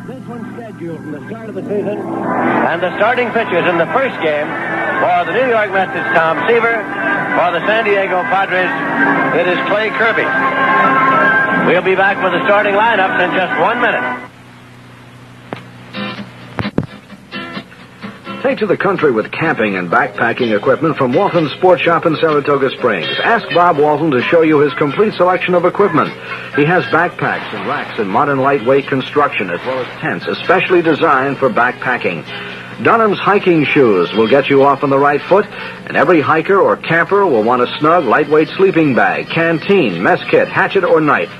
This one's scheduled from the start of the season. And the starting pitchers in the first game for the New York Mets is Tom Seaver. For the San Diego Padres, it is Clay Kirby. We'll be back with the starting lineups in just 1 minute. Take to the country with camping and backpacking equipment from Walton's Sports Shop in Saratoga Springs. Ask Bob Walton to show you his complete selection of equipment. He has backpacks and racks in modern lightweight construction, as well as tents especially designed for backpacking. Dunham's hiking shoes will get you off on the right foot, and every hiker or camper will want a snug, lightweight sleeping bag, canteen, mess kit, hatchet, or knife.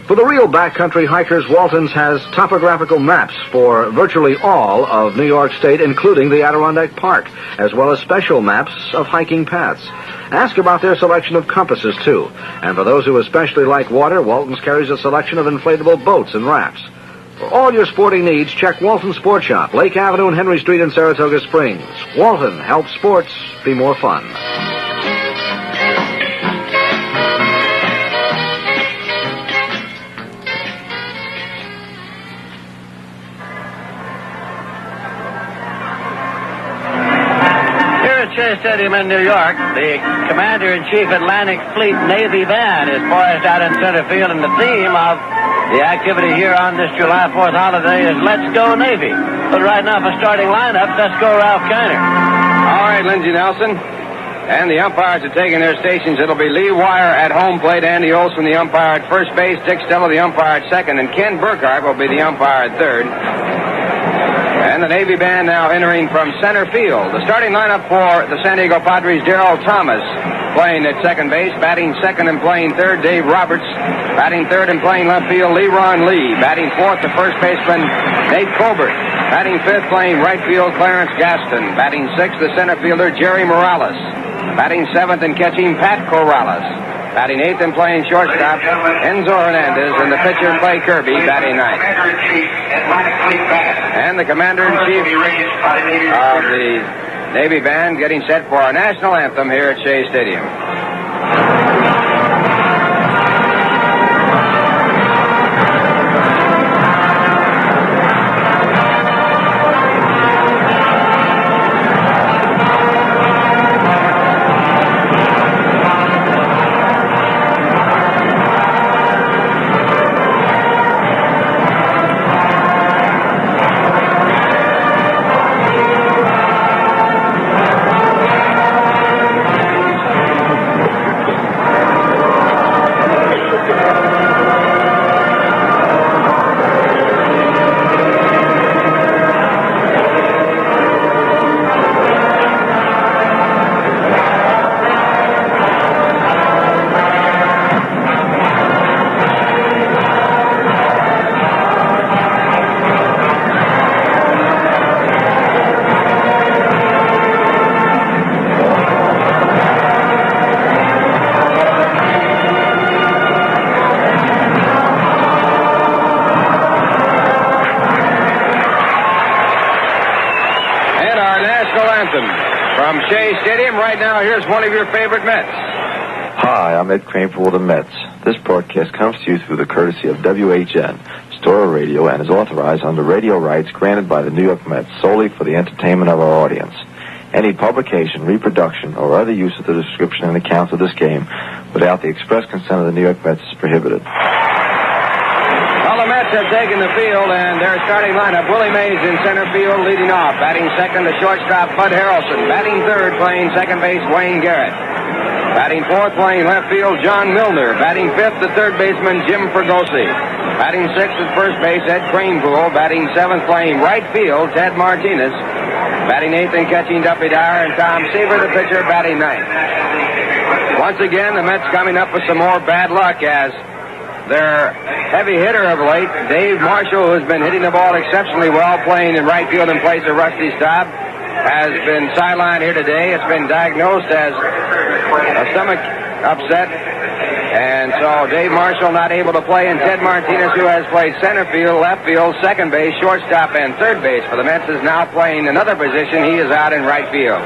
For the real backcountry hikers, Walton's has topographical maps for virtually all of New York State, including the Adirondack Park, as well as special maps of hiking paths. Ask about their selection of compasses, too. And for those who especially like water, Walton's carries a selection of inflatable boats and rafts. For all your sporting needs, check Walton Sports Shop, Lake Avenue and Henry Street in Saratoga Springs. Walton helps sports be more fun. Shea Stadium in New York, the Commander-in-Chief Atlantic Fleet Navy Band is poised out in center field, and the theme of the activity here on this July 4th holiday is Let's Go Navy. But right now for starting lineup, let's go Ralph Kiner. All right, Lindsey Nelson. And the umpires are taking their stations. It'll be Lee Wire at home plate, Andy Olson the umpire at first base, Dick Stella the umpire at second, and Ken Burkhardt will be the umpire at third. And the Navy Band now entering from center field. The starting lineup for the San Diego Padres, Darrell Thomas playing at second base. Batting second and playing third, Dave Roberts. Batting third and playing left field, Leron Lee. Batting fourth, the first baseman, Nate Colbert. Batting fifth, playing right field, Clarence Gaston. Batting sixth, the center fielder, Jerry Morales. Batting seventh and catching, Pat Corrales. Batting eighth and playing shortstop, Enzo Hernandez, and the pitcher, Clay Kirby, batting ninth. And the Commander-in-Chief of the Navy Band getting set for our national anthem here at Shea Stadium. From Shea Stadium right now, here's one of your favorite Mets. Hi, I'm Ed Kramer with the Mets. This broadcast comes to you through the courtesy of WHN, Storer Radio, and is authorized under radio rights granted by the New York Mets solely for the entertainment of our audience. Any publication, reproduction, or other use of the description and accounts of this game without the express consent of the New York Mets is prohibited. Well, the Mets have taken the field, and their starting lineup, Willie Mays in center field leading off. Batting second, the shortstop, Bud Harrelson. Batting third, playing second base, Wayne Garrett. Batting fourth, playing left field, John Milner. Batting fifth, the third baseman, Jim Fregosi. Batting sixth at first base, Ed Kranepool. Batting seventh, playing right field, Ted Martinez. Batting eighth and catching, Duffy Dyer, and Tom Seaver, the pitcher, batting ninth. Once again, the Mets coming up with some more bad luck as their heavy hitter of late, Dave Marshall, who's been hitting the ball exceptionally well, playing in right field in place of Rusty Staub, has been sidelined here today. It's been diagnosed as a stomach upset, and so Dave Marshall not able to play, and Ted Martinez, who has played center field, left field, second base, shortstop, and third base for the Mets, is now playing another position. He is out in right field.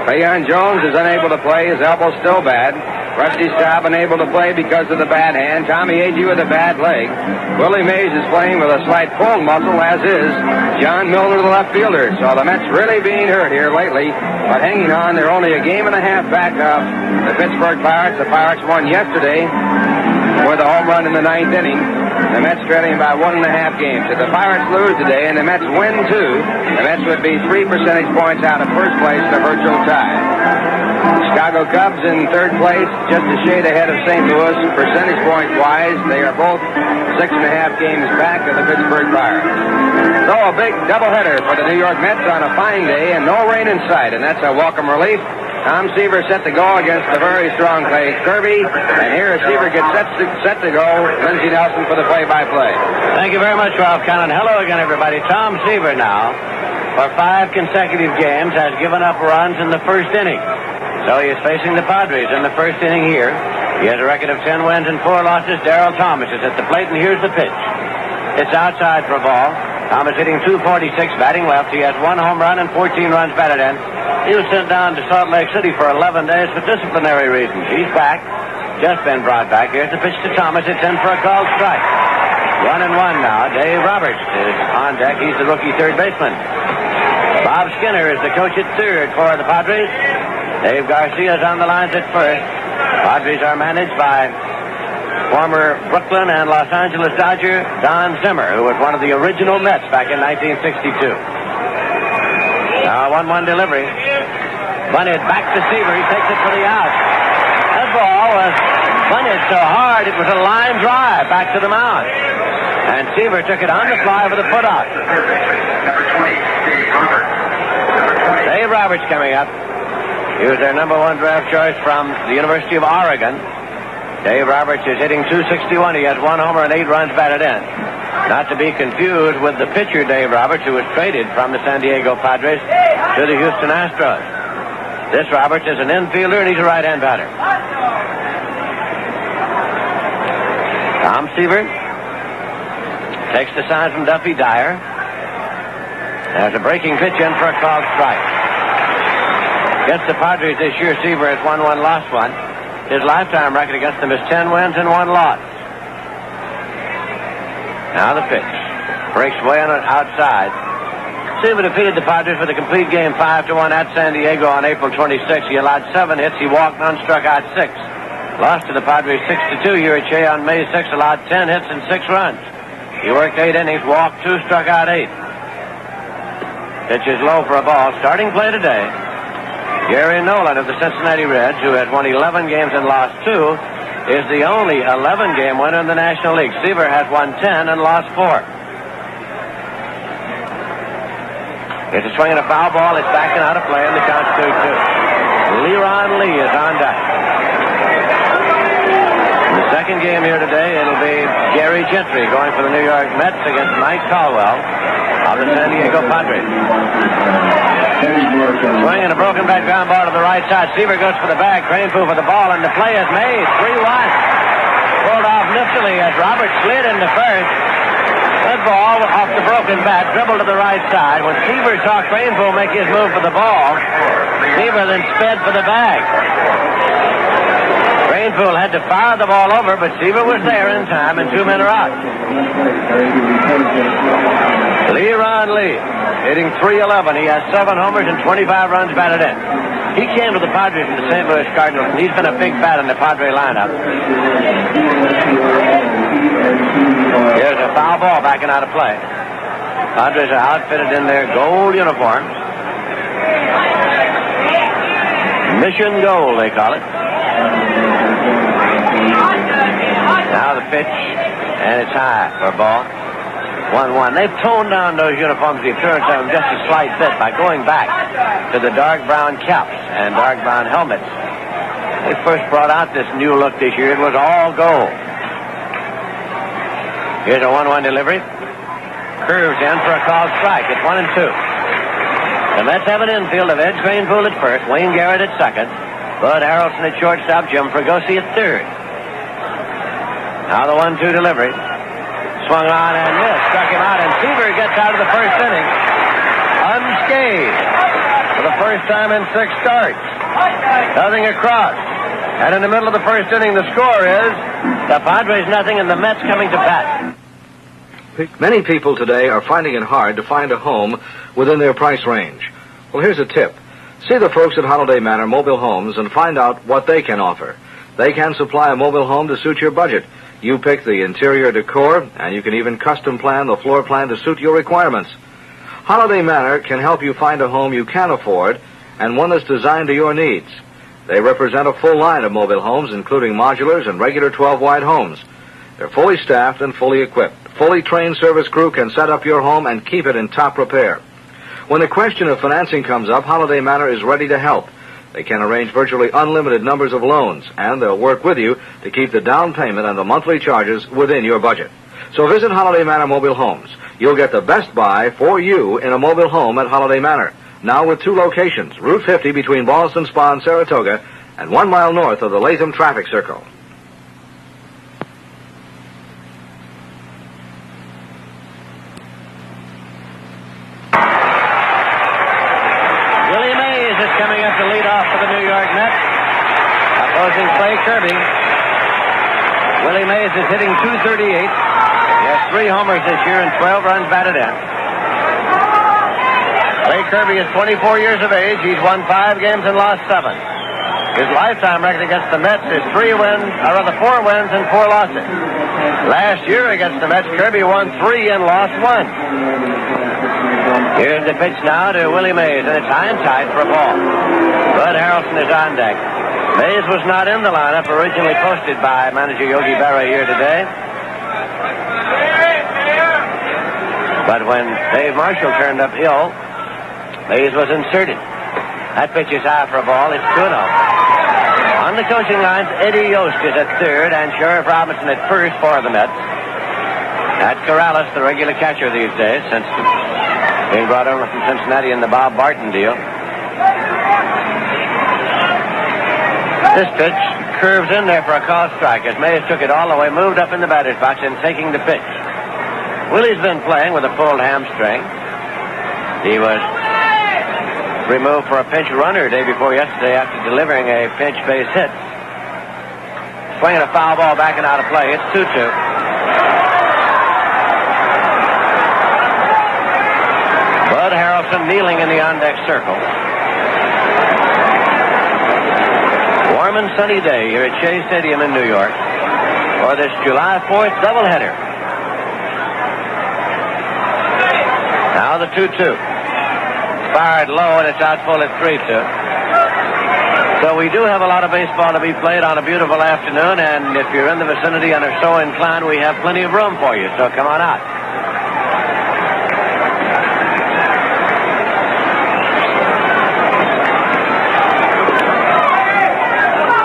Leon Jones is unable to play. His elbow's still bad. Rusty Staub unable to play because of the bad hand. Tommy Agee with a bad leg. Willie Mays is playing with a slight pulled muscle, as is John Milner, the left fielder. So the Mets really being hurt here lately, but hanging on. They're only a game and a half back of the Pittsburgh Pirates. The Pirates won yesterday with a home run in the ninth inning. The Mets trailing by 1.5 games. If the Pirates lose today and the Mets win 2, the Mets would be 3 percentage points out of first place in a virtual tie. Chicago Cubs in third place, just a shade ahead of St. Louis, percentage point-wise. They are both 6.5 games back of the Pittsburgh Pirates. So a big doubleheader for the New York Mets on a fine day and no rain in sight, and that's a welcome relief. Tom Seaver set to go against the very strong Clay Kirby, and here as Seaver gets set to go, Lindsey Nelson for the play-by-play. Thank you very much, Ralph Cannon. Hello again, everybody. Tom Seaver now, for 5 consecutive games, has given up runs in the first inning. So he is facing the Padres in the first inning here. He has a record of 10 wins and 4 losses. Darrell Thomas is at the plate, and here's the pitch. It's outside for a ball. Thomas hitting .246, batting left. He has 1 home run and 14 runs batted in. He was sent down to Salt Lake City for 11 days for disciplinary reasons. He's back. Just been brought back. Here's the pitch to Thomas. It's in for a called strike. 1-1 now. Dave Roberts is on deck. He's the rookie third baseman. Bob Skinner is the coach at third for the Padres. Dave Garcia's on the lines at first. Padres are managed by former Brooklyn and Los Angeles Dodger Don Zimmer, who was one of the original Mets back in 1962. Now a 1-1 delivery. Bunted back to Seaver. He takes it for the out. That ball was bunted so hard it was a line drive back to the mound. And Seaver took it on the fly with a put-out. Dave Roberts coming up. He was their number 1 draft choice from the University of Oregon. Dave Roberts is hitting .261. He has 1 homer and 8 runs batted in. Not to be confused with the pitcher Dave Roberts, who was traded from the San Diego Padres to the Houston Astros. This Roberts is an infielder, and he's a right-hand batter. Tom Seaver takes the sign from Duffy Dyer. There's a breaking pitch in for a called strike. Against the Padres this year, Seaver has won 1, lost 1. His lifetime record against them is 10 wins and 1 loss. Now the pitch. Breaks way on it outside. Seaver defeated the Padres with a complete game 5-1 at San Diego on April 26. He allowed 7 hits. He walked none, struck out 6. Lost to the Padres 6-2 here at Shea on May 6. Allowed 10 hits and 6 runs. He worked 8 innings, walked 2, struck out 8. Pitch is low for a ball. Starting play today, Gary Nolan of the Cincinnati Reds, who has won 11 games and lost 2, is the only 11-game winner in the National League. Seaver has won 10 and lost 4. It's a swing and a foul ball. It's backing out of play, and the count's 2-2. Leron Lee is on deck. In the second game here today, it'll be Gary Gentry going for the New York Mets against Mike Caldwell of the San Diego Padres. Swing and a broken back ground ball to the right side. Seaver goes for the bag. Cranepool for the ball, and the play is made. 3-1. Pulled off niftily as Roberts slid into first. That ball off the broken bat, dribbled to the right side. When Seaver saw Cranepool make his move for the ball, Seaver then sped for the bag. Cranepool had to fire the ball over, but Seaver was there in time, and 2 men are out. Leron Lee, hitting .311. He has 7 homers and 25 runs batted in. He came to the Padres from the St. Louis Cardinals, and he's been a big bat in the Padre lineup. Here's a foul ball backing out of play. Padres are outfitted in their gold uniforms. Mission gold, they call it. Now the pitch, and it's high for a ball. 1-1. They've toned down those uniforms, the appearance of them, just a slight bit by going back to the dark brown caps and dark brown helmets. They first brought out this new look this year. It was all gold. Here's a 1-1 delivery. Curves in for a called strike. It's 1-2. The Mets have an infield of Ed Cranepool at first, Wayne Garrett at second, Bud Harrelson at shortstop, Jim Fregosi at third. Now the 1-2 delivery. Swung on and missed. Struck him out, and Seaver gets out of the first inning unscathed for the first time in 6 starts. Nothing across. And in the middle of the first inning, the score is the Padres nothing and the Mets coming to bat. Many people today are finding it hard to find a home within their price range. Well, here's a tip. See the folks at Holiday Manor Mobile Homes and find out what they can offer. They can supply a mobile home to suit your budget. You pick the interior decor, and you can even custom plan the floor plan to suit your requirements. Holiday Manor can help you find a home you can afford and one that's designed to your needs. They represent a full line of mobile homes, including modulars and regular 12-wide homes. They're fully staffed and fully equipped. Fully trained service crew can set up your home and keep it in top repair. When the question of financing comes up, Holiday Manor is ready to help. They can arrange virtually unlimited numbers of loans, and they'll work with you to keep the down payment and the monthly charges within your budget. So visit Holiday Manor Mobile Homes. You'll get the best buy for you in a mobile home at Holiday Manor. Now with 2 locations, Route 50 between Ballston Spa and Saratoga, and 1 mile north of the Latham traffic circle. Willie Mays is coming up to lead off for the New York Mets, opposing Clay Kirby. Willie Mays is hitting .238. He has 3 homers this year and 12 runs batted in. Clay Kirby is 24 years of age. He's won 5 games and lost 7. His lifetime record against the Mets is 4 wins and 4 losses. Last year against the Mets, Kirby won 3 and lost 1. Here's the pitch now to Willie Mays, and it's high and tight for a ball. Bud Harrelson is on deck. Mays was not in the lineup originally posted by manager Yogi Berra here today. But when Dave Marshall turned up ill, Mays was inserted. That pitch is high for a ball. It's 2-0. On the coaching lines, Eddie Yost is at third and Sheriff Robinson at first for the Mets. That's Corrales, the regular catcher these days, since being brought over from Cincinnati in the Bob Barton deal. This pitch curves in there for a call strike as Mays took it all the way, moved up in the batter's box, and taking the pitch. Willie's been playing with a pulled hamstring. He was removed for a pinch runner day before yesterday after delivering a pinch base hit. Swinging a foul ball backing out of play. It's 2-2. Bud Harrelson kneeling in the on-deck circle. Warm and sunny day here at Shea Stadium in New York for this July 4th doubleheader. Now the 2-2. Fired low, and it's out full at 3-2. So we do have a lot of baseball to be played on a beautiful afternoon, and if you're in the vicinity and are so inclined, we have plenty of room for you, so come on out.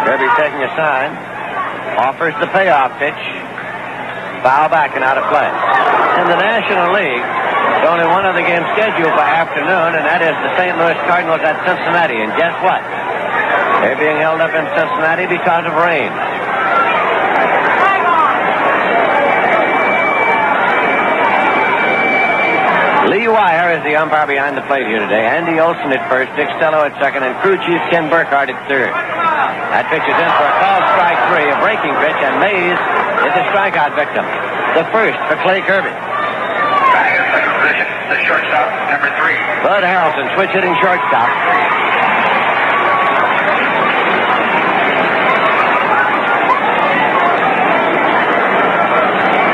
Kirby taking a sign, offers the payoff pitch, foul back and out of play. In the National League, there's only one other game scheduled for afternoon, and that is the St. Louis Cardinals at Cincinnati. And guess what? They're being held up in Cincinnati because of rain. Lee Wire is the umpire behind the plate here today. Andy Olson at first, Dick Stello at second, and crew chief Ken Burkhardt at third. That pitch is in for a called strike 3, a breaking pitch, and Mays is the strikeout victim. The first for Clay Kirby. The shortstop, number 3. Bud Harrelson, switch hitting shortstop.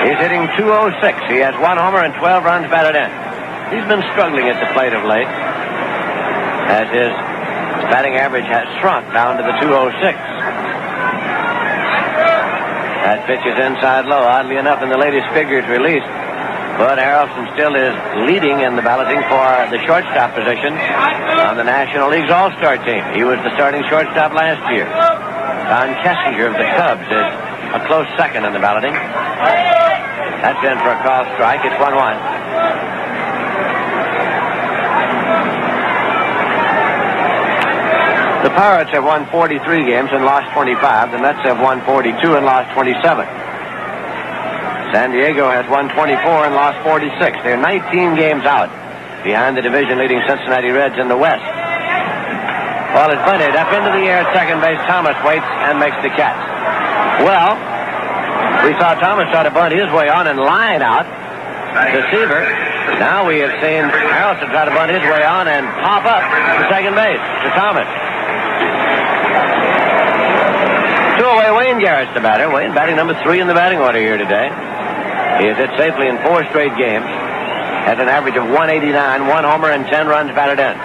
He's hitting .206. He has 1 homer and 12 runs batted in. He's been struggling at the plate of late, as his batting average has shrunk down to the .206. That pitch is inside low. Oddly enough, in the latest figures released, Bud Harrelson still is leading in the balloting for the shortstop position on the National League's All-Star team. He was the starting shortstop last year. Don Kessinger of the Cubs is a close second in the balloting. That's in for a call strike. It's 1-1. The Pirates have won 43 games and lost 25. The Mets have won 42 and lost 27. San Diego has won 24 and lost 46. They're 19 games out behind the division-leading Cincinnati Reds in the West. Ball is bunted up into the air at second base. Thomas waits and makes the catch. Well, we saw Thomas try to bunt his way on and line out to Seaver. Now we have seen Harrelson try to bunt his way on and pop up to second base to Thomas. Two-away Wayne Garrett's the batter. Wayne batting number 3 in the batting order here today. He has hit safely in 4 straight games. Has an average of 189, 1 homer, and 10 runs batted in.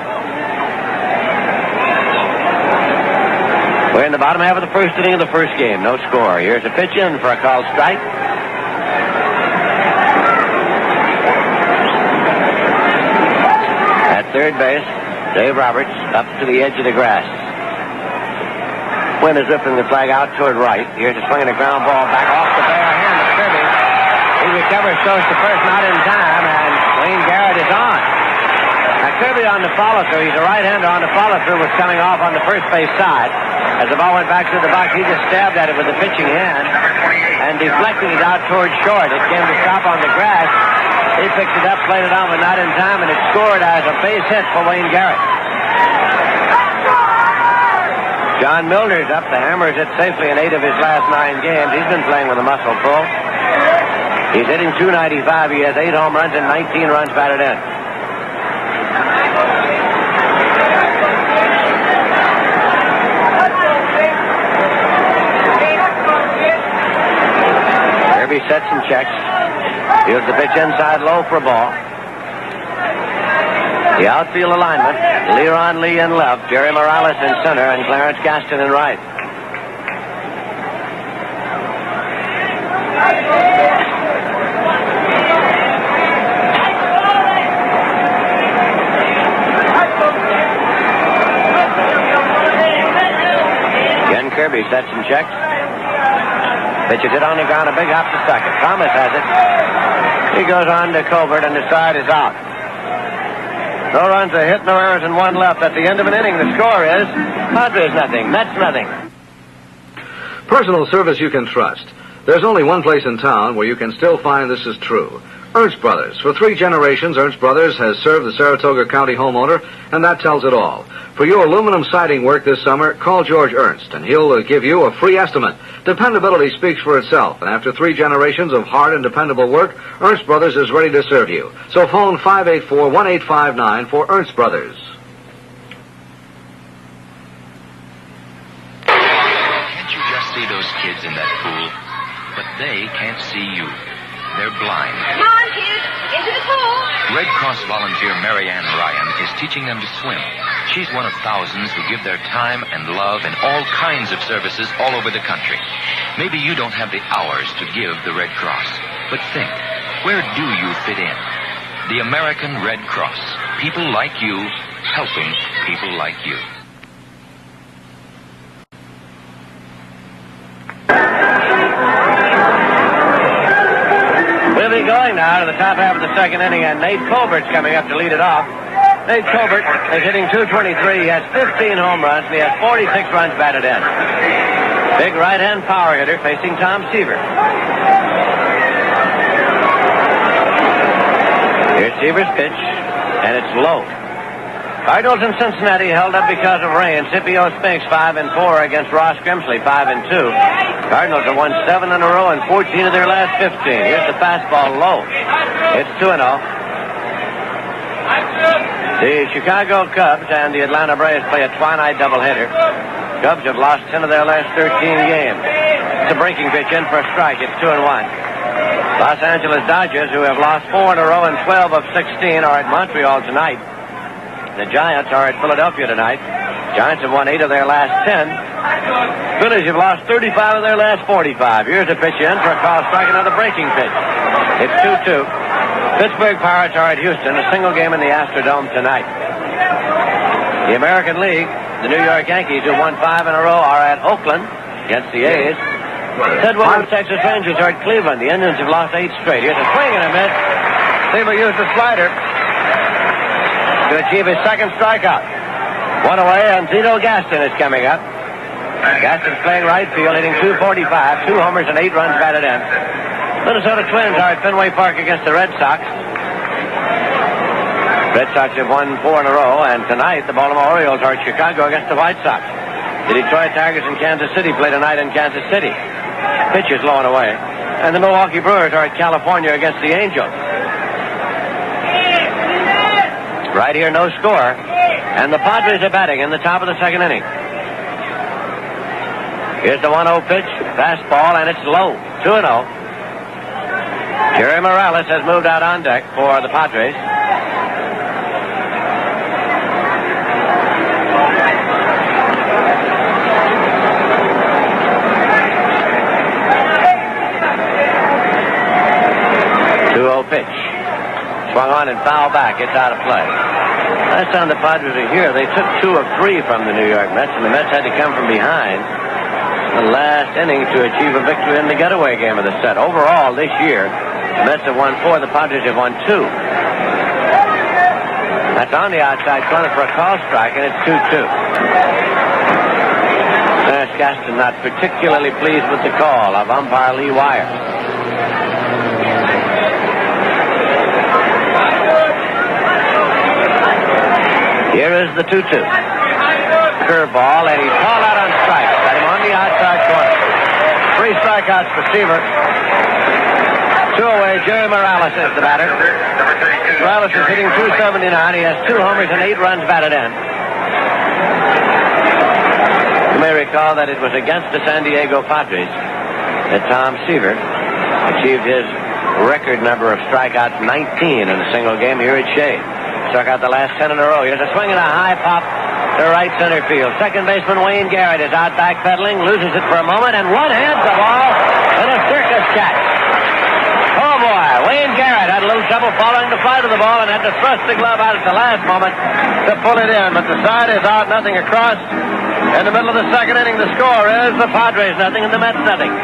We're in the bottom half of the first inning of the first game. No score. Here's a pitch in for a called strike. At third base, Dave Roberts up to the edge of the grass. Quinn is ripping the flag out toward right. Here's a swing and a ground ball back off the bare hand of Kirby. He recovers, goes to first, not in time, and Wayne Garrett is on. Now Kirby on the follow-through. He's a right-hander on the follow-through, was coming off on the first base side. As the ball went back to the box, he just stabbed at it with the pitching hand and deflected it out towards short. It came to stop on the grass. He picked it up, played it on, but not in time, and it scored as a base hit for Wayne Garrett. John Milner's up. The Hammer's hit safely in 8 of his last 9 games. He's been playing with a muscle pull. He's hitting .295. He has 8 home runs and 19 runs batted in. Kirby sets and checks. Here's the pitch inside low for a ball. The outfield alignment, Leron Lee in left, Jerry Morales in center, and Clarence Gaston in right. Again, Kirby sets and checks. Pitch is hit on the ground, a big hop to second. Thomas has it. He goes on to Covert, and the side is out. No runs, a hit, no errors, and 1 left. At the end of an inning, the score is Padres nothing, Mets nothing. Personal service you can trust. There's only one place in town where you can still find this is true. Ernst Brothers. For 3 generations, Ernst Brothers has served the Saratoga County homeowner, and that tells it all. For your aluminum siding work this summer, call George Ernst, and he'll give you a free estimate. Dependability speaks for itself, and after 3 generations of hard and dependable work, Ernst Brothers is ready to serve you. So phone 584-1859 for Ernst Brothers. Can't you just see those kids in that pool? But they can't see you. They're blind. Come on, kids. Into the pool. Red Cross volunteer Mary Ann Ryan is teaching them to swim. She's one of thousands who give their time and love in all kinds of services all over the country. Maybe you don't have the hours to give the Red Cross. But think, where do you fit in? The American Red Cross. People like you, helping people like you. We'll be going now to the top half of the second inning, and Nate Colbert's coming up to lead it off. Nate Colbert is hitting .223. He has 15 home runs, and he has 46 runs batted in. Big right-hand power hitter facing Tom Seaver. Here's Seaver's pitch, and it's low. Cardinals in Cincinnati held up because of rain. Scipio Spinks 5-4 against Ross Grimsley 5-2. Cardinals have won 7 in a row and 14 of their last 15. Here's the fastball low. It's 2-0. The Chicago Cubs and the Atlanta Braves play a twilight doubleheader. Cubs have lost 10 of their last 13 games. It's a breaking pitch in for a strike. It's 2-1. Los Angeles Dodgers, who have lost 4 in a row and 12 of 16, are at Montreal tonight. The Giants are at Philadelphia tonight. Giants have won 8 of their last 10. Phillies have lost 35 of their last 45. Here's a pitch in for a call strike, another breaking pitch. It's 2-2. Pittsburgh Pirates are at Houston, a single game in the Astrodome tonight. The American League, the New York Yankees, who won 5 in a row, are at Oakland against the A's. Ted Williams, Texas Rangers, are at Cleveland. The Indians have lost 8 straight. Here's a swing and a miss. Seaver used the slider to achieve his second strikeout. One away, and Zito Gaston is coming up. Gaston's playing right field, hitting .245, 2 homers and 8 runs batted in. Minnesota Twins are at Fenway Park against the Red Sox. Red Sox have won 4 in a row, and tonight the Baltimore Orioles are at Chicago against the White Sox. The Detroit Tigers in Kansas City play tonight in Kansas City. Pitch is low and away. And the Milwaukee Brewers are at California against the Angels. Right here, no score. And the Padres are batting in the top of the second inning. Here's the 1-0 pitch. Fastball, and it's low. 2-0. Jerry Morales has moved out on deck for the Padres. Pitch. Swung on and foul back. It's out of play. Last time the Padres were here, they took 2 of 3 from the New York Mets, and the Mets had to come from behind the last inning to achieve a victory in the getaway game of the set. Overall, this year, the Mets have won 4, the Padres have won 2. That's on the outside corner for a call strike, and it's 2-2. Dennis Gaston not particularly pleased with the call of umpire Lee Wire. Here is the 2-2. Curveball, and he's called out on strike. Got him on the outside corner. 3 strikeouts for Seaver. 2 away. Jerry Morales is the batter. Morales is hitting .279. He has 2 homers and 8 runs batted in. You may recall that it was against the San Diego Padres that Tom Seaver achieved his record number of strikeouts, 19 in a single game here at Shea. Struck out the last 10 in a row. Here's a swing and a high pop to right center field. Second baseman Wayne Garrett is out backpedaling, loses it for a moment, and one-hands the ball in a circus catch. Oh, boy. Wayne Garrett had a little trouble following the flight of the ball and had to thrust the glove out at the last moment to pull it in. But the side is out, nothing across. In the middle of the second inning, the score is the Padres nothing and the Mets nothing.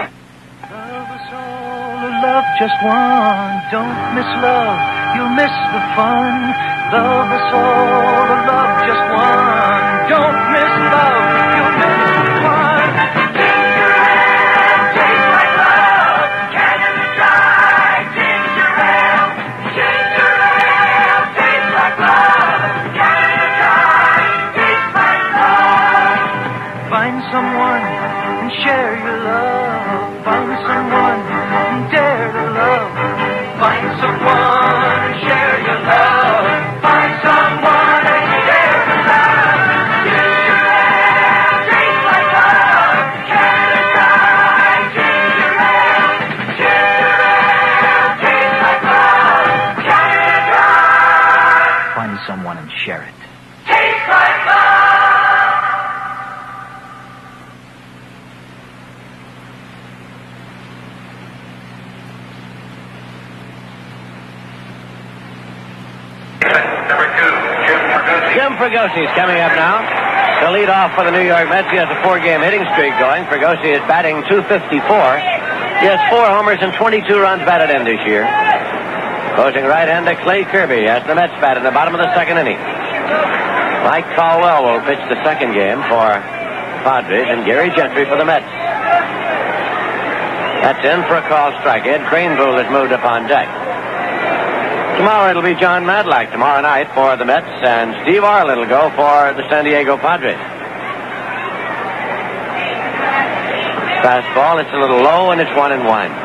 Love us all, love just one. Don't miss love, you'll miss the fun. Love us all, love just one. Don't miss love, you'll miss the fun. Ginger ale tastes like love. Canada Dry ginger ale. Ginger ale tastes like love. Canada Dry tastes like love. Find someone and share your love. Find someone and dare to love. Find someone and share your love. Someone and share it. Tastes like love! Number 2, Jim Fregosi is coming up now to lead off for the New York Mets. He has a 4-game hitting streak going. Fregosi is batting .254. He has 4 homers and 22 runs batted in this year. Closing right-hander Clay Kirby as the Mets bat in the bottom of the second inning. Mike Caldwell will pitch the second game for Padres and Gary Gentry for the Mets. That's in for a call strike. Ed Craneville has moved up on deck. Tomorrow it'll be John Madlack tomorrow night for the Mets, and Steve Arlen will go for the San Diego Padres. Fastball, it's a little low, and it's 1-1.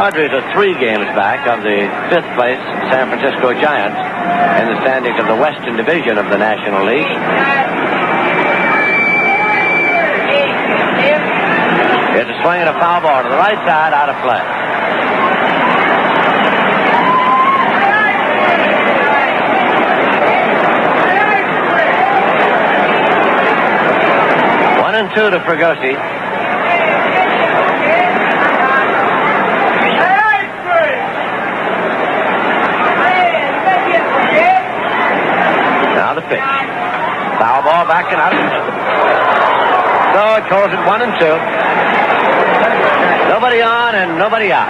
Padres are 3 games back of the 5th place San Francisco Giants in the standings of the Western Division of the National League. Here's a swing and a foul ball to the right side, out of play. One and 2 to Fregosi. The pitch. Foul ball back and out. So it calls it 1-2. Nobody on and nobody out.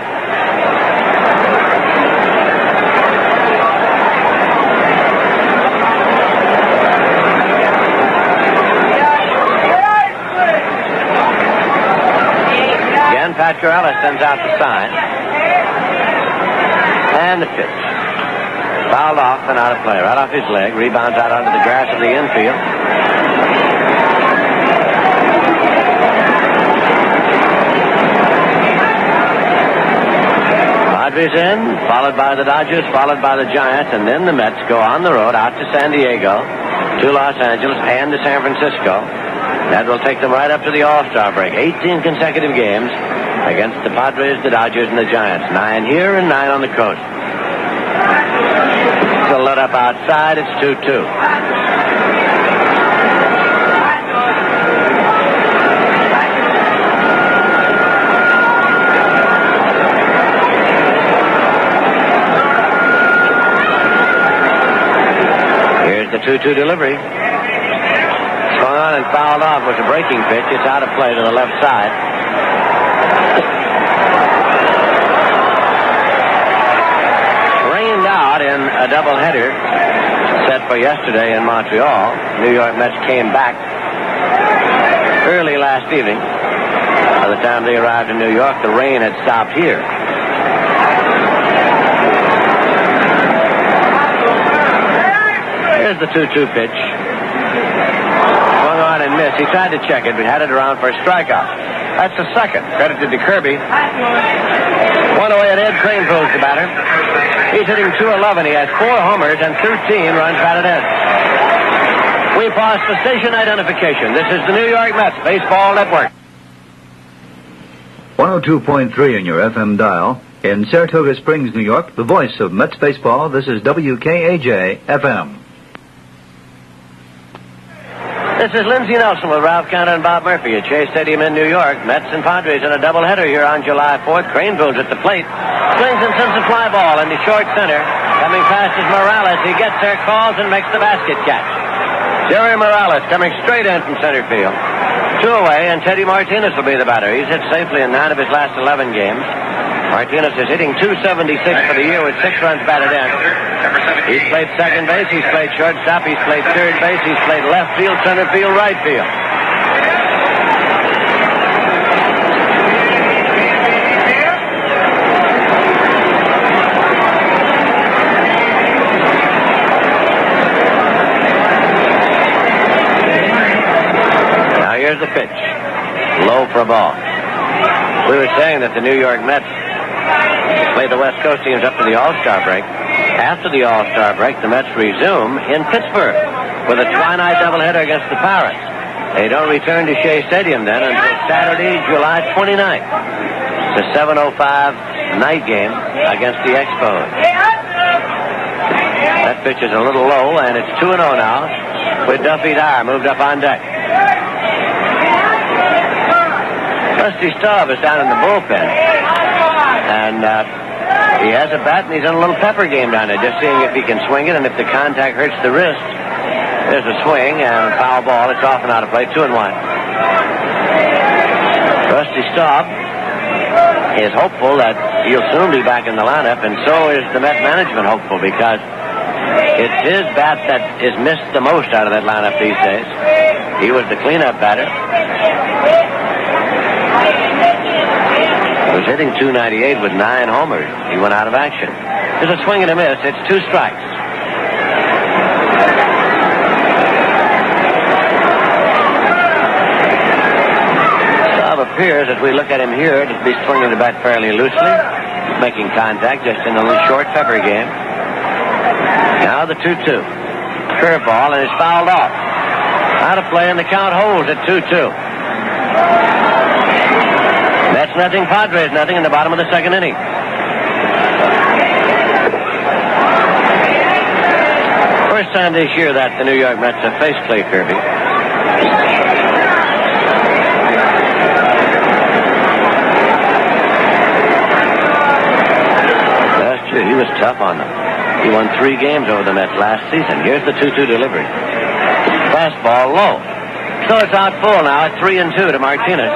Again, Pat Corrales sends out the sign. And the pitch. Fouled off and out of play. Right off his leg. Rebounds out onto the grass of the infield. Padres in, followed by the Dodgers, followed by the Giants, and then the Mets go on the road out to San Diego, to Los Angeles, and to San Francisco. That will take them right up to the All-Star break. 18 consecutive games against the Padres, the Dodgers, and the Giants. 9 here and 9 on the coast. So let up outside. It's 2-2. Here's the 2-2 delivery. Swung on and fouled off was a breaking pitch. It's out of play to the left side. Rained out in a doubleheader set for yesterday in Montreal. New York Mets came back early last evening. By the time they arrived in New York, the rain had stopped here. Here's the 2-2 pitch. Swung on and missed. He tried to check it, but had it around for a strikeout. That's the second. Credited to Kirby. One away at Ed Cranepool's the batter. He's hitting .211. He has 4 homers and 13 runs batted in. We pause for station identification. This is the New York Mets Baseball Network. 102.3 in your FM dial. In Saratoga Springs, New York, the voice of Mets baseball, this is WKAJ FM. This is Lindsey Nelson with Ralph Cannon and Bob Murphy at Shea Stadium in New York. Mets and Padres in a doubleheader here on July 4th. Cranepool's at the plate. Swings and sends a fly ball into short center. Coming fast is Morales. He gets there, calls, and makes the basket catch. Jerry Morales coming straight in from center field. 2 away, and Teddy Martinez will be the batter. He's hit safely in 9 of his last 11 games. Martinez is hitting .276 for the year with 6 runs batted in. He's played second base, he's played shortstop, he's played third base, he's played left field, center field, right field. Now here's the pitch. Low for a ball. We were saying that the New York Mets play the West Coast teams up to the All-Star break. After the All-Star break, the Mets resume in Pittsburgh with a twilight doubleheader against the Pirates. They don't return to Shea Stadium then until Saturday, July 29th. The 7:05 night game against the Expos. That pitch is a little low, and it's 2-0 now with Duffy Dyer moved up on deck. Rusty Staub is down in the bullpen. And he has a bat, and he's in a little pepper game down there, just seeing if he can swing it, and if the contact hurts the wrist. There's a swing, and a foul ball. It's off and out of play, 2-1. Rusty Staub is hopeful that he'll soon be back in the lineup, and so is the Met management hopeful, because it's his bat that is missed the most out of that lineup these days. He was the cleanup batter. He was hitting .298 with 9 homers. He went out of action. There's a swing and a miss. It's 2 strikes. Staub appears, as we look at him here, to be swinging the bat fairly loosely, making contact just in a little short pepper game. Now the 2-2. Curveball, and it's fouled off. Out of play, and the count holds at 2-2. Mets nothing, Padres nothing in the bottom of the second inning. First time this year that the New York Mets have faced Clay Kirby. Last year he was tough on them. He won 3 games over the Mets last season. Here's the 2-2 delivery. Fastball low. So it's out full now at 3-2 to Martinez.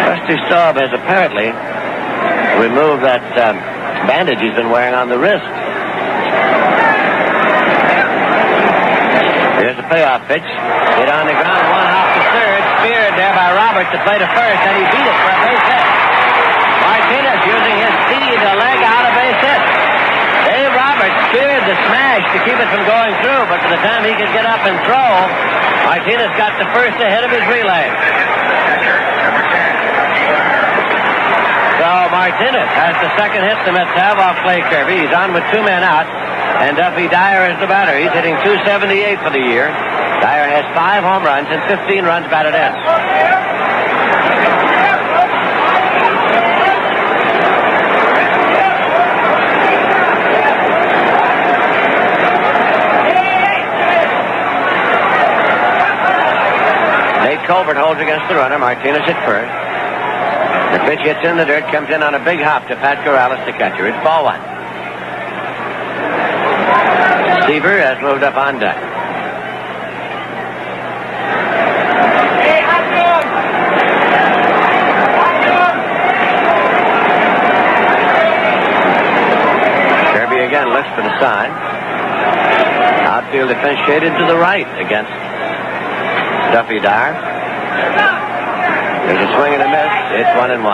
Rusty Staub has apparently removed that bandage he's been wearing on the wrist. Here's the payoff pitch. Hit on the ground, one off to third. Speared there by Roberts to play to first, and he beat it for a base hit. Martinez using his speed to leg out a base hit. Dave Roberts speared the smash to keep it from going through, but by the time he could get up and throw, Martinez got the first ahead of his relay. So Martinez has the second hit the Mets have off Clay Kirby. He's on with 2 men out, and Duffy Dyer is the batter. He's hitting .278 for the year. Dyer has 5 home runs and 15 runs batted in. Colbert holds against the runner. Martinez at first. The pitch hits in the dirt, comes in on a big hop to Pat Corrales, the catcher. It's ball 1. Seaver has moved up on deck. Kirby again looks for the sign. Outfield defense shaded to the right against Duffy Dyer. There's a swing and a miss. It's 1-1.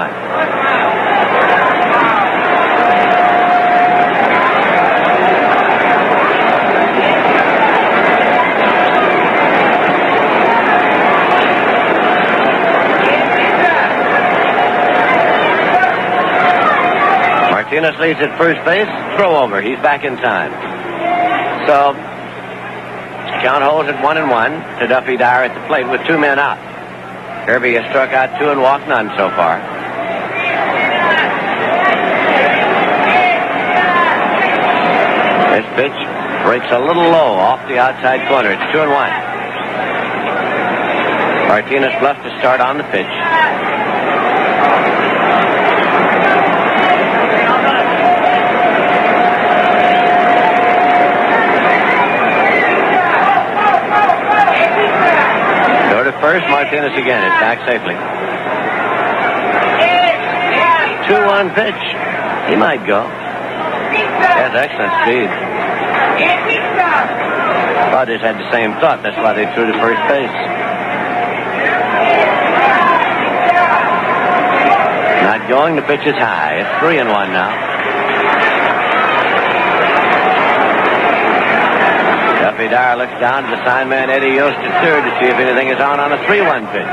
Martinez leads at first base. Throw over. He's back in time. So, count holds at 1-1 to Duffy Dyer at the plate with 2 men out. Kirby has struck out 2 and walked none so far. This pitch breaks a little low off the outside corner. It's 2-1. Martinez bluffed to start on the pitch. First, Martinez again. It's back safely. 2-1 pitch. He might go. Has excellent speed. Padres had the same thought. That's why they threw to first base. Not going. The pitch is high. It's 3-1 now. Duffy Dyer looks down to the sign man Eddie Yost at third to see if anything is on a 3-1 pitch.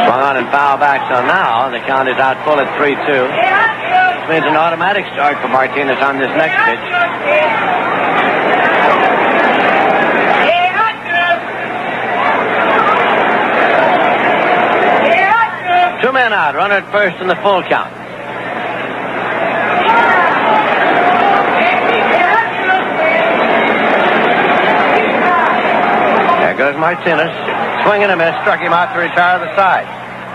Swung on and foul back, so now the count is out full at 3-2. This means an automatic start for Martinez on this next pitch. 2 men out, runner at first in the full count. There goes Martinez. Swing and a miss, struck him out to retire the side.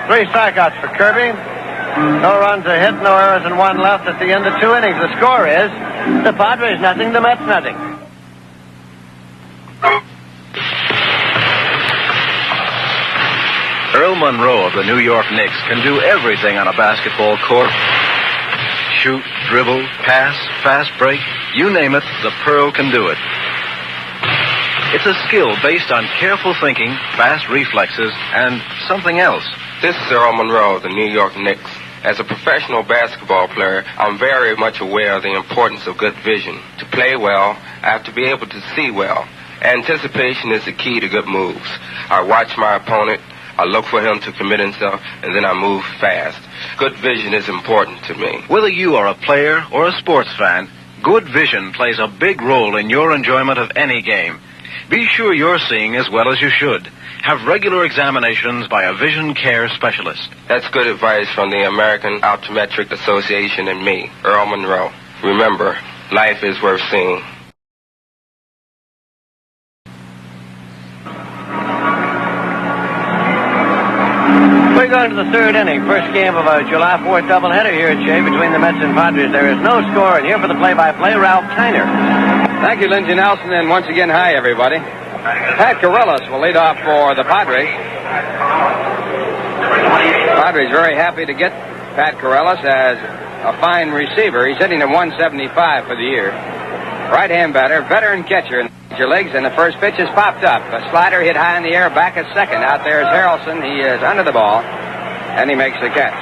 3 strikeouts for Kirby. No runs, a hit, no errors, and 1 left at the end of 2 innings. The score is the Padres nothing, the Mets nothing. Earl Monroe of the New York Knicks can do everything on a basketball court. Shoot, dribble, pass, fast break, you name it, the Pearl can do it. It's a skill based on careful thinking, fast reflexes, and something else. This is Earl Monroe of the New York Knicks. As a professional basketball player, I'm very much aware of the importance of good vision. To play well, I have to be able to see well. Anticipation is the key to good moves. I watch my opponent, I look for him to commit himself, and then I move fast. Good vision is important to me. Whether you are a player or a sports fan, good vision plays a big role in your enjoyment of any game. Be sure you're seeing as well as you should. Have regular examinations by a vision care specialist. That's good advice from the American Optometric Association and me, Earl Monroe. Remember, life is worth seeing. We're going to the 3rd inning. First game of a July 4th doubleheader here at Shea between the Mets and Padres. There is no score, and here for the play-by-play, Ralph Kiner. Thank you, Lindsey Nelson, and once again, hi, everybody. Pat Corellis will lead off for the Padres. Padres very happy to get Pat Corellis as a fine receiver. He's hitting at 175 for the year. Right-hand batter, veteran catcher in the legs, and the first pitch is popped up. A slider hit high in the air, back at second. Out there is Harrelson. He is under the ball, and he makes the catch.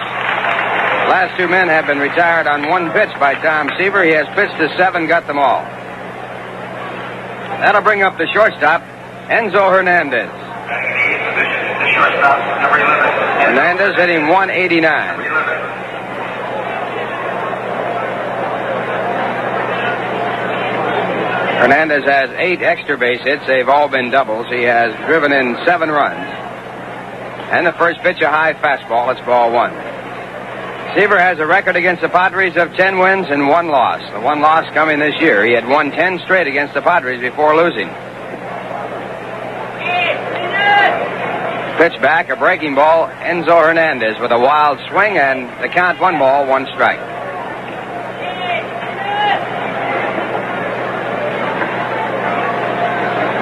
Last two men have been retired on one pitch by Tom Seaver. He has pitched to 7, got them all. That'll bring up the shortstop, Enzo Hernandez. The shortstop, number 11. Hernandez hitting 189. Hernandez has 8 extra base hits. They've all been doubles. He has driven in 7 runs. And the first pitch, a high fastball. It's ball 1. Seaver has a record against the Padres of 10 wins and 1 loss. The 1 loss coming this year. He had won 10 straight against the Padres before losing. Pitch back, a breaking ball. Enzo Hernandez with a wild swing, and the count 1 ball, 1 strike.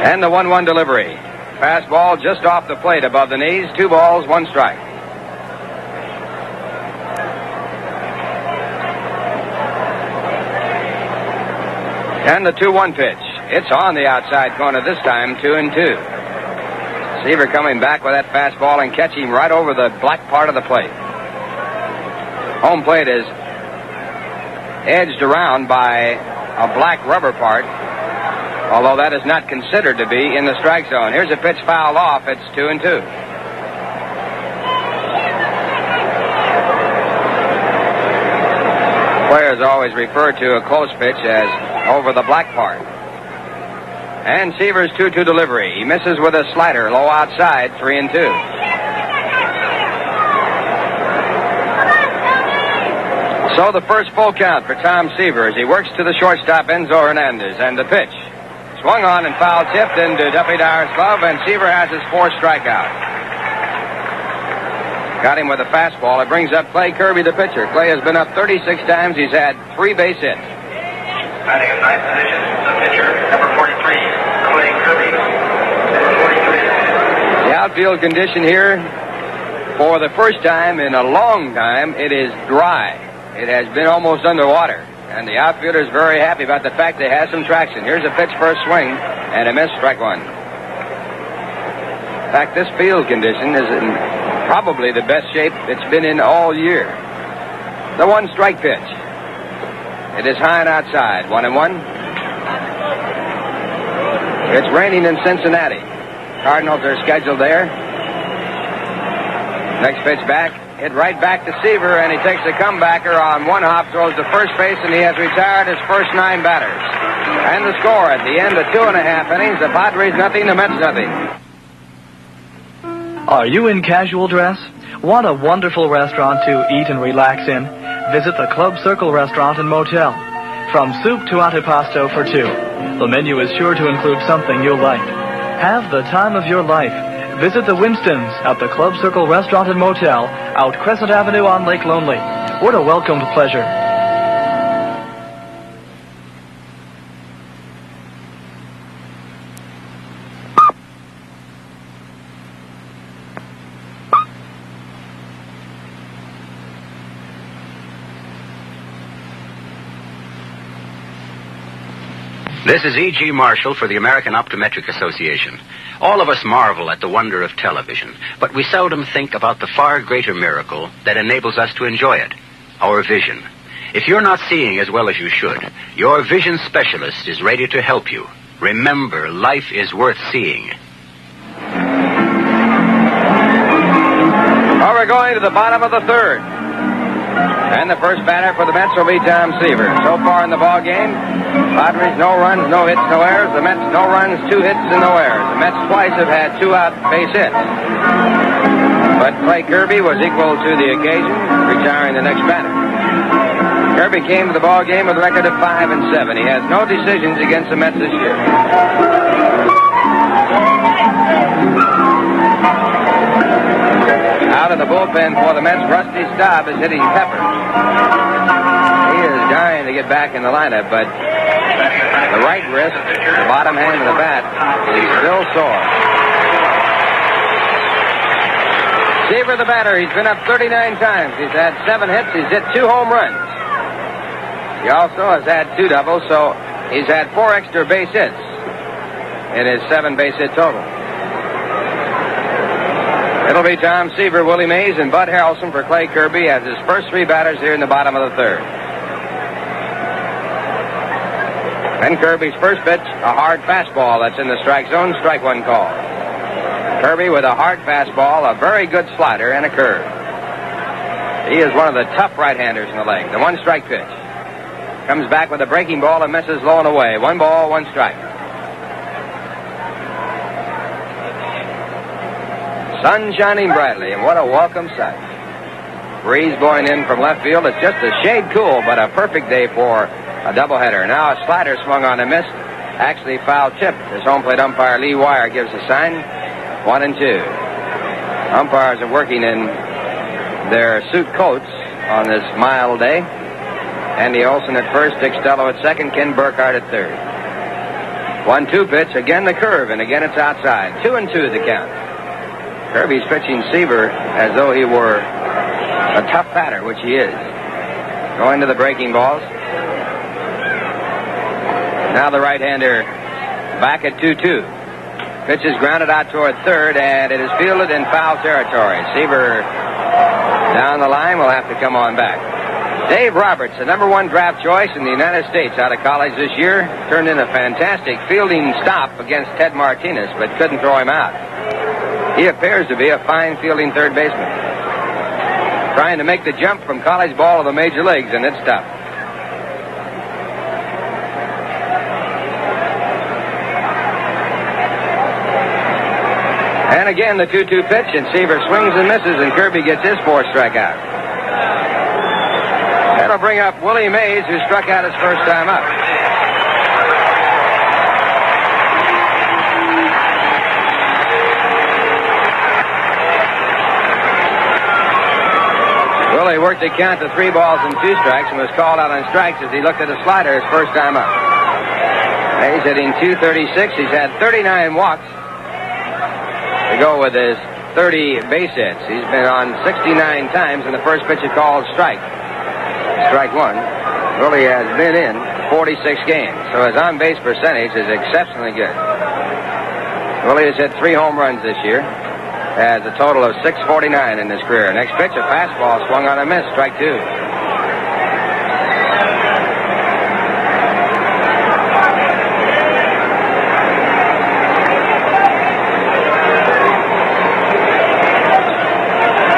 And the 1-1 delivery. Fastball just off the plate above the knees. 2 balls, 1 strike. And the 2-1 pitch. It's on the outside corner this time, 2-2. Seaver coming back with that fastball and catching right over the black part of the plate. Home plate is edged around by a black rubber part, although that is not considered to be in the strike zone. Here's a pitch fouled off. It's 2-2. Players always refer to a close pitch as over the black part. And Seaver's 2-2 delivery. He misses with a slider, low outside, 3-2. So the first full count for Tom Seaver as he works to the shortstop, Enzo Hernandez, and the pitch. Swung on and foul tipped into Duffy Dyer's glove, and Seaver has his 4th strikeout. Got him with a fastball. It brings up Clay Kirby, the pitcher. Clay has been up 36 times. He's had 3 base hits. Batting in 9th position, the pitcher, number 43, Clay Kirby. The outfield condition here, for the first time in a long time, it is dry. It has been almost underwater. And the outfielder is very happy about the fact they have some traction. Here's a pitch for a swing, and a miss, strike 1. In fact, this field condition is in probably the best shape it's been in all year. The 1 strike pitch. It is high and outside, 1-1. It's raining in Cincinnati. Cardinals are scheduled there. Next pitch back. Hit right back to Seaver, and he takes a comebacker on 1 hop, throws to first base, and he has retired his first 9 batters. And the score at the end of 2.5 innings, the Padres nothing, the Mets nothing. Are you in casual dress? Want a wonderful restaurant to eat and relax in? Visit the Club Circle Restaurant and Motel. From soup to antipasto for 2. The menu is sure to include something you'll like. Have the time of your life. Visit the Winstons at the Club Circle Restaurant and Motel, out Crescent Avenue on Lake Lonely. What a welcomed pleasure. This is E.G. Marshall for the American Optometric Association. All of us marvel at the wonder of television, but we seldom think about the far greater miracle that enables us to enjoy it, our vision. If you're not seeing as well as you should, your vision specialist is ready to help you. Remember, life is worth seeing. Well, we're going to the bottom of the 3rd. And the first batter for the Mets will be Tom Seaver. So far in the ball game, Padres no runs, no hits, no errors. The Mets no runs, 2 hits, and no errors. The Mets twice have had 2 out base hits. But Clay Kirby was equal to the occasion, retiring the next batter. Kirby came to the ball game with a record of 5-7. He has no decisions against the Mets this year. Out of the bullpen for the Mets, Rusty Staub is hitting Pepper. He is dying to get back in the lineup, but The right wrist, the bottom hand of the bat, is still sore. Seaver, the batter, he's been up 39 times. He's had 7 hits. He's hit 2 home runs. He also has had 2 doubles, so he's had 4 extra base hits in his 7 base hit total. It'll be Tom Seaver, Willie Mays, and Bud Harrelson for Clay Kirby as his first 3 batters here in the bottom of the 3rd. And Kirby's first pitch, a hard fastball that's in the strike zone, strike 1 call. Kirby with a hard fastball, a very good slider, and a curve. He is one of the tough right-handers in the league. The 1 strike pitch. Comes back with a breaking ball and misses low and away. 1 ball, 1 strike. Sun shining brightly, and what a welcome sight. Breeze blowing in from left field. It's just a shade cool, but a perfect day for a doubleheader. Now a slider swung on and missed. Actually foul tipped as home plate umpire Lee Wire gives a sign. 1-2. Umpires are working in their suit coats on this mild day. Andy Olson at first, Dick Stello at second, Ken Burkhardt at third. 1-2 pitch, again the curve, and again it's outside. 2-2 the count. Kirby's pitching Seaver as though he were a tough batter, which he is. Going to the breaking balls. Now the right-hander back at 2-2. Pitch is grounded out toward third, and it is fielded in foul territory. Seaver down the line will have to come on back. Dave Roberts, the number 1 draft choice in the United States out of college this year, turned in a fantastic fielding stop against Ted Martinez, but couldn't throw him out. He appears to be a fine fielding third baseman. Trying to make the jump from college ball to the major leagues, and it's tough. And again, the 2-2 pitch, and Seaver swings and misses, and Kirby gets his 4th strikeout. That'll bring up Willie Mays, who struck out his first time up. Willie worked the count to 3 balls and 2 strikes and was called out on strikes as he looked at a slider his first time up. Mays hitting .236. He's had 39 walks to go with his 30 base hits. He's been on 69 times, and the first pitch is called strike. Strike 1. Willie has been in 46 games, so his on-base percentage is exceptionally good. Willie has hit 3 home runs this year. Has a total of 649 in his career. Next pitch, a fastball swung on a miss. Strike 2.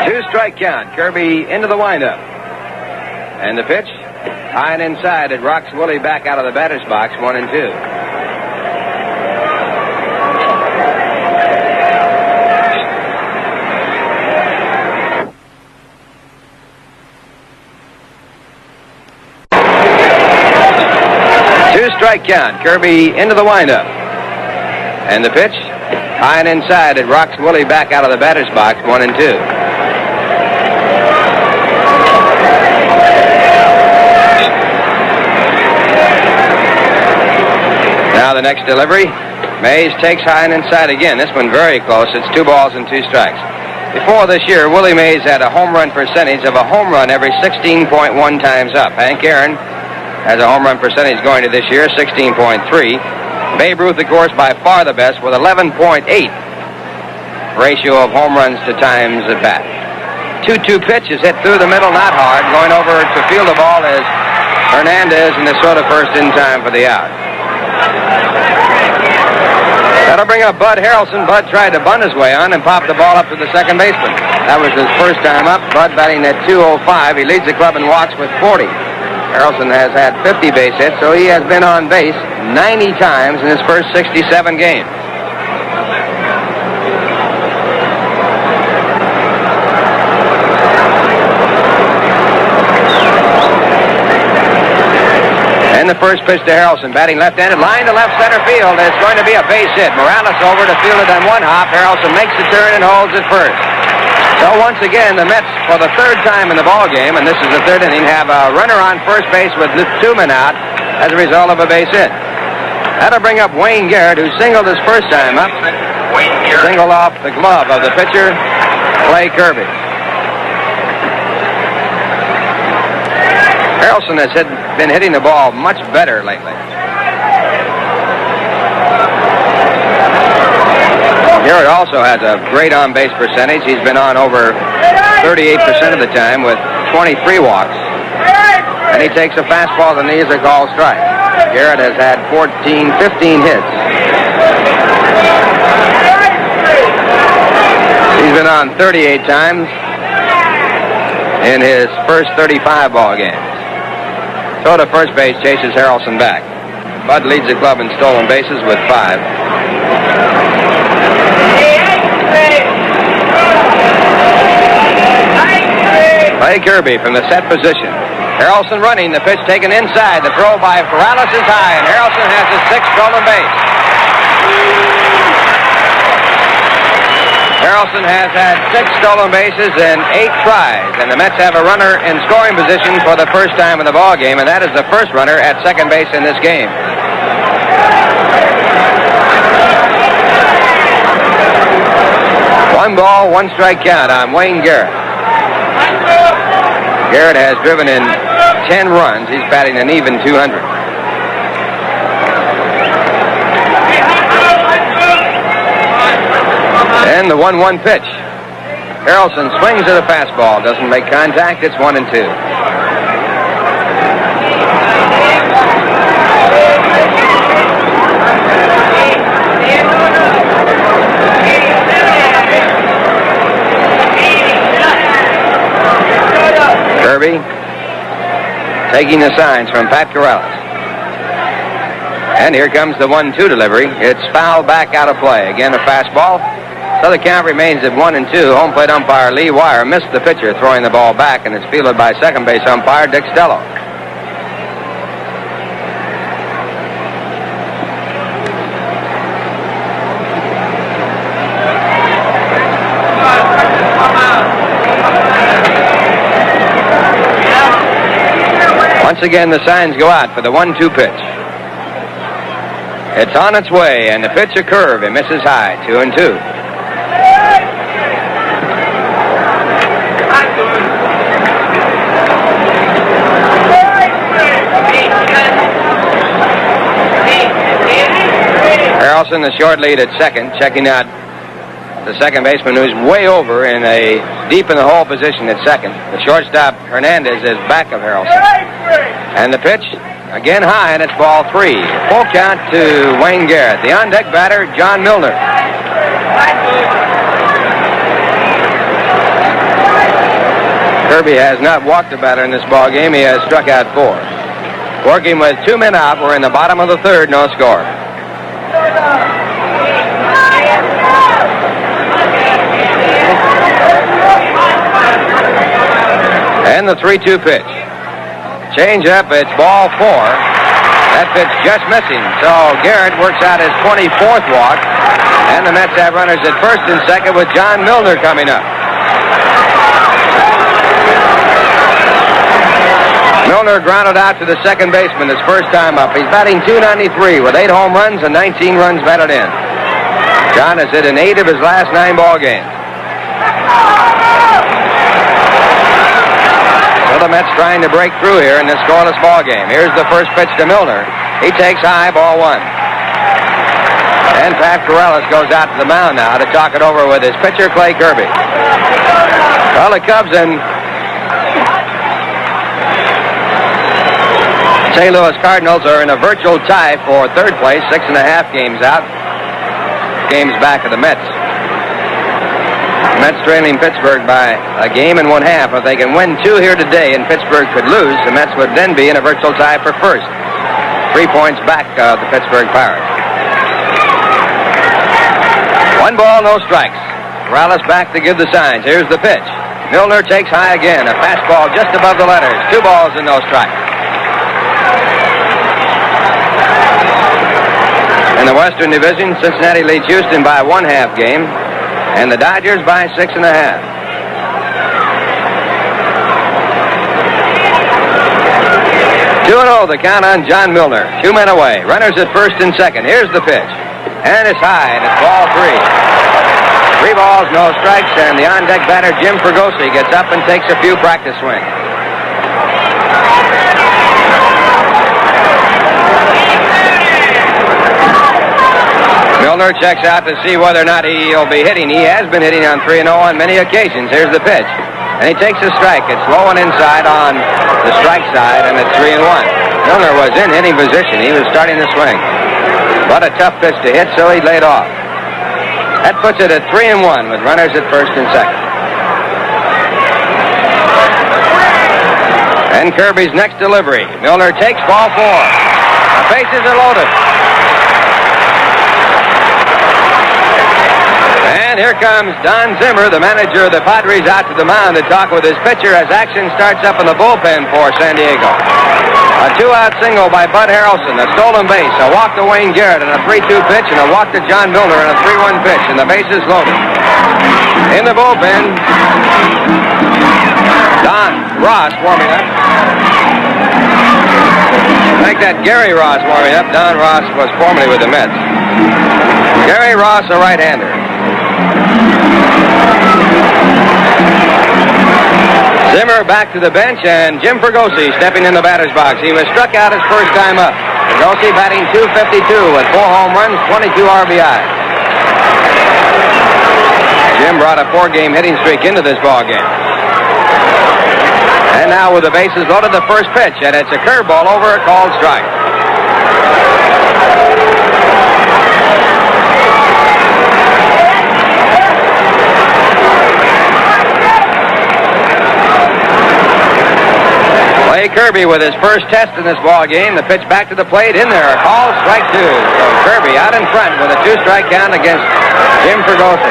Two-strike count. Kirby into the windup. And the pitch, high and inside. It rocks Willie back out of the batter's box. 1-2. Two-strike count. Kirby into the windup. And the pitch, high and inside. It rocks Willie back out of the batter's box. 1-2. Now the next delivery. Mays takes high and inside again. This one very close. It's 2 balls and 2 strikes. Before this year, Willie Mays had a home run percentage of a home run every 16.1 times up. Hank Aaron has a home run percentage going to this year, 16.3. Babe Ruth, of course, by far the best with 11.8 ratio of home runs to times at bat. 2-2 pitch is hit through the middle, not hard. Going over to field the ball is Hernandez, and is sort of first in time for the out. That'll bring up Bud Harrelson. Bud tried to bunt his way on and popped the ball up to the second baseman. That was his first time up. Bud batting at .205. He leads the club in walks with 40. Harrelson has had 50 base hits, so he has been on base 90 times in his first 67 games. And the first pitch to Harrelson, batting left-handed, line to left center field. It's going to be a base hit. Morales over to field it on 1 hop. Harrelson makes the turn and holds it first. So once again, the Mets, for the 3rd time in the ball game, and this is the 3rd inning, have a runner on first base with 2 men out as a result of a base hit. That'll bring up Wayne Garrett, who singled his first time up. Singled off the glove of the pitcher, Clay Kirby. Harrelson has been hitting the ball much better lately. Garrett also has a great on-base percentage. He's been on over 38% of the time with 23 walks. And he takes a fastball to the knees, a called strike. Garrett has had 15 hits. He's been on 38 times in his first 35 ball games. So to first base chases Harrelson back. Bud leads the club in stolen bases with 5. Clay Kirby from the set position. Harrelson running, the pitch taken inside. The throw by Corrales is high, and Harrelson has his 6th stolen base. Harrelson has had 6 stolen bases in 8 tries, and the Mets have a runner in scoring position for the first time in the ball game, and that is the first runner at second base in this game. One ball, 1 strike count on Wayne Garrett. Garrett has driven in 10 runs. He's batting an even 200. And the 1-1 pitch. Harrelson swings at a fastball. Doesn't make contact. It's 1-2. Kirby taking the signs from Pat Corrales. And here comes the 1-2 delivery. It's fouled back out of play. Again, a fastball. So the count remains at 1-2. Home plate umpire Lee Wire missed the pitcher throwing the ball back, and it's fielded by second base umpire Dick Stello. Once again, the signs go out for the 1-2 pitch. It's on its way, and the pitch a curve. It misses high, 2-2. Harrelson, the short lead at second, checking out the second baseman, who's way over in a deep in the hole position at second. The shortstop, Hernandez, is back of Harrelson. And the pitch, again high, and it's ball 3. Full count to Wayne Garrett. The on-deck batter, John Milner. Kirby has not walked a batter in this ball game. He has struck out 4. Working with 2 men out, we're in the bottom of the third, no score. And the 3-2 pitch. Change up, it's ball 4. That pitch just missing. So Garrett works out his 24th walk. And the Mets have runners at first and second with John Milner coming up. Milner grounded out to the second baseman his first time up. He's batting .293 with 8 home runs and 19 runs batted in. John has hit in 8 of his last 9 ball games. So the Mets trying to break through here in this scoreless ball game. Here's the first pitch to Milner. He takes high, ball 1. And Pat Corrales goes out to the mound now to talk it over with his pitcher, Clay Kirby. Well, the Cubs and St. Louis Cardinals are in a virtual tie for third place, 6.5 games out. Games back of the Mets. Mets trailing Pittsburgh by a game and 1/2. If they can win 2 here today and Pittsburgh could lose, the Mets would then be in a virtual tie for first. 3 points back of the Pittsburgh Pirates. 1 ball, no strikes. Corrales back to give the signs. Here's the pitch. Milner takes high again. A fastball just above the letters. 2 balls and no strikes. In the Western Division, Cincinnati leads Houston by 1/2 game, and the Dodgers by 6.5. 2-0, the count on John Milner. 2 men away. Runners at first and second. Here's the pitch. And it's high, and it's ball 3. 3 balls, no strikes, and the on-deck batter, Jim Fregosi, gets up and takes a few practice swings. Milner checks out to see whether or not he'll be hitting. He has been hitting on 3-0 on many occasions. Here's the pitch. And he takes a strike. It's low and inside on the strike side, and it's 3-1. Milner was in hitting position. He was starting to swing. But a tough pitch to hit, so he laid off. That puts it at 3-1 with runners at first and second. And Kirby's next delivery. Milner takes ball 4. The bases are loaded. And here comes Don Zimmer, the manager of the Padres, out to the mound to talk with his pitcher as action starts up in the bullpen for San Diego. A 2-out single by Bud Harrelson, a stolen base, a walk to Wayne Garrett, and a 3-2 pitch, and a walk to John Milner, and a 3-1 pitch, and the bases loaded. In the bullpen, Don Ross warming up. Like that, Gary Ross warming up. Don Ross was formerly with the Mets. Gary Ross, a right-hander. Zimmer back to the bench, and Jim Fregosi stepping in the batter's box. He was struck out his first time up. Fregosi batting .252 with 4 home runs, 22 RBI. Jim brought a 4-game hitting streak into this ball game. And now with the bases loaded, the first pitch, and it's a curveball over a called strike. Kirby with his first test in this ball game. The pitch back to the plate, in there, a call, strike 2. So Kirby out in front with a 2-strike count against Jim Fregosi.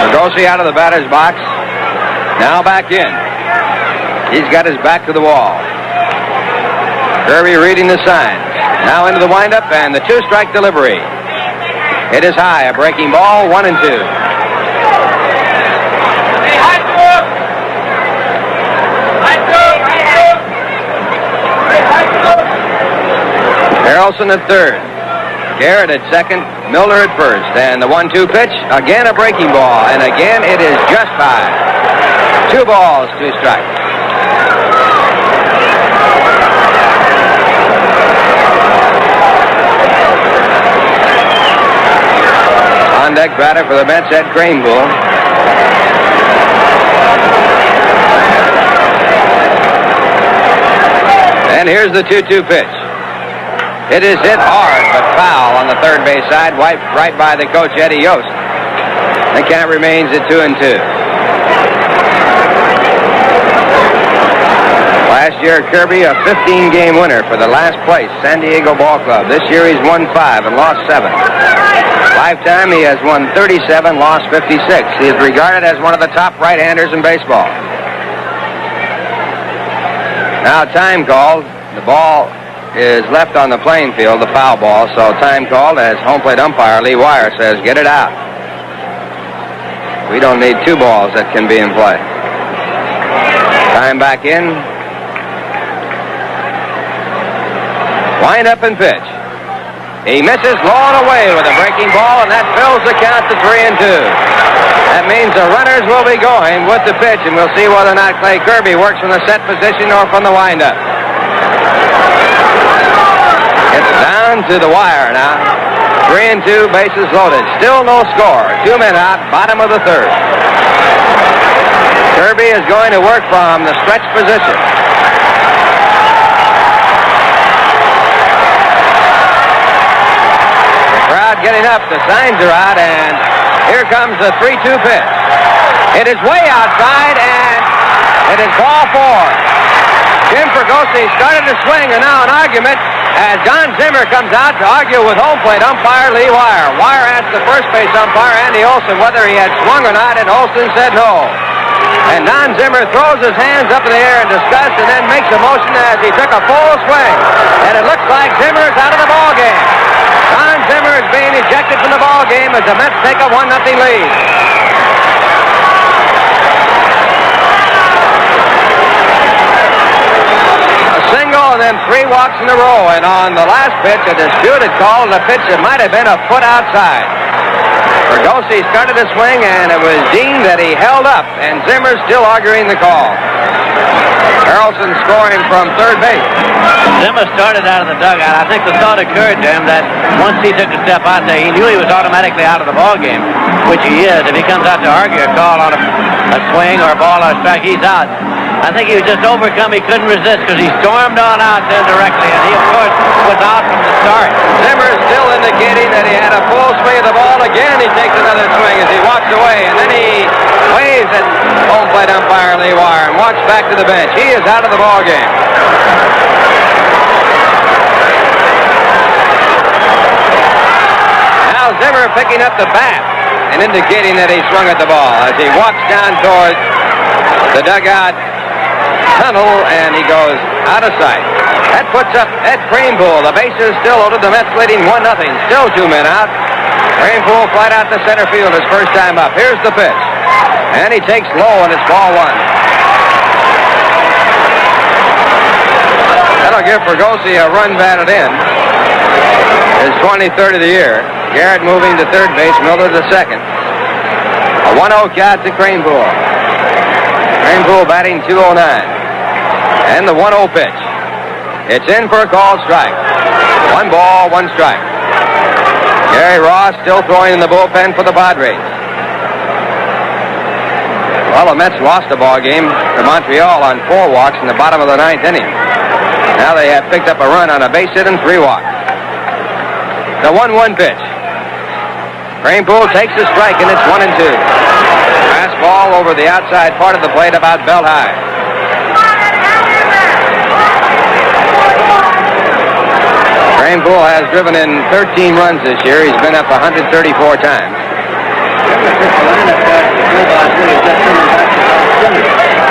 Fregosi out of the batter's box. Now back in. He's got his back to the wall. Kirby reading the signs. Now into the windup and the 2-strike delivery. It is high, a breaking ball, 1-2. Harrelson at third. Garrett at second. Milner at first. And the 1-2 pitch, again a breaking ball. And again it is just high. 2 balls, 2 strikes. On-deck batter for the Mets, Ed Kranebull. And here's the 2-2 pitch. It is hit hard, but foul on the third base side, wiped right by the coach, Eddie Yost. The count remains at 2-2. Last year, Kirby, a 15-game winner for the last place San Diego Ball Club. This year, he's won 5 and lost 7. Lifetime, he has won 37, lost 56. He is regarded as one of the top right-handers in baseball. Now, time called. The ball is left on the playing field, the foul ball, so time called as home plate umpire Lee Wire says, get it out. We don't need 2 balls that can be in play. Time back in. Wind up and pitch. He misses low and away with a breaking ball, and that fills the count to 3-2. That means the runners will be going with the pitch, and we'll see whether or not Clay Kirby works from the set position or from the windup. It's down to the wire now. 3-2, bases loaded. Still no score. 2 men out, bottom of the third. Kirby is going to work from the stretch position. Crowd getting up, the signs are out, and here comes the 3-2 pitch. It is way outside, and it is ball 4. Jim Fregosi started to swing, and now an argument as Don Zimmer comes out to argue with home plate umpire Lee Wire. Wire asked the first base umpire, Andy Olson, whether he had swung or not, and Olson said no. And Don Zimmer throws his hands up in the air in disgust and then makes a motion as he took a full swing. And it looks like Zimmer is out of the ball game. Don Zimmer is being ejected from the ball game game as the Mets take a 1-0 lead. A single and then 3 walks in a row. And on the last pitch, a disputed call, the pitch that might have been a foot outside. Fergosi started to swing, and it was deemed that he held up, and Zimmer's still arguing the call. Harrelson scoring from third base. Zimmer started out of the dugout. I think the thought occurred to him that once he took a step out there, he knew he was automatically out of the ball game, which he is. If he comes out to argue a call on a swing or a ball or a strike, he's out. I think he was just overcome. He couldn't resist because he stormed on out there directly, and he, of course, was out from the start. Zimmer still indicating that he had a full swing of the ball. Again, he takes another swing as he walks away, and then he waves at home plate umpire Lee Wire and walks back to the bench. He is out of the ball game. Now Zimmer picking up the bat and indicating that he swung at the ball as he walks down toward the dugout tunnel, and he goes out of sight. That puts up Ed Kranepool. The bases still loaded. The Mets leading 1-0. Still 2 men out. Kranepool flied out to center field his first time up. Here's the pitch. And he takes low, and it's ball 1. That'll give Fergosi a run batted in. His 23rd of the year. Garrett moving to third base, Miller to second. A 1-0 count to Kranepool. Kranepool batting 209. And the 1-0 pitch. It's in for a called strike. 1 ball, 1 strike. Gary Ross still throwing in the bullpen for the Padres. Well, the Mets lost the ball game to Montreal on 4 walks in the bottom of the 9th inning. Now they have picked up a run on a base hit and 3 walks. The 1-1 pitch. Kranepool takes a strike, and it's 1-2. Fastball over the outside part of the plate about belt high. Kranepool has driven in 13 runs this year. He's been up 134 times.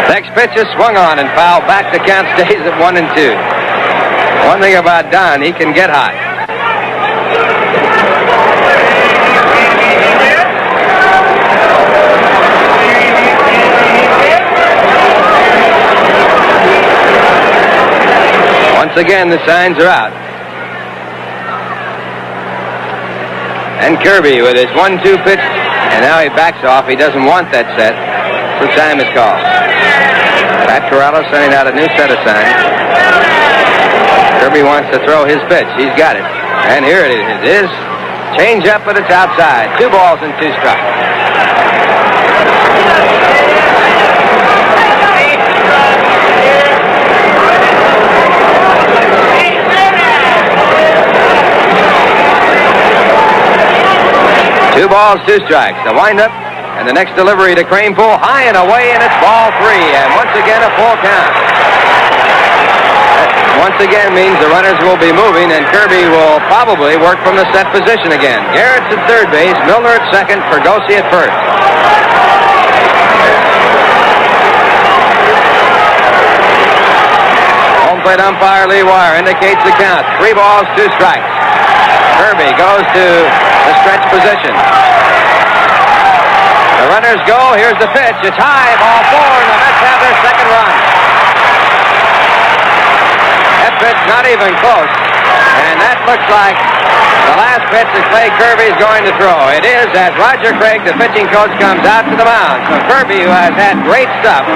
Next pitch is swung on and fouled back. The count stays at 1-2. One thing about Don, he can get hot. Once again, the signs are out. And Kirby with his 1-2 pitch, and now he backs off. He doesn't want that set, so time is called. Pat Corralo sending out a new set of signs. Kirby wants to throw his pitch. He's got it. And here it is. It is change up, but it's outside. 2 balls and 2 strikes. Two balls, 2 strikes. The windup and the next delivery to Kranepool, high and away, and it's ball 3. And once again, a full count. That once again means the runners will be moving, and Kirby will probably work from the set position again. Garrett's at third base, Milner at second, Fergosi at first. Home plate umpire Lee Wire indicates the count. 3 balls, 2 strikes. Kirby goes to the stretch position. The runners go. Here's the pitch. It's high. Ball 4, and the Mets have their second run. That pitch not even close. And that looks like the last pitch that Clay Kirby is going to throw. It is as Roger Craig, the pitching coach, comes out to the mound. So Kirby, who has had great stuff,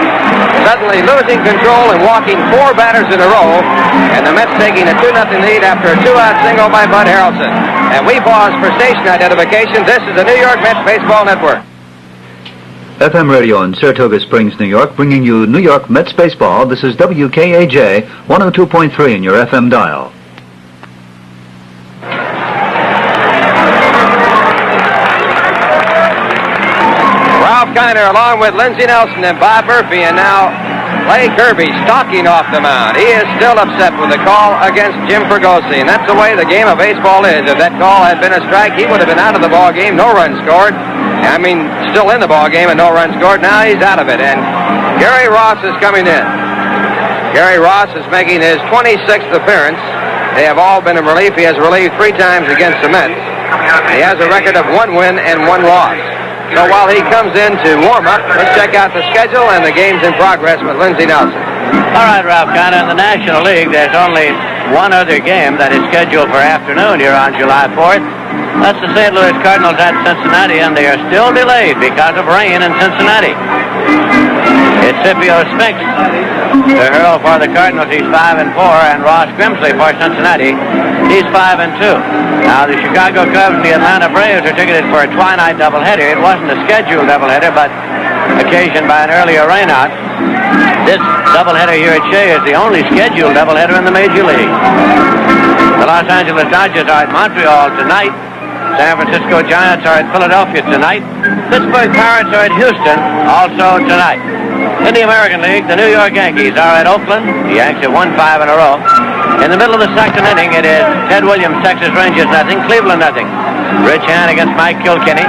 suddenly losing control and walking 4 batters in a row. And the Mets taking a 2-0 lead after a 2-out single by Bud Harrelson. And we pause for station identification. This is the New York Mets Baseball Network. FM radio in Saratoga Springs, New York, bringing you New York Mets baseball. This is WKAJ 102.3 in your FM dial. Ralph Kiner along with Lindsey Nelson and Bob Murphy, and now Clay Kirby stalking off the mound. He is still upset with the call against Jim Fergosi, and that's the way the game of baseball is. If that call had been a strike, he would have been out of the ball game, no run scored. I mean, still in the ball game and no run scored. Now he's out of it, and Gary Ross is coming in. Gary Ross is making his 26th appearance. They have all been in relief. He has relieved 3 times against the Mets. He has a record of 1 win and 1 loss. So while he comes in to warm up, let's check out the schedule and the games in progress with Lindsey Nelson. All right, Ralph, kind of in the National League, there's only one other game that is scheduled for afternoon here on July 4th. That's the St. Louis Cardinals at Cincinnati, and they are still delayed because of rain in Cincinnati. It's Scipio Spinks to hurl for the Cardinals. He's 5-4, and Ross Grimsley for Cincinnati. He's 5-2. Now, the Chicago Cubs and the Atlanta Braves are ticketed for a twilight doubleheader. It wasn't a scheduled doubleheader, but occasioned by an earlier rainout. This doubleheader here at Shea is the only scheduled doubleheader in the Major League. The Los Angeles Dodgers are at Montreal tonight. San Francisco Giants are at Philadelphia tonight. Pittsburgh Pirates are at Houston also tonight. In the American League, the New York Yankees are at Oakland. The Yanks have won 5 in a row. In the middle of the second inning, it is Ted Williams, Texas Rangers, nothing. Cleveland, nothing. Rich Hand against Mike Kilkenny.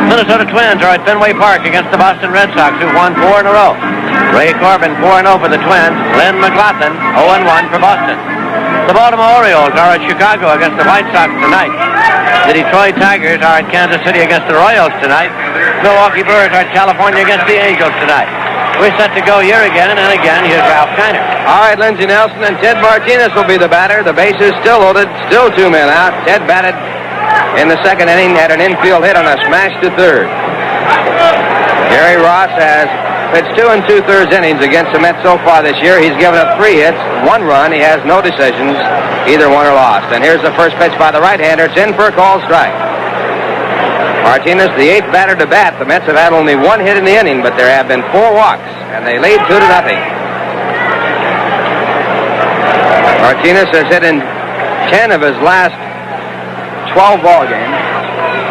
Minnesota Twins are at Fenway Park against the Boston Red Sox, who've won 4 in a row. Ray Corbin, 4-0 for the Twins. Lynn McLaughlin, 0-1 for Boston. The Baltimore Orioles are at Chicago against the White Sox tonight. The Detroit Tigers are at Kansas City against the Royals tonight. Milwaukee Brewers are at California against the Angels tonight. We're set to go here again and again. Here's Ralph Kiner. All right, Lindsey Nelson and Ted Martinez will be the batter. The bases still loaded, still 2 men out. Ted batted in the second inning, had an infield hit on a smash to third. Gary Ross has pitched 2 2/3 innings against the Mets so far this year. He's given up 3 hits, 1 run. He has no decisions, either won or lost. And here's the first pitch by the right-hander. It's in for a called strike. Martinez, the 8th batter to bat. The Mets have had only 1 hit in the inning, but there have been 4 walks, and they lead 2-0. Martinez has hit in 10 of his last 12 ball games,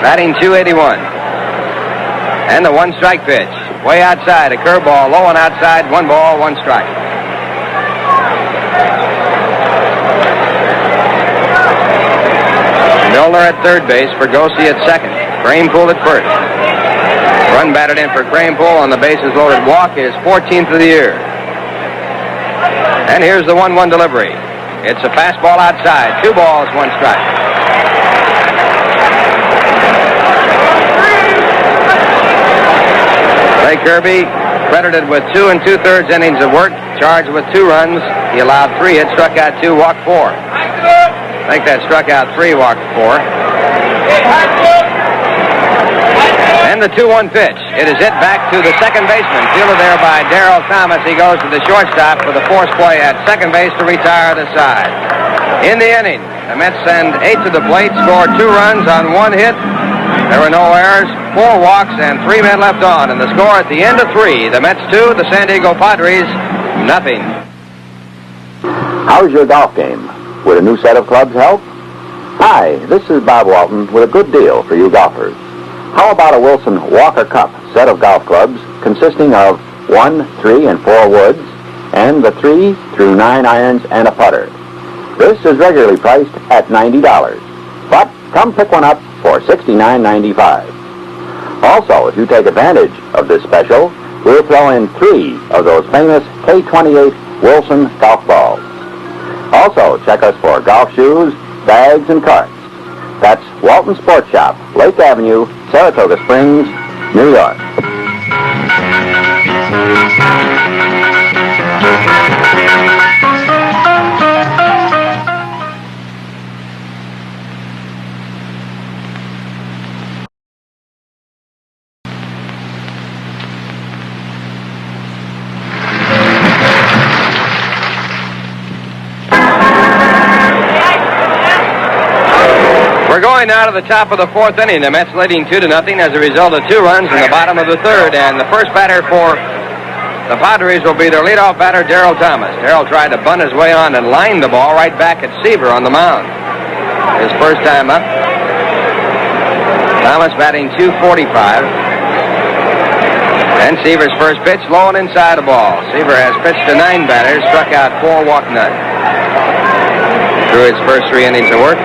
batting .281. And the 1-strike pitch, way outside, a curveball, low and outside, 1 ball, 1 strike. Milner at third base, Fergosi at second, Cranepool at first. Run batted in for Cranepool on the bases loaded walk, his 14th of the year. And here's the 1-1 delivery. It's a fastball outside, 2 balls, 1 strike. Ray Kirby, credited with 2 2/3 innings of work, charged with 2 runs. He allowed 3 hits, struck out 2, walked 4. I think that struck out 3, walked 4. And the 2-1 pitch. It is hit back to the second baseman, fielded there by Darrell Thomas. He goes to the shortstop for the force play at second base to retire the side. In the inning, the Mets send 8 to the plate, score 2 runs on 1 hit. There were no errors, 4 walks, and 3 men left on. And the score at the end of 3, the Mets 2, the San Diego Padres, nothing. How's your golf game? Would a new set of clubs help? Hi, this is Bob Walton with a good deal for you golfers. How about a Wilson Walker Cup set of golf clubs consisting of 1, 3, and 4 woods, and the 3 through 9 irons and a putter? This is regularly priced at $90, but come pick one up for $69.95. Also, if you take advantage of this special, we'll throw in 3 of those famous K28 Wilson golf balls. Also, check us for golf shoes, bags, and carts. That's Walton Sports Shop, Lake Avenue, Saratoga Springs, New York. We're going now to the top of the 4th inning. The Mets leading 2-0 as a result of 2 runs in the bottom of the 3rd. And the first batter for the Padres will be their leadoff batter, Darrell Thomas. Darrell tried to bunt his way on and line the ball right back at Seaver on the mound. His first time up. Thomas batting .245. And Seaver's first pitch, low and inside the ball. Seaver has pitched to 9 batters, struck out 4, walked none. Through his first 3 innings of work.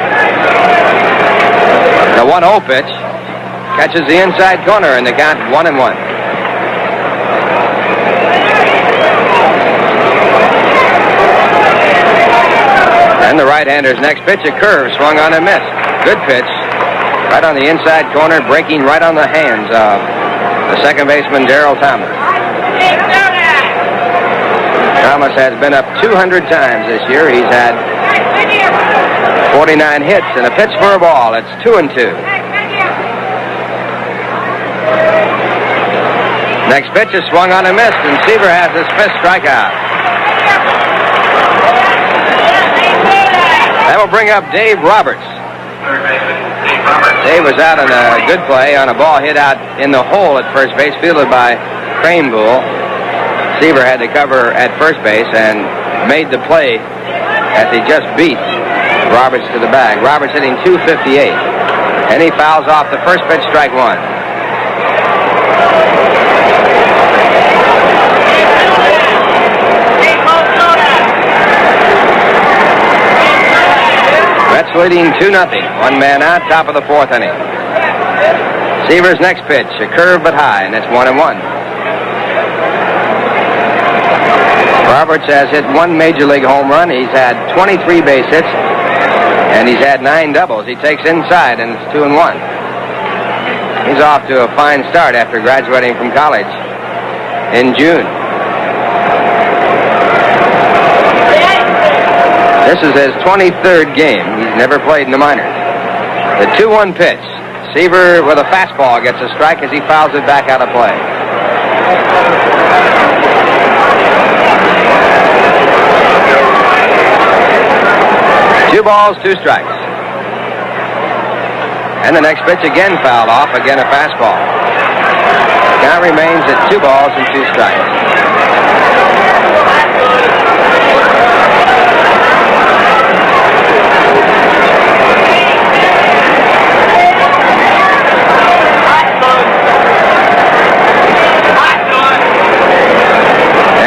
The 1-0 pitch catches the inside corner, and the count 1-1. And the right-hander's next pitch, a curve swung on and missed. Good pitch. Right on the inside corner, breaking right on the hands of the second baseman, Darrell Thomas. Thomas has been up 200 times this year. He's had 49 hits and a pitch for a ball. It's 2-2. Next pitch is swung on and missed, and Seaver has his fifth strikeout. That will bring up Dave Roberts. Dave was out on a good play on a ball hit out in the hole at first base, fielded by Cranebull. Seaver had to cover at first base and made the play as he just beat Roberts to the bag. Roberts hitting .258, and he fouls off the first pitch, strike one. Mets leading 2-0. One man out, top of the fourth inning. Seaver's next pitch, a curve but high, and it's 1-1. Roberts has hit one major league home run. He's had 23 base hits, and he's had 9 doubles. He takes inside, and it's 2-1. He's off to a fine start after graduating from college in June. This is his 23rd game. He's never played in the minors. The 2-1 pitch. Seaver with a fastball gets a strike as he fouls it back out of play. Two balls, 2 strikes. And the next pitch again fouled off, again a fastball. Count remains at 2 balls and 2 strikes.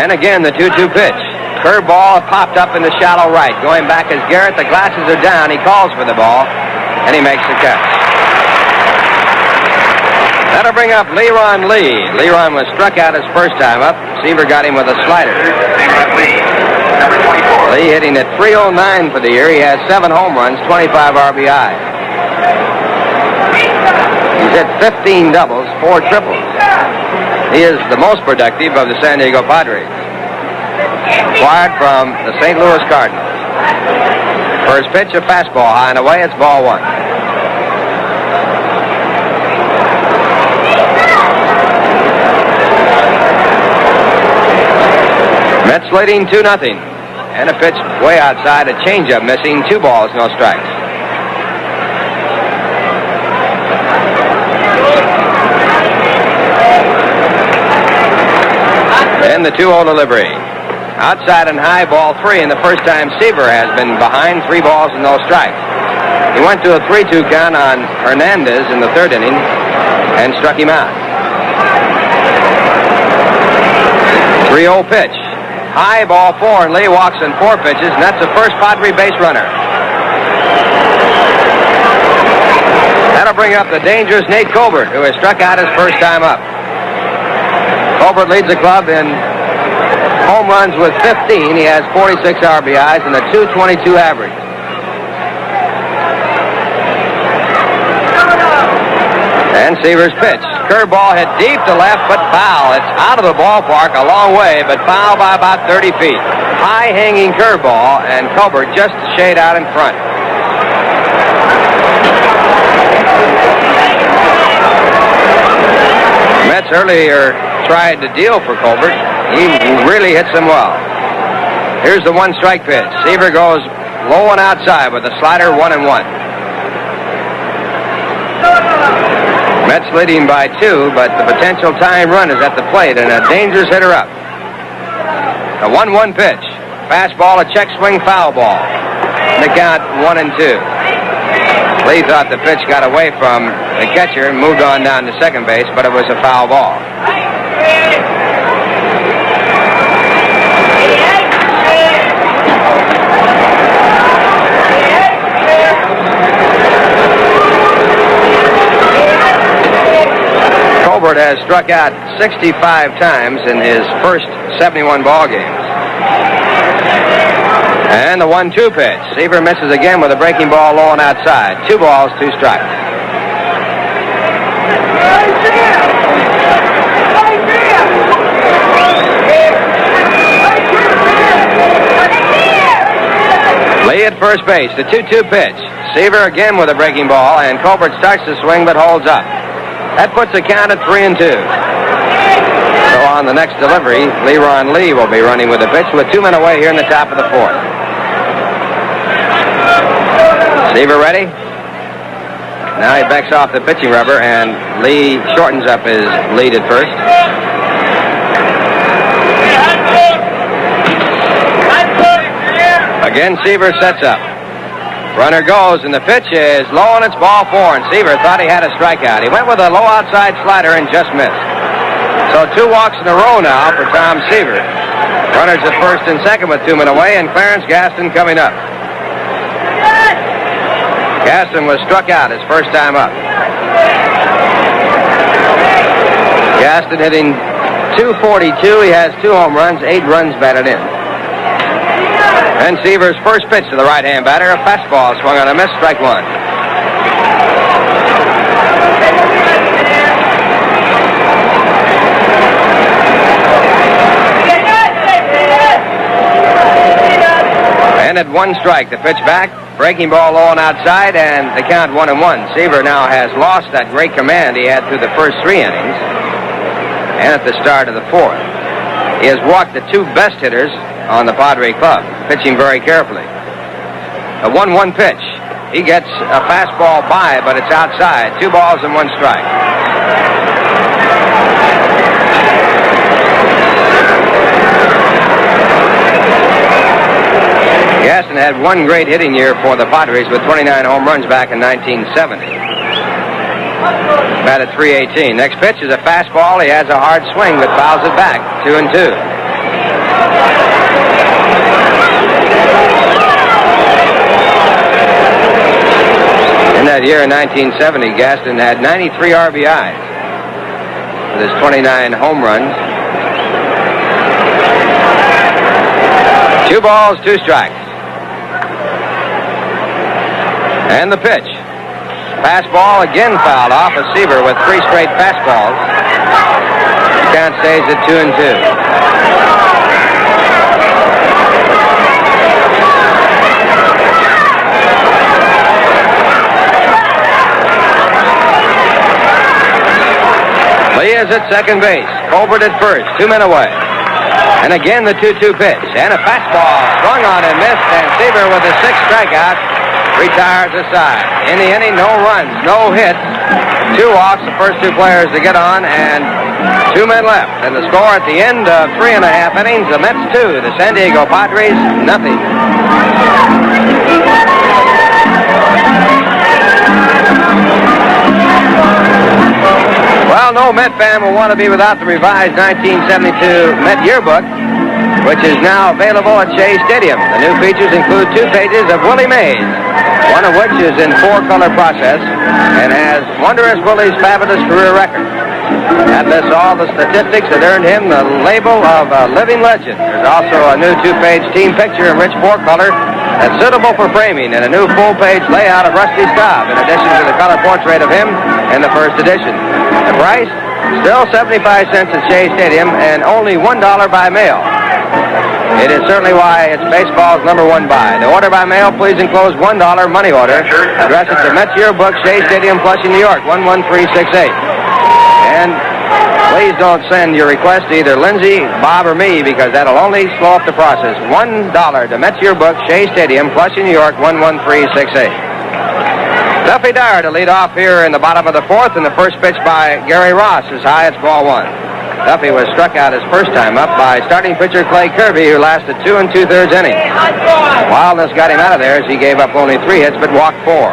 And again, the 2-2 pitch. Curveball popped up in the shallow right. Going back is Garrett. The glasses are down. He calls for the ball, and he makes the catch. That'll bring up Leron Lee. Leron was struck out his first time up. Seaver got him with a slider. Lee hitting at .309 for the year. He has 7 home runs, 25 RBI. He's hit 15 doubles, 4 triples. He is the most productive of the San Diego Padres. Acquired from the St. Louis Cardinals. First pitch, a fastball high and away. It's ball 1. Mets leading 2-0. And a pitch way outside, a changeup missing. 2 balls, no strikes. And the 2-0 delivery. Outside and high, ball 3, and the first time Seaver has been behind, 3 balls and no strikes. He went to a 3-2 count on Hernandez in the 3rd inning and struck him out. 3-0 pitch. High, ball 4, and Lee walks in 4 pitches, and that's the first Padre base runner. That'll bring up the dangerous Nate Colbert, who has struck out his first time up. Colbert leads the club in home runs with 15. He has 46 RBIs and a .222 average. And Seaver's pitch. Curveball hit deep to left, but foul. It's out of the ballpark a long way, but foul by about 30 feet. High hanging curveball, and Colbert just a shade out in front. Mets earlier tried to deal for Colbert. He really hits them well. Here's the 1-strike pitch. Seaver goes low and outside with a slider, 1-1. Mets leading by 2, but the potential tying run is at the plate and a dangerous hitter up. A 1-1 pitch. Fastball, a check swing foul ball. And the count 1-2. Lee thought the pitch got away from the catcher and moved on down to second base, but it was a foul ball. Colbert has struck out 65 times in his first 71 ball games. And the 1-2 pitch. Seaver misses again with a breaking ball low and outside. 2 balls, 2 strikes. Lee at first base, the 2-2 pitch. Seaver again with a breaking ball, and Colbert starts to swing but holds up. That puts the count at 3-2. So on the next delivery, Leron Lee will be running with the pitch with 2 men away here in the top of the 4th. Seaver ready? Now he backs off the pitching rubber, and Lee shortens up his lead at first. Again, Seaver sets up. Runner goes, and the pitch is low, and it's ball 4, and Seaver thought he had a strikeout. He went with a low outside slider and just missed. So 2 walks in a row now for Tom Seaver. Runners at first and second with 2 men away, and Clarence Gaston coming up. Gaston was struck out his first time up. Gaston hitting .242. He has 2 home runs, 8 runs batted in. And Seaver's first pitch to the right-hand batter, a fastball swung on a miss, strike 1. And at 1 strike, the pitch back, breaking ball low and outside, and the count 1-1. Seaver now has lost that great command he had through the first 3 innings and at the start of the 4th. He has walked the 2 best hitters on the Padre club, pitching very carefully. A 1-1 pitch. He gets a fastball by, but it's outside. 2 balls and 1 strike. Gaston had 1 great hitting year for the Padres with 29 home runs back in 1970. Batted .318. Next pitch is a fastball. He has a hard swing, but fouls it back. 2-2. In that year in 1970, Gaston had 93 RBIs with his 29 home runs. 2 balls, 2 strikes. And the pitch. Fastball again fouled off a Seaver with 3 straight fastballs. The count stays at 2-2. Lee is at second base. Colbert at first. 2 men away. And again the 2-2 pitch. And a fastball swung on and missed. And Seaver with a 6th strikeout retires aside. In the inning, no runs, no hits. 2 walks, the first 2 players to get on, and 2 men left. And the score at the end of 3.5 innings, the Mets 2, the San Diego Padres, nothing. Well, no Met fan will want to be without the revised 1972 Met yearbook, which is now available at Shea Stadium. The new features include 2 pages of Willie Mays, one of which is in 4-color process and has Wondrous Willie's fabulous career record. That lists all the statistics that earned him the label of a living legend. There's also a new 2-page team picture in rich 4-color that's suitable for framing, and a new full-page layout of Rusty Staub, in addition to the color portrait of him in the first edition. The price? Still 75 cents at Shea Stadium and only $1 by mail. It is certainly why it's baseball's #1 buy. To order by mail, please enclose $1 money order. Address it to Mets Yearbook, Shea Stadium, Flushing, New York, 11368. And please don't send your request to either Lindsay, Bob, or me, because that'll only slow up the process. $1 to Mets Yearbook, Shea Stadium, Flushing, New York, 11368. Duffy Dyer to lead off here in the bottom of the 4th, and the first pitch by Gary Ross is high. It's ball 1. Duffy was struck out his first time up by starting pitcher Clay Kirby, who lasted 2 2/3 innings. Wildness got him out of there as he gave up only 3 hits but walked 4.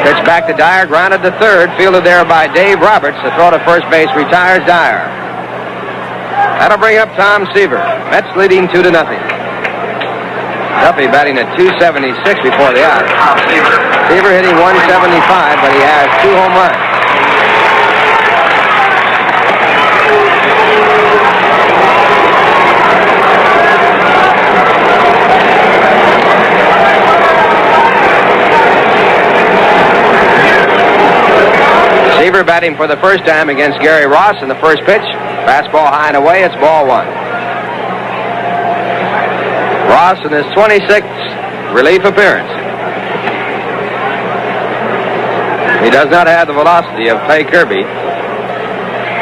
Pitch back to Dyer, grounded to third, fielded there by Dave Roberts. The throw to first base retires Dyer. That'll bring up Tom Seaver. Mets leading 2-0. Duffy batting at .276 before the out. Seaver hitting .175, but he has 2 home runs. Seaver batting for the first time against Gary Ross in the first pitch. Fastball high and away. It's ball one. Ross in his 26th relief appearance. He does not have the velocity of Clay Kirby,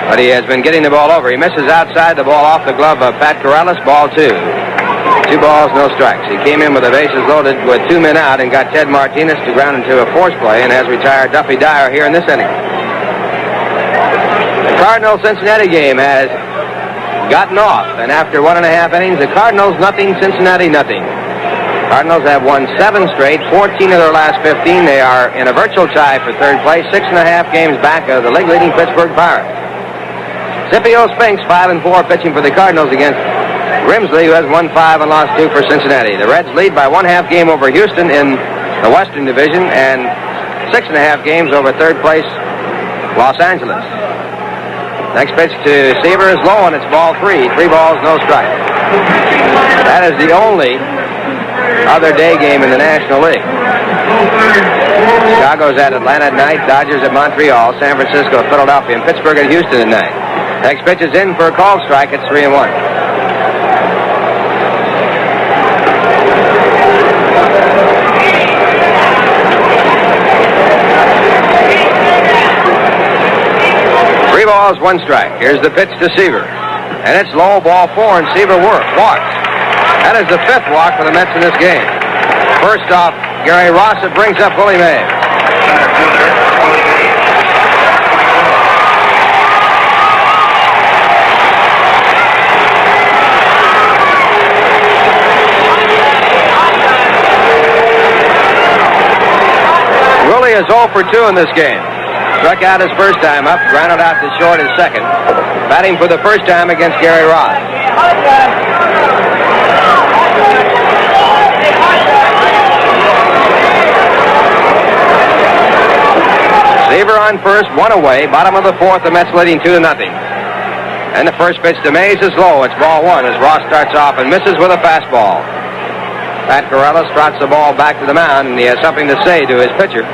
but he has been getting the ball over. He misses outside, the ball off the glove of Pat Corrales, ball two. 2 balls, no strikes. He came in with the bases loaded with 2 men out and got Ted Martinez to ground into a force play and has retired Duffy Dyer here in this inning. The Cardinals-Cincinnati game has gotten off, and after 1.5 innings, the Cardinals nothing, Cincinnati nothing. Cardinals have won 7 straight, 14 of their last 15. They are in a virtual tie for third place, 6.5 games back of the league-leading Pittsburgh Pirates. Scipio Spinks, 5-4, pitching for the Cardinals against Grimsley, who has won 5 and lost 2 for Cincinnati. The Reds lead by 1.5 game over Houston in the Western Division and 6.5 games over third place Los Angeles. Next pitch to Seaver is low, and it's ball 3. 3 balls, no strike. That is the only other day game in the National League. Chicago's at Atlanta at night, Dodgers at Montreal, San Francisco, Philadelphia, and Pittsburgh at Houston at night. Next pitch is in for a called strike. It's 3-1. Three balls, 1 strike. Here's the pitch to Seaver. And it's low, ball 4, and Seaver walks. That is the 5th walk for the Mets in this game. First off, Gary Ross, it brings up Willie Mays. Willie is 0 for 2 in this game. Struck out his first time up, grounded out to short his second. Batting for the first time against Gary Ross. Seaver on first, 1 away. Bottom of the 4th, the Mets leading 2-0. And the first pitch to Mays is low. It's ball 1 as Ross starts off and misses with a fastball. Pat Corrales trots the ball back to the mound, and he has something to say to his pitcher.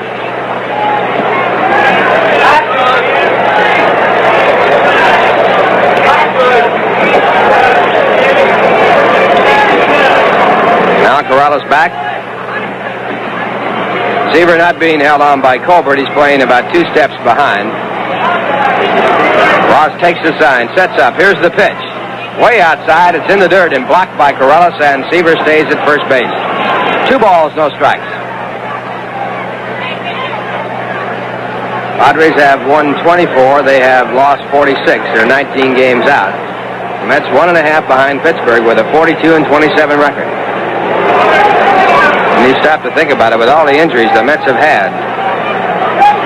Now Corrales back. Seaver not being held on by Colbert. He's playing about 2 steps behind. Ross takes the sign, sets up. Here's the pitch. Way outside. It's in the dirt and blocked by Corrales, and Seaver stays at first base. 2 balls, no strikes. Padres have won 24. They have lost 46. They're 19 games out. The Mets 1.5 behind Pittsburgh with a 42-27 record. And you stop to think about it, with all the injuries the Mets have had,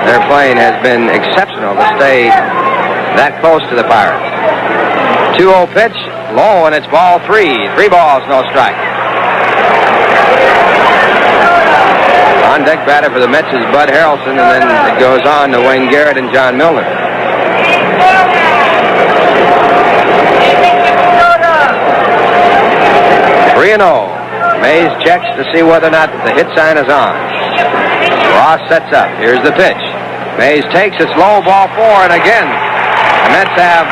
their playing has been exceptional to stay that close to the Pirates. 2-0 pitch, low, and it's ball 3. 3 balls, no strike. On deck batter for the Mets is Bud Harrelson, and then it goes on to Wayne Garrett and John Milner. Three-0. Mays checks to see whether or not the hit sign is on. Ross sets up. Here's the pitch. Mays takes it low, ball 4, and again, the Mets have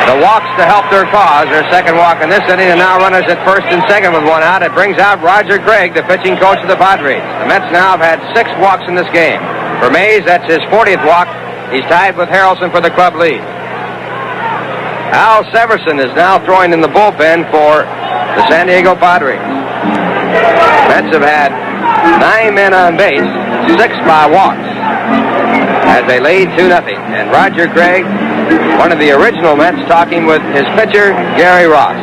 the walks to help their cause. Their second walk in this inning, and now runners at first and second with 1 out. It brings out Roger Craig, the pitching coach of the Padres. The Mets now have had 6 walks in this game. For Mays, that's his 40th walk. He's tied with Harrelson for the club lead. Al Severson is now throwing in the bullpen for the San Diego Padres. Mets have had 9 men on base, 6 by walks, as they lead 2-0. And Roger Craig, one of the original Mets, talking with his pitcher, Gary Ross.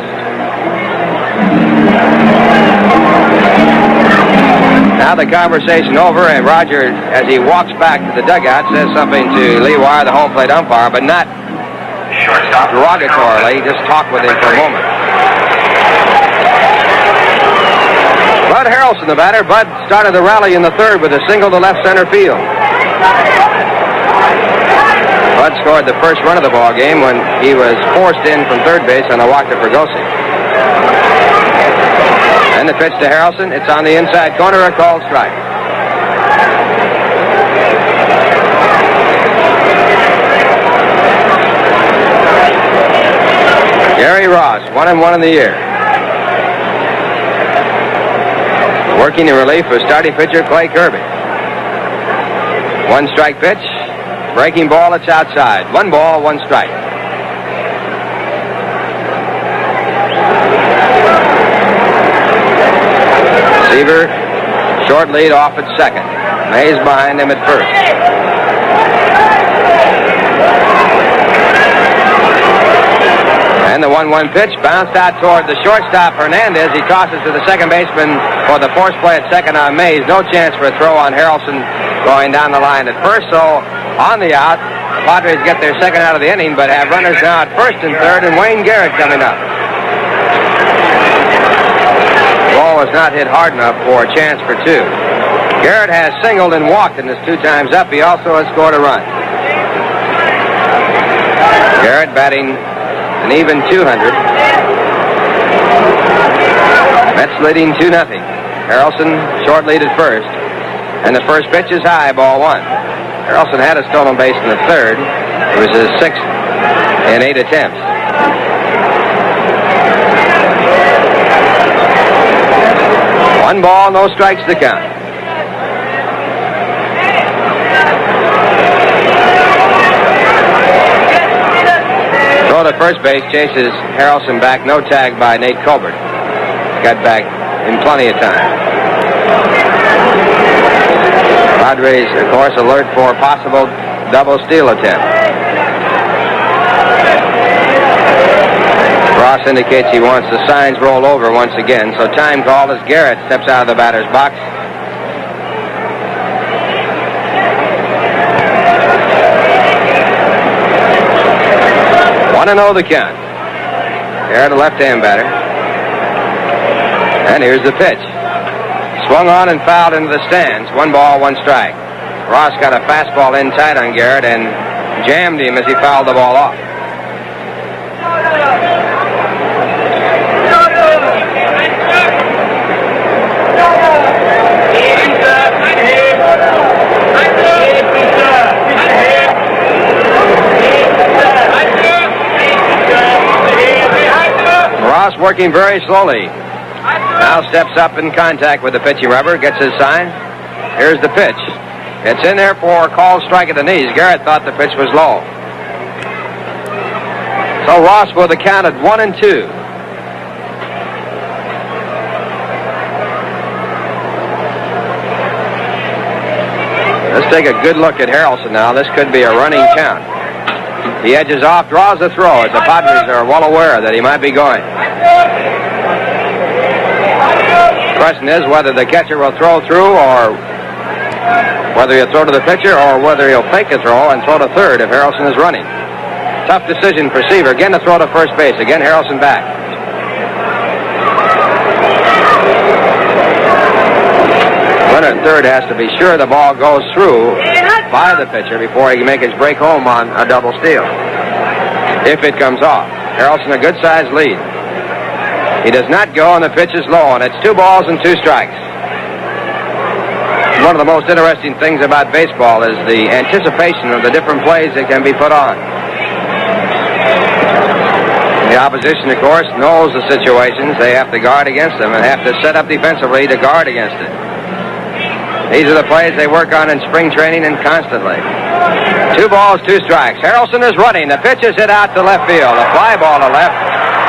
Now the conversation over, and Roger, as he walks back to the dugout, says something to Lee Wire, the home plate umpire, but not derogatorily, just talk with him for a moment. Bud Harrelson, the batter. Bud started the rally in the 3rd with a single to left center field. Bud scored the first run of the ball game when he was forced in from third base on a walk to Fregosi. And the pitch to Harrelson. It's on the inside corner, a called strike. Ross, 1-1 in the year. Working in relief for starting pitcher Clay Kirby. 1 strike pitch. Breaking ball, it's outside. 1 ball, 1 strike. Seaver, short lead off at second. Mays behind him at first. And the 1-1 pitch bounced out toward the shortstop, Hernandez. He tosses to the second baseman for the force play at second on Mays. No chance for a throw on Harrelson going down the line at first. So on the out, the Padres get their second out of the inning, but have runners now at first and third, and Wayne Garrett coming up. The ball was not hit hard enough for a chance for 2. Garrett has singled and walked in his 2 times up. He also has scored a run. Garrett batting an even 200. Mets leading 2-0. Harrelson short lead at first. And the first pitch is high, ball 1. Harrelson had a stolen base in the third. It was his 6th in 8 attempts. One ball, no strikes to count. Throw to first base, chases Harrelson back. No tag by Nate Colbert. Got back in plenty of time. Padres, of course, alert for a possible double steal attempt. Ross indicates he wants the signs rolled over once again, so time called as Garrett steps out of the batter's box. Want to know the count. Garrett, a left-hand batter. And here's the pitch. Swung on and fouled into the stands. 1 ball, 1 strike. Ross got a fastball in tight on Garrett and jammed him as he fouled the ball off. Ross working very slowly. Now steps up in contact with the pitching rubber, gets his sign. Here's the pitch. It's in there for a called strike at the knees. Garrett thought the pitch was low. So Ross with the count at 1-2. Let's take a good look at Harrelson now. This could be a running count. He edges off, draws the throw, as the Padres are well aware that he might be going. The question is whether the catcher will throw through, or whether he'll throw to the pitcher, or whether he'll fake a throw and throw to third if Harrelson is running. Tough decision for Seaver. Again to throw to first base. Again Harrelson back. Runner at third has to be sure the ball goes through by the pitcher before he can make his break home on a double steal. If it comes off. Harrelson a good-sized lead. He does not go, and the pitch is low, and it's 2 balls and 2 strikes. One of the most interesting things about baseball is the anticipation of the different plays that can be put on. The opposition, of course, knows the situations. They have to guard against them and have to set up defensively to guard against it. These are the plays they work on in spring training and constantly. 2 balls, 2 strikes. Harrelson is running. The pitch is hit out to left field. A fly ball to left.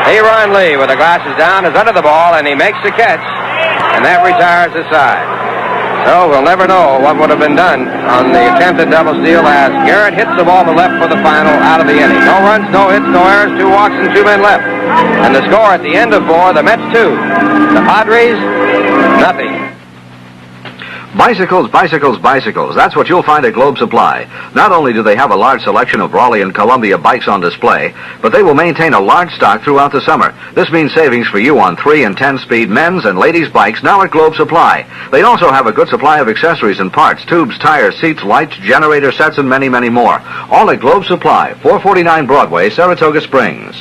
Aaron Lee, with the glasses down, is under the ball, and he makes the catch, and that retires the side. So we'll never know what would have been done on the attempted double steal as Garrett hits the ball to left for the final out of the inning. No runs, no hits, no errors, 2 walks, and 2 men left. And the score at the end of 4, the Mets 2, the Padres, nothing. Bicycles, bicycles, bicycles. That's what you'll find at Globe Supply. Not only do they have a large selection of Raleigh and Columbia bikes on display, but they will maintain a large stock throughout the summer. This means savings for you on 3 and 10-speed men's and ladies' bikes now at Globe Supply. They also have a good supply of accessories and parts, tubes, tires, seats, lights, generator sets, and many, many more. All at Globe Supply, 449 Broadway, Saratoga Springs.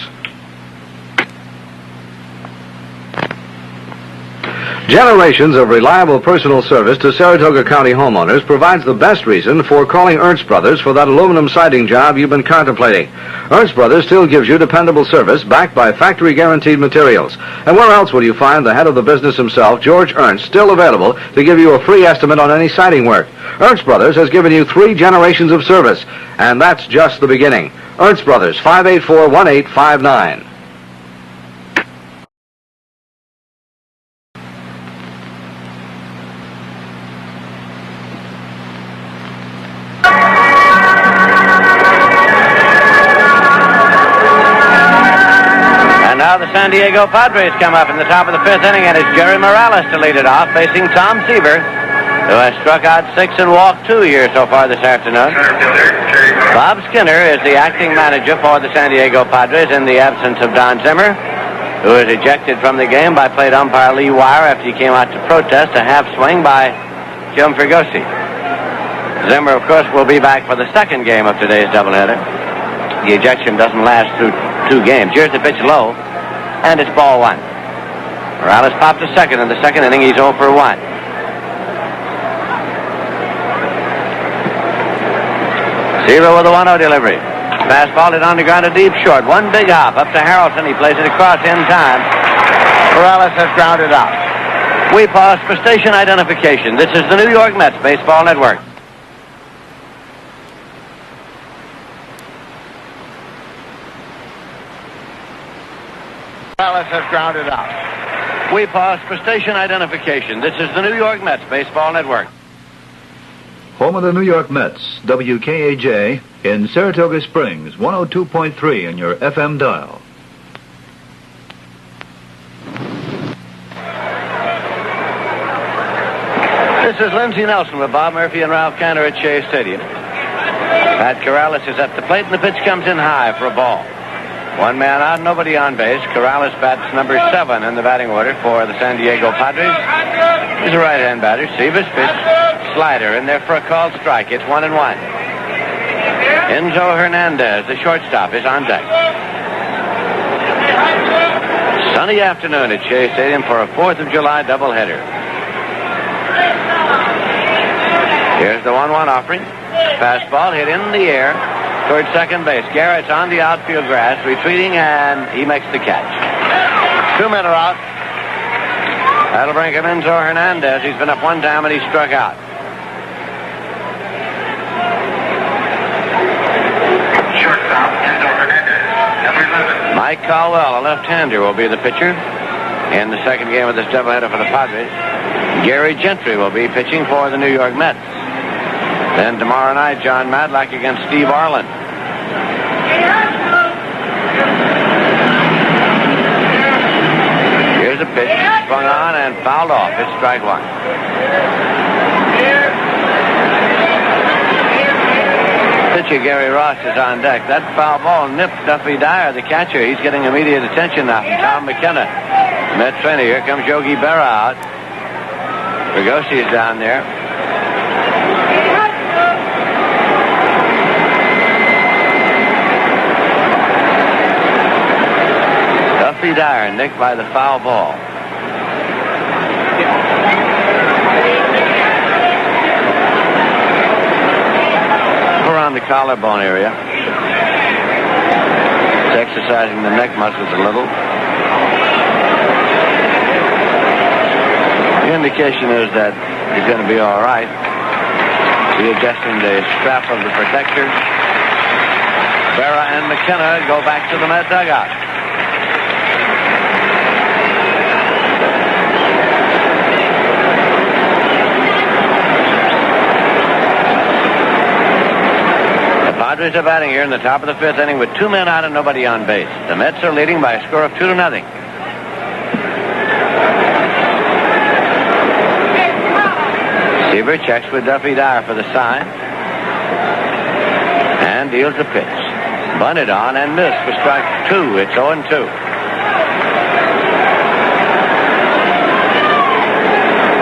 Generations of reliable personal service to Saratoga County homeowners provides the best reason for calling Ernst Brothers for that aluminum siding job you've been contemplating. Ernst Brothers still gives you dependable service backed by factory-guaranteed materials. And where else will you find the head of the business himself, George Ernst, still available to give you a free estimate on any siding work? Ernst Brothers has given you 3 generations of service, and that's just the beginning. Ernst Brothers, 584-1859. Now the San Diego Padres come up in the top of the 5th inning, and it's Jerry Morales to lead it off, facing Tom Seaver, who has struck out 6 and walked 2 here so far this afternoon. Bob Skinner is the acting manager for the San Diego Padres in the absence of Don Zimmer, who was ejected from the game by plate umpire Lee Wire after he came out to protest a half swing by Jim Fregosi. Zimmer, of course, will be back for the second game of today's doubleheader. The ejection doesn't last through 2 games. Here's the pitch low, and it's ball 1. Morales popped to second in the second inning. He's 0 for 1. Seaver with a 1-0 delivery. Fastball hit on the ground to deep short. One big hop up to Harrelson. He plays it across in time. Morales has grounded out. We pause for station identification. This is the New York Mets Baseball Network. Morales has grounded out. We pause for station identification. This is the New York Mets Baseball Network. Home of the New York Mets, WKAJ, in Saratoga Springs, 102.3 on your FM dial. This is Lindsey Nelson with Bob Murphy and Ralph Cantor at Shea Stadium. Pat Corrales is at the plate, and the pitch comes in high for a ball. 1 man out, nobody on base. Corrales bats number 7 in the batting order for the San Diego Padres. He's a right-hand batter. Seaver's pitch, slider in there for a called strike. It's 1-1. Enzo Hernandez, the shortstop, is on deck. Sunny afternoon at Shea Stadium for a 4th of July doubleheader. Here's the 1-1 offering. Fastball hit in the air toward second base. Garrett's on the outfield grass, retreating, and he makes the catch. 2 men are out. That'll bring him Enzo Hernandez. He's been up 1 time, and he struck out. Shortstop, Enzo Hernandez, number 11. Mike Caldwell, a left-hander, will be the pitcher in the second game of this doubleheader for the Padres. Gary Gentry will be pitching for the New York Mets. Then tomorrow night, John Madlock against Steve Arlen. Here's a pitch, swung on and fouled off. It's strike 1. Pitcher Gary Ross is on deck. That foul ball nipped Duffy Dyer, the catcher. He's getting immediate attention now from Tom McKenna. Met trainer. Here comes Yogi Berra out. Fregosi is down there. Duffy Dyer nicked by the foul ball. Around the collarbone area. It's exercising the neck muscles a little. The indication is that he's going to be all right. Readjusting the strap of the protector. Berra and McKenna go back to the Met dugout. The Padres are batting here in the top of the 5th inning with 2 men out and nobody on base. The Mets are leading by a score of 2-0. Seaver checks with Duffy Dyer for the sign. And deals the pitch. Bunted on and missed for strike 2. It's 0-2.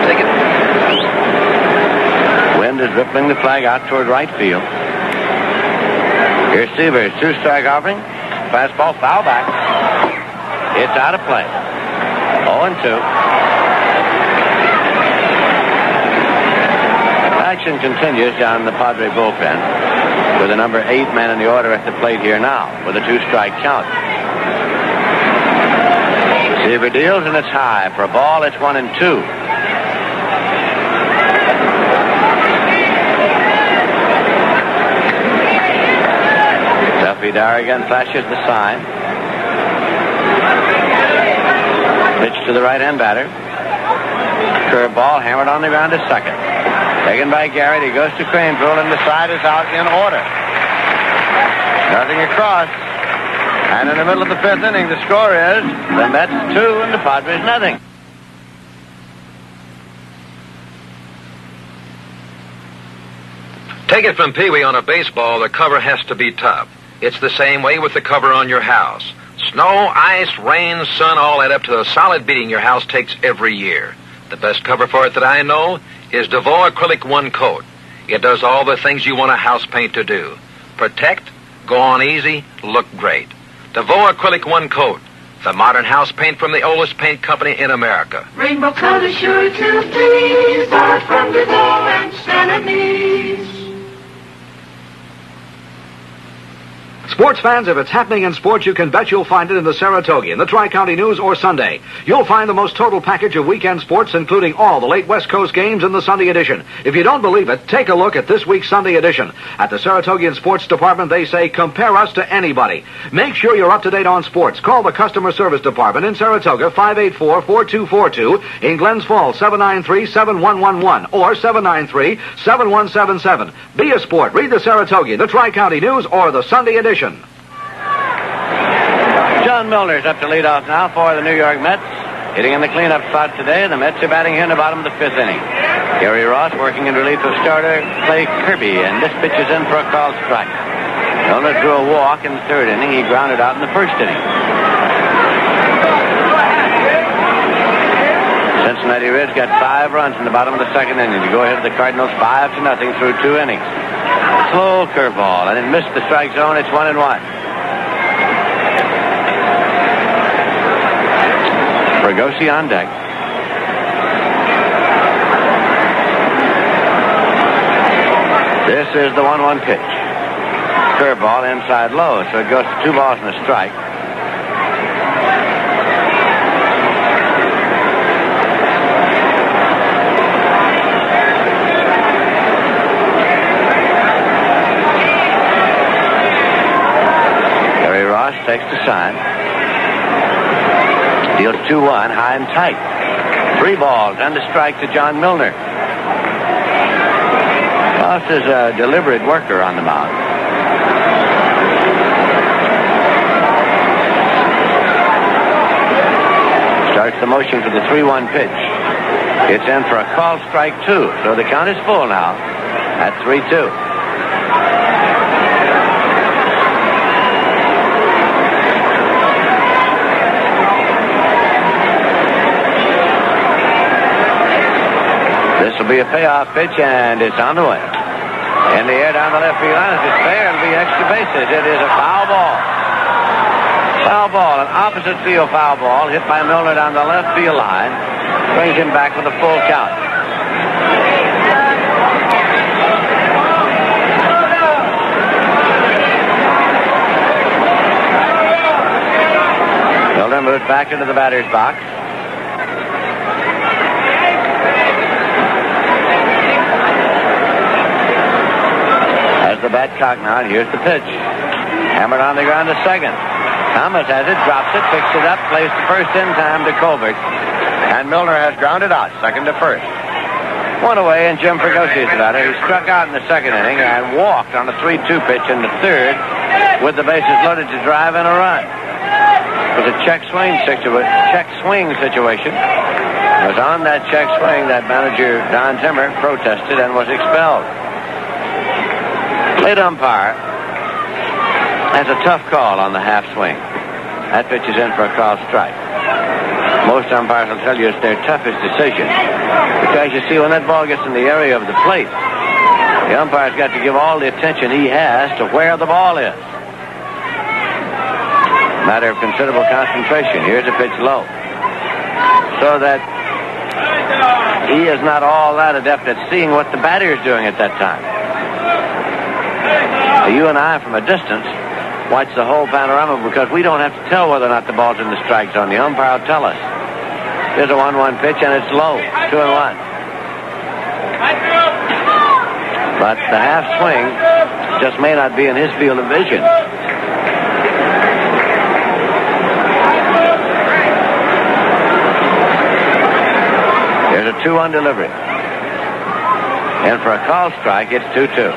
Take it. Wind is rippling the flag out toward right field. Here's Seaver's 2-strike offering. Fastball foul back. It's out of play. 0-2. action continues down the Padre bullpen with the number 8 man in the order at the plate here now with a 2-strike count. Seaver deals, and it's high. For a ball, it's 1-2. Duffy Darrigan flashes the sign. Pitch to the right-hand batter. Curveball hammered on the ground to second. Taken by Garrett. He goes to Craneville, and the side is out in order. Nothing across. And in the middle of the 5th inning, the score is the Mets 2 and the Padres nothing. Take it from Pee Wee, on a baseball, the cover has to be tough. It's the same way with the cover on your house. Snow, ice, rain, sun, all add up to a solid beating your house takes every year. The best cover for it that I know is DeVoe Acrylic One Coat. It does all the things you want a house paint to do. Protect, go on easy, look great. DeVoe Acrylic One Coat, the modern house paint from the oldest paint company in America. Rainbow colors sure to please are from DeVoe and Stanley's. Sports fans, if it's happening in sports, you can bet you'll find it in the Saratoga, in the Tri-County News, or Sunday. You'll find the most total package of weekend sports, including all the late West Coast games in the Sunday edition. If you don't believe it, take a look at this week's Sunday edition. At the Saratogian Sports Department, they say, compare us to anybody. Make sure you're up to date on sports. Call the Customer Service Department in Saratoga, 584-4242, in Glens Falls, 793-7111, or 793-7177. Be a sport. Read the Saratoga, the Tri-County News, or the Sunday edition. John Milner's up to lead off now for the New York Mets. Hitting in the cleanup spot today, the Mets are batting here in the bottom of the 5th inning. Gary Ross working in relief of starter Clay Kirby, and this pitch is in for a called strike. Milner drew a walk in the 3rd inning. He grounded out in the 1st inning. Cincinnati Reds got 5 runs in the bottom of the 2nd inning to go ahead of the Cardinals 5-0 through 2 innings. Slow curveball, and it missed the strike zone. It's 1-1. Fregosi on deck. This is the 1-1 pitch. Curveball inside low, so it goes to 2 balls and a strike. Gary Ross takes the sign. Deals 2-1, high and tight. 3 balls and a strike to John Milner. Ross is a deliberate worker on the mound. Starts the motion for the 3-1 pitch. It's in for a called strike 2, so the count is full now at 3-2. This will be a payoff pitch, and it's on the way. In the air down the left field line. If it's fair, it'll be extra bases. It is a foul ball. Foul ball, an opposite field foul ball, hit by Milner down the left field line. Brings him back with a full count. Milner moved back into the batter's box. The bat cocked now, and here's the pitch. Hammered on the ground to second. Thomas has it, drops it, picks it up, plays the first in time to Colbert. And Milner has grounded out, second to first. 1 away, and Jim Fregosi is the batter. He struck out in the 2nd inning and walked on a 3-2 pitch in the 3rd with the bases loaded to drive in a run. It was a check swing situation. It was on that check swing that manager Don Timmer protested and was expelled. Plate umpire has a tough call on the half swing. That pitch is in for a called strike. Most umpires will tell you it's their toughest decision. Because you see, when that ball gets in the area of the plate, the umpire's got to give all the attention he has to where the ball is. Matter of considerable concentration. Here's a pitch low. So that he is not all that adept at seeing what the batter is doing at that time. You and I, from a distance, watch the whole panorama because we don't have to tell whether or not the ball's in the strike zone. The umpire will tell us. Here's a 1-1 pitch, and it's low. 2-1. But the half swing just may not be in his field of vision. Here's a 2-1 delivery. And for a call strike, it's 2-2.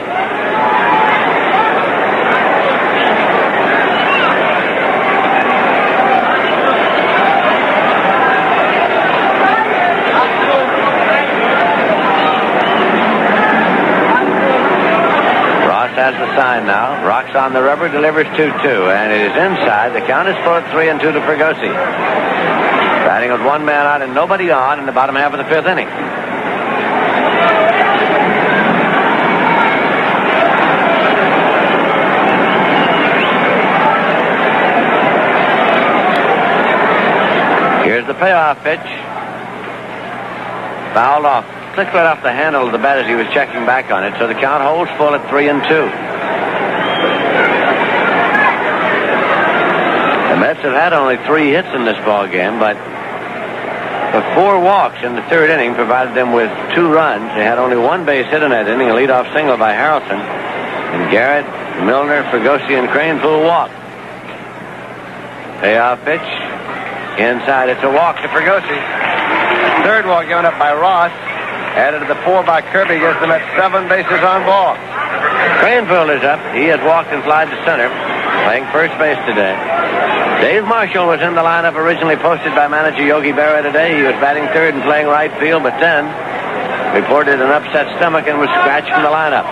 Has the sign now. Rocks on the rubber, delivers 2-2, and it is inside. The count is full at 3-2 to Fregosi. Batting with one man out and nobody on in the bottom half of the fifth inning. Here's the payoff pitch. Fouled off. Clicked right off the handle of the bat as he was checking back on it, so the count holds full at 3-2. The Mets have had only 3 hits in this ball game, but 4 walks in the third inning provided them with 2 runs. They had only 1 base hit in that inning, a leadoff single by Harrelson. And Garrett, Milner, Fregosi, and Cranepool walked. Payoff pitch. Inside, it's a walk to Fregosi. Third walk given up by Ross. Added to the 4 by Kirby, gives them at 7 bases on ball. Cranepool is up. He has walked and flied to center, playing first base today. Dave Marshall was in the lineup originally posted by manager Yogi Berra today. He was batting third and playing right field, but then reported an upset stomach and was scratched from the lineup.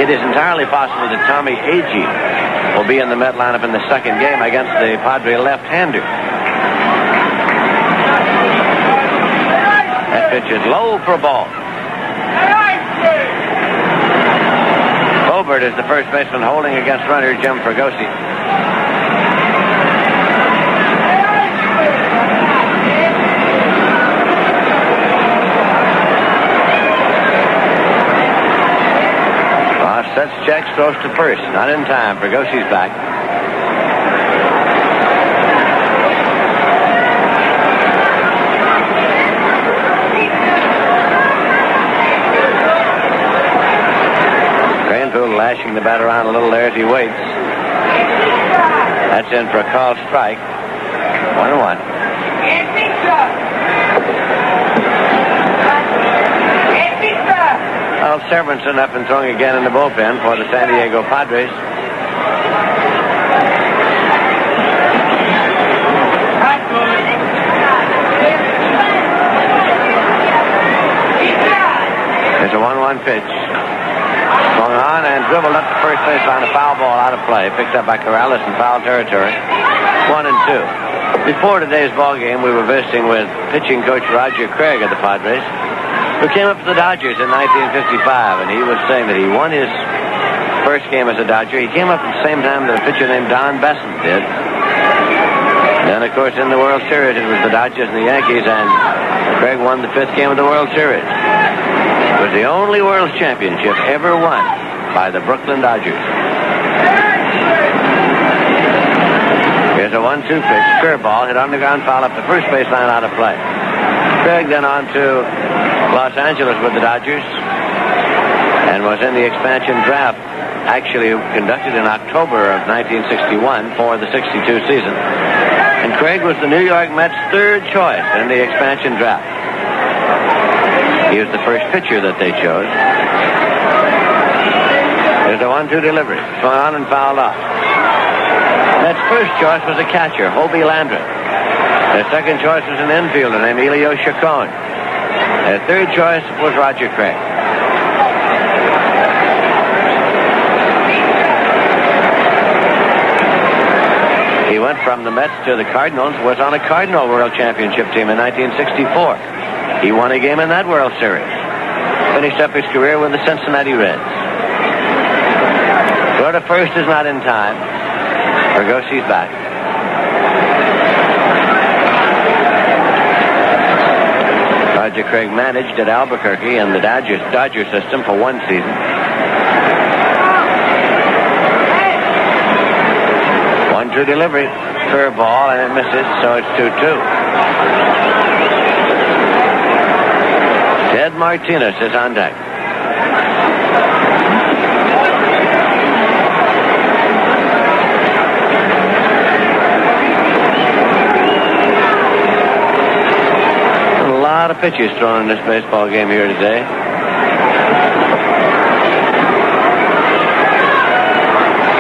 It is entirely possible that Tommy Agee will be in the Met lineup in the second game against the Padre left-hander. That pitch is low for a ball. Obert is the first baseman holding against runner Jim Fregosi. Ross sets checks, throws to first. Not in time. Fragosi's back. Lashing the bat around a little there as he waits. That's in for a called strike. 1-1. Well, Severinsen up and throwing again in the bullpen for the San Diego Padres. It's a 1-1 pitch. Swung on and dribbled up the first baseline, a foul ball out of play. Picked up by Corrales in foul territory. 1-2. Before today's ball game, we were visiting with pitching coach Roger Craig of the Padres, who came up to the Dodgers in 1955, and he was saying that he won his first game as a Dodger. He came up at the same time that a pitcher named Don Besson did. Then, of course, in the World Series, it was the Dodgers and the Yankees, and Craig won the 5th game of the World Series. It was the only World Championship ever won by the Brooklyn Dodgers. Here's a 1-2 pitch. Curveball hit on the ground foul up the first baseline out of play. Craig then on to Los Angeles with the Dodgers and was in the expansion draft, actually conducted in October of 1961 for the 62 season. And Craig was the New York Mets' 3rd choice in the expansion draft. He was the first pitcher that they chose. There's a 1-2 delivery. Swung on and fouled off. Mets' first choice was a catcher, Hobie Landry. Their second choice was an infielder named Elio Chacon. Their third choice was Roger Craig. He went from the Mets to the Cardinals, was on a Cardinal World Championship team in 1964. He won a game in that World Series. Finished up his career with the Cincinnati Reds. Throw to first is not in time. Fragosi's back. Roger Craig managed at Albuquerque in the Dodger system for one season. 1-2 delivery. Curveball, and it misses, so it's 2-2. Ted Martinez is on deck. A lot of pitches thrown in this baseball game here today.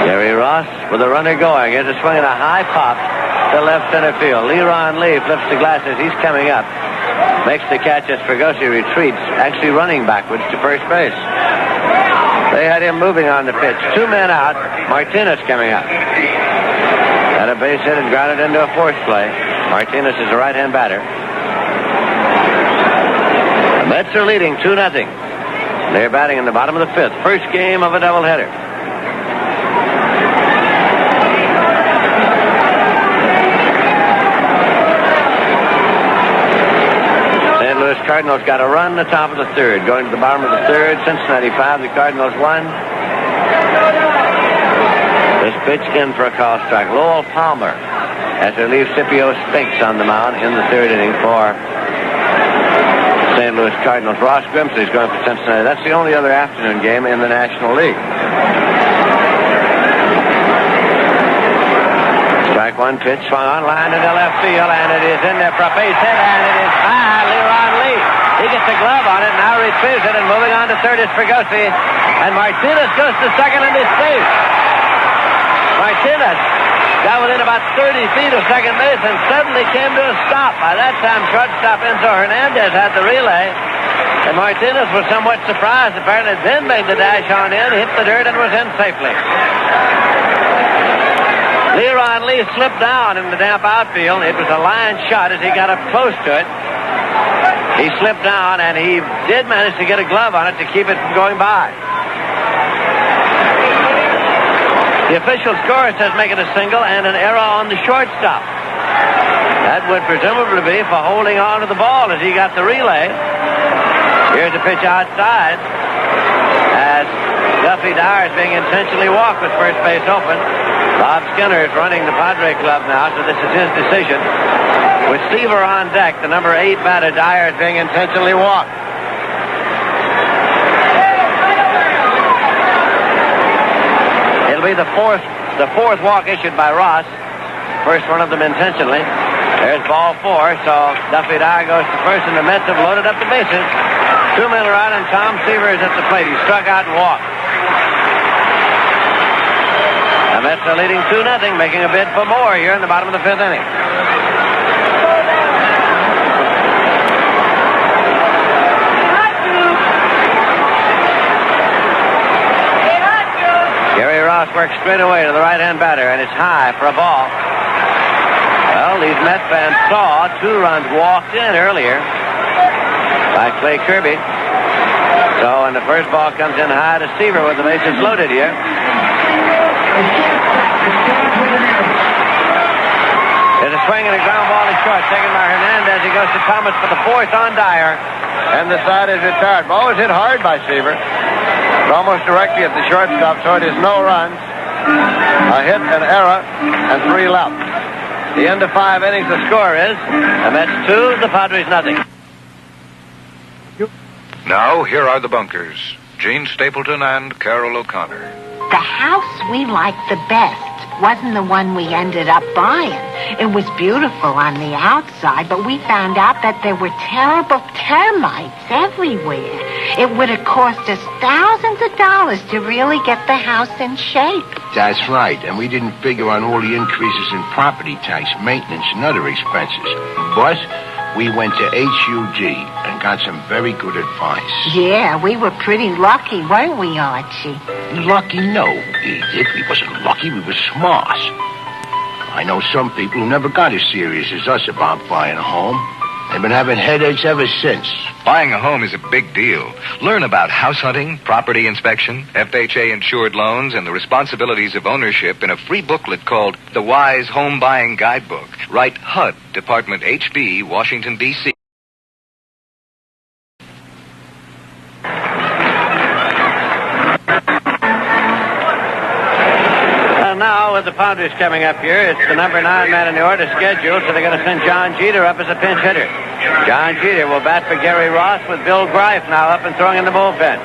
Gary Ross with a runner going. Here's a swing and a high pop to left center field. Leron Lee flips the glasses. He's coming up. Makes the catch as Fregosi retreats, actually running backwards to first base. They had him moving on the pitch. 2 men out. Martinez coming up. Had a base hit and grounded into a force play. Martinez is a right-hand batter. The Mets are leading 2-0. They're batting in the bottom of the fifth. First game of a doubleheader. Cardinals got a run the top of the third. Going to the bottom of the third, Cincinnati 5, the Cardinals 1. This pitch in for a call strike. Lowell Palmer has to leave Scipio Spinks on the mound in the third inning for St. Louis Cardinals. Ross Grimsley's going for Cincinnati. That's the only other afternoon game in the National League. Strike one pitch, swung on line into left field, and it is in there for a base hit, and it is by Leron Lee. He gets a glove on it, now retrieves it, and moving on to third is Fregosi. And Martinez goes to second and is safe. Martinez got within about 30 feet of second base and suddenly came to a stop. By that time, shortstop Enzo Hernandez had the relay. And Martinez was somewhat surprised, apparently, then made the dash on in, hit the dirt, and was in safely. Leron Lee slipped down in the damp outfield. It was a line shot as he got up close to it. He slipped down, and he did manage to get a glove on it to keep it from going by. The official score says make it a single and an error on the shortstop. That would presumably be for holding on to the ball as he got the relay. Here's a pitch outside as Duffy Dyer is being intentionally walked with first base open. Bob Skinner is running the Padre club now, so this is his decision. With Seaver on deck, the number 8 batter, Dyer, is being intentionally walked. It'll be the fourth walk issued by Ross. First one of them intentionally. There's ball 4, so Duffy Dyer goes to first, and the Mets have loaded up the bases. 2 men are out, and Tom Seaver is at the plate. He struck out and walked. The Mets are leading 2-0, making a bid for more here in the bottom of the fifth inning. Gary Ross works straight away to the right-hand batter, and it's high for a ball. Well, these Met fans saw 2 runs walked in earlier by Clay Kirby. So when the first ball comes in high to Seaver with the bases loaded here. There's a swing and a ground ball to short, taken by Hernandez. He goes to Thomas for the fourth on Dyer, and the side is retired. Ball was hit hard by Seaver, almost directly at the shortstop, so it is no runs, a hit, an error, and 3 left. The end of 5 innings, the score is the Mets 2, the Padres nothing. Now, here are the bunkers. Gene Stapleton and Carol O'Connor. The house we liked the best wasn't the one we ended up buying. It was beautiful on the outside, but we found out that there were terrible termites everywhere. It would have cost us thousands of dollars to really get the house in shape. That's right, and we didn't figure on all the increases in property tax, maintenance, and other expenses. But we went to HUG and got some very good advice. Yeah, we were pretty lucky, weren't we, Archie? Lucky? No, Edith. We wasn't lucky. We were smart. I know some people who never got as serious as us about buying a home. They've been having headaches ever since. Buying a home is a big deal. Learn about house hunting, property inspection, FHA-insured loans, and the responsibilities of ownership in a free booklet called The Wise Home Buying Guidebook. Write HUD, Department HB, Washington, D.C. the Padres coming up here. It's the number 9 man in the order schedule, so they're going to send John Jeter up as a pinch hitter. John Jeter will bat for Gary Ross with Bill Greif now up and throwing in the bullpen.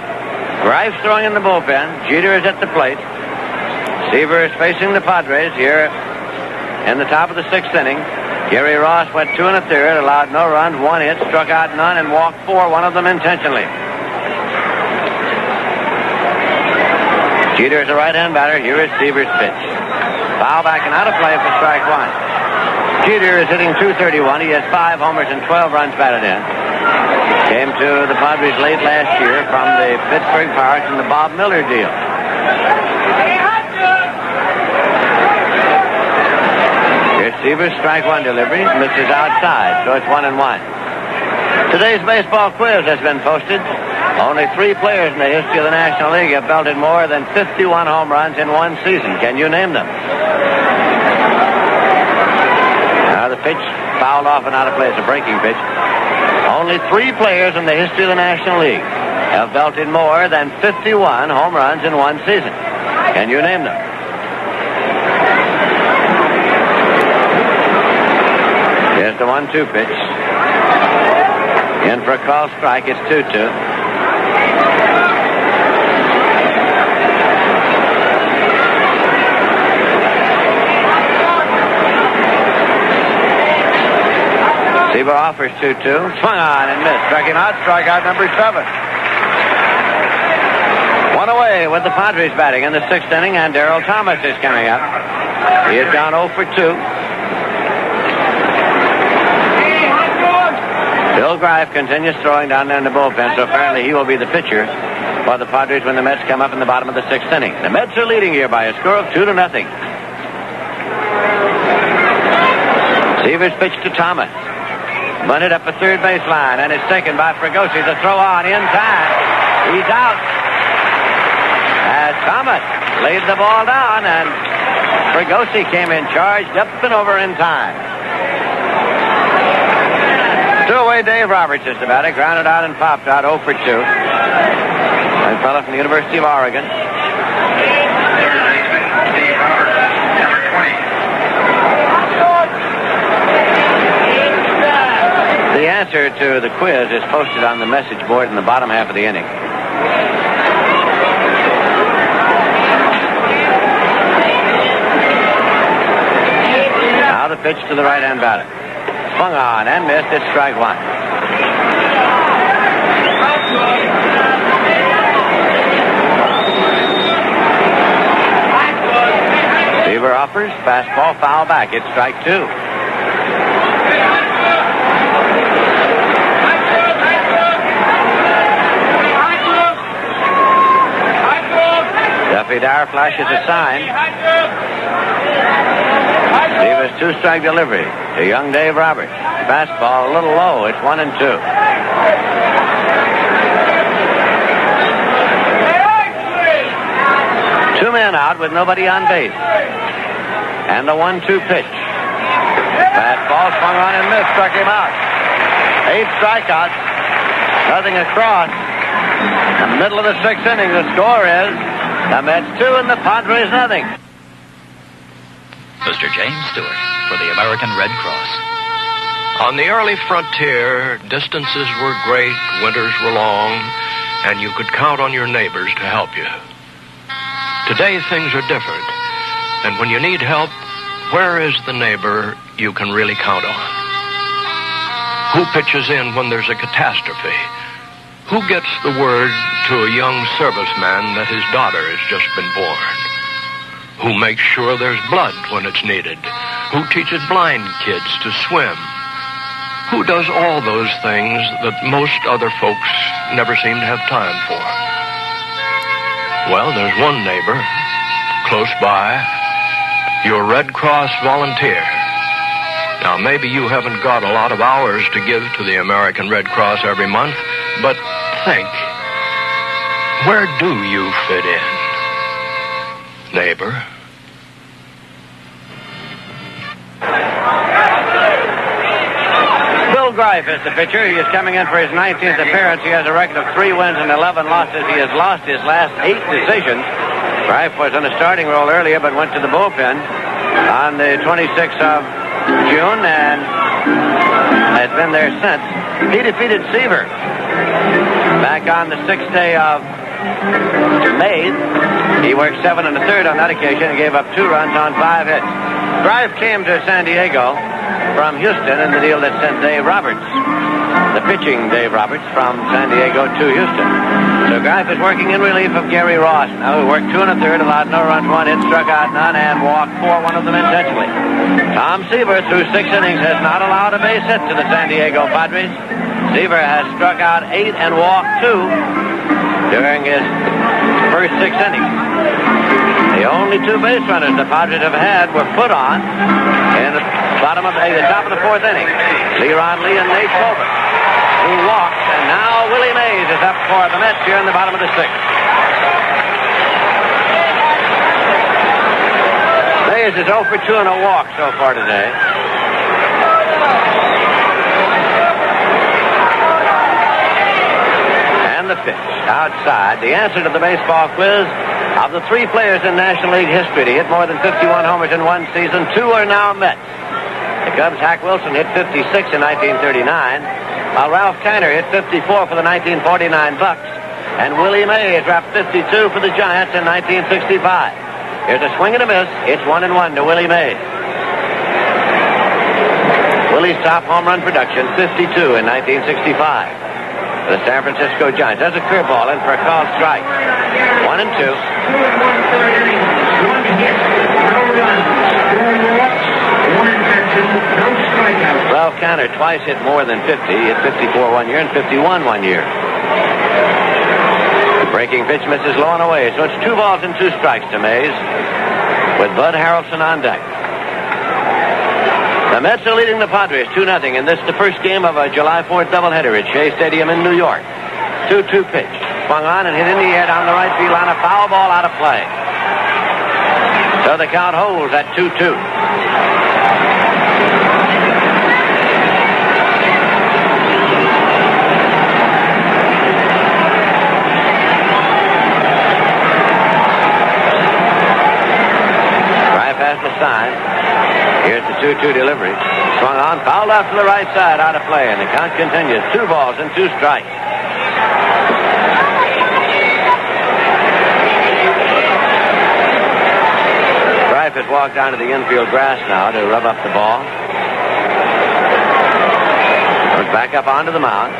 Greif's throwing in the bullpen. Jeter is at the plate. Seaver is facing the Padres here in the top of the 6th inning. Gary Ross went 2 1/3, allowed no runs, 1 hit, struck out none, and walked 4, one of them intentionally. Jeter is a right-hand batter. Here is Seaver's pitch. Foul back and out of play for strike 1. Jeter is hitting .231. He has 5 homers and 12 runs batted in. Came to the Padres late last year from the Pittsburgh Pirates in the Bob Miller deal. Here's Seaver's strike 1 delivery. Misses outside, so it's 1-1. Today's baseball quiz has been posted. Only 3 players in the history of the National League have belted more than 51 home runs in one season. Can you name them? Now the pitch fouled off and out of play. It's a breaking pitch. Only 3 players in the history of the National League have belted more than 51 home runs in one season. Can you name them? Here's the 1-2 pitch. In for a call strike. It's 2-2. Seaver offers 2-2. Swung on and missed. Struck him out. Strikeout number 7. 1 away with the Padres batting in the 6th inning, and Darrell Thomas is coming up. He has gone 0 for 2. Bill Greif continues throwing down there in the bullpen, so apparently he will be the pitcher for the Padres when the Mets come up in the bottom of the 6th inning. The Mets are leading here by a score of 2-0. Seaver's pitch to Thomas. Bunted up the third baseline, and it's taken by Fregosi. The throw on in time. He's out. As Thomas laid the ball down, and Fregosi came in charged up and over in time. 2 away, Dave Roberts is the batter. Grounded out and popped out 0 for 2. A fellow from the University of Oregon. The answer to the quiz is posted on the message board in the bottom half of the inning. Now the pitch to the right-hand batter. Swung on and missed. It's strike 1. Seaver offers. Fastball foul back. It's strike 2. Duffy Dyer flashes a sign. Seaver's 2-strike delivery to young Dave Roberts. Fastball a little low. It's 1-2. Two men out with nobody on base. And the 1-2 pitch. Fastball swung on and missed. Struck him out. 8 strikeouts. Nothing across. In the middle of the 6th inning, the score is the Mets 2 and the Padres nothing. Mr. James Stewart for the American Red Cross. On the early frontier, distances were great, winters were long, and you could count on your neighbors to help you. Today, things are different, and when you need help, where is the neighbor you can really count on? Who pitches in when there's a catastrophe? Who gets the word to a young serviceman that his daughter has just been born? Who makes sure there's blood when it's needed? Who teaches blind kids to swim? Who does all those things that most other folks never seem to have time for? Well, there's one neighbor close by, your Red Cross volunteer. Now, maybe you haven't got a lot of hours to give to the American Red Cross every month, but think, where do you fit in, neighbor? Bill Greif is the pitcher. He is coming in for his 19th appearance. He has a record of 3 wins and 11 losses. He has lost his last 8 decisions. Greif was in a starting role earlier, but went to the bullpen on the 26th of June and has been there since. He defeated Seaver back on the 6th day of May. He worked 7 1/3 on that occasion and gave up 2 runs on 5 hits. Greif came to San Diego from Houston in the deal that sent Dave Roberts, the pitching Dave Roberts, from San Diego to Houston. So Greif is working in relief of Gary Ross now, who worked 2 1/3, allowed no runs, 1 hit, struck out none, and walked 4, one of them intentionally. Tom Seaver, through 6 innings, has not allowed a base hit to the San Diego Padres. Seaver has struck out 8 and walked 2 during his first 6 innings. The only 2 base runners the Padres have had were put on in the top of the 4th inning. Leron Lee and Nate Colbert, who walked, and now Willie Mays is up for the Mets here in the bottom of the 6th. Mays is 0 for 2 and a walk so far today. And the pitch outside. The answer to the baseball quiz: of the 3 players in National League history to hit more than 51 homers in one season, 2 are now Mets. The Cubs' Hack Wilson hit 56 in 1939, while Ralph Kiner hit 54 for the 1949 Bucks, and Willie Mays dropped 52 for the Giants in 1965. Here's a swing and a miss. It's 1-1 to Willie Mays. Willie's top home run production, 52 in 1965. For the San Francisco Giants. There's a curveball in for a called strike. 1-2. Ralph Kiner twice hit more than 50. He hit 54 one year and 51 one year. The breaking pitch misses low and away, so it's 2 balls and 2 strikes to Mays with Bud Harrelson on deck. The Mets are leading the Padres 2-0, and this is the first game of a July 4th doubleheader at Shea Stadium in New York. 2-2 pitch. Swung on and hit in the air down the right field line, a foul ball out of play. So the count holds at 2-2. Greif has the sign. Here's the 2-2 delivery. Swung on, fouled out to the right side, out of play, and the count continues. 2 balls and 2 strikes. Greif has walked down to the infield grass now to rub up the ball. Goes back up onto the mound.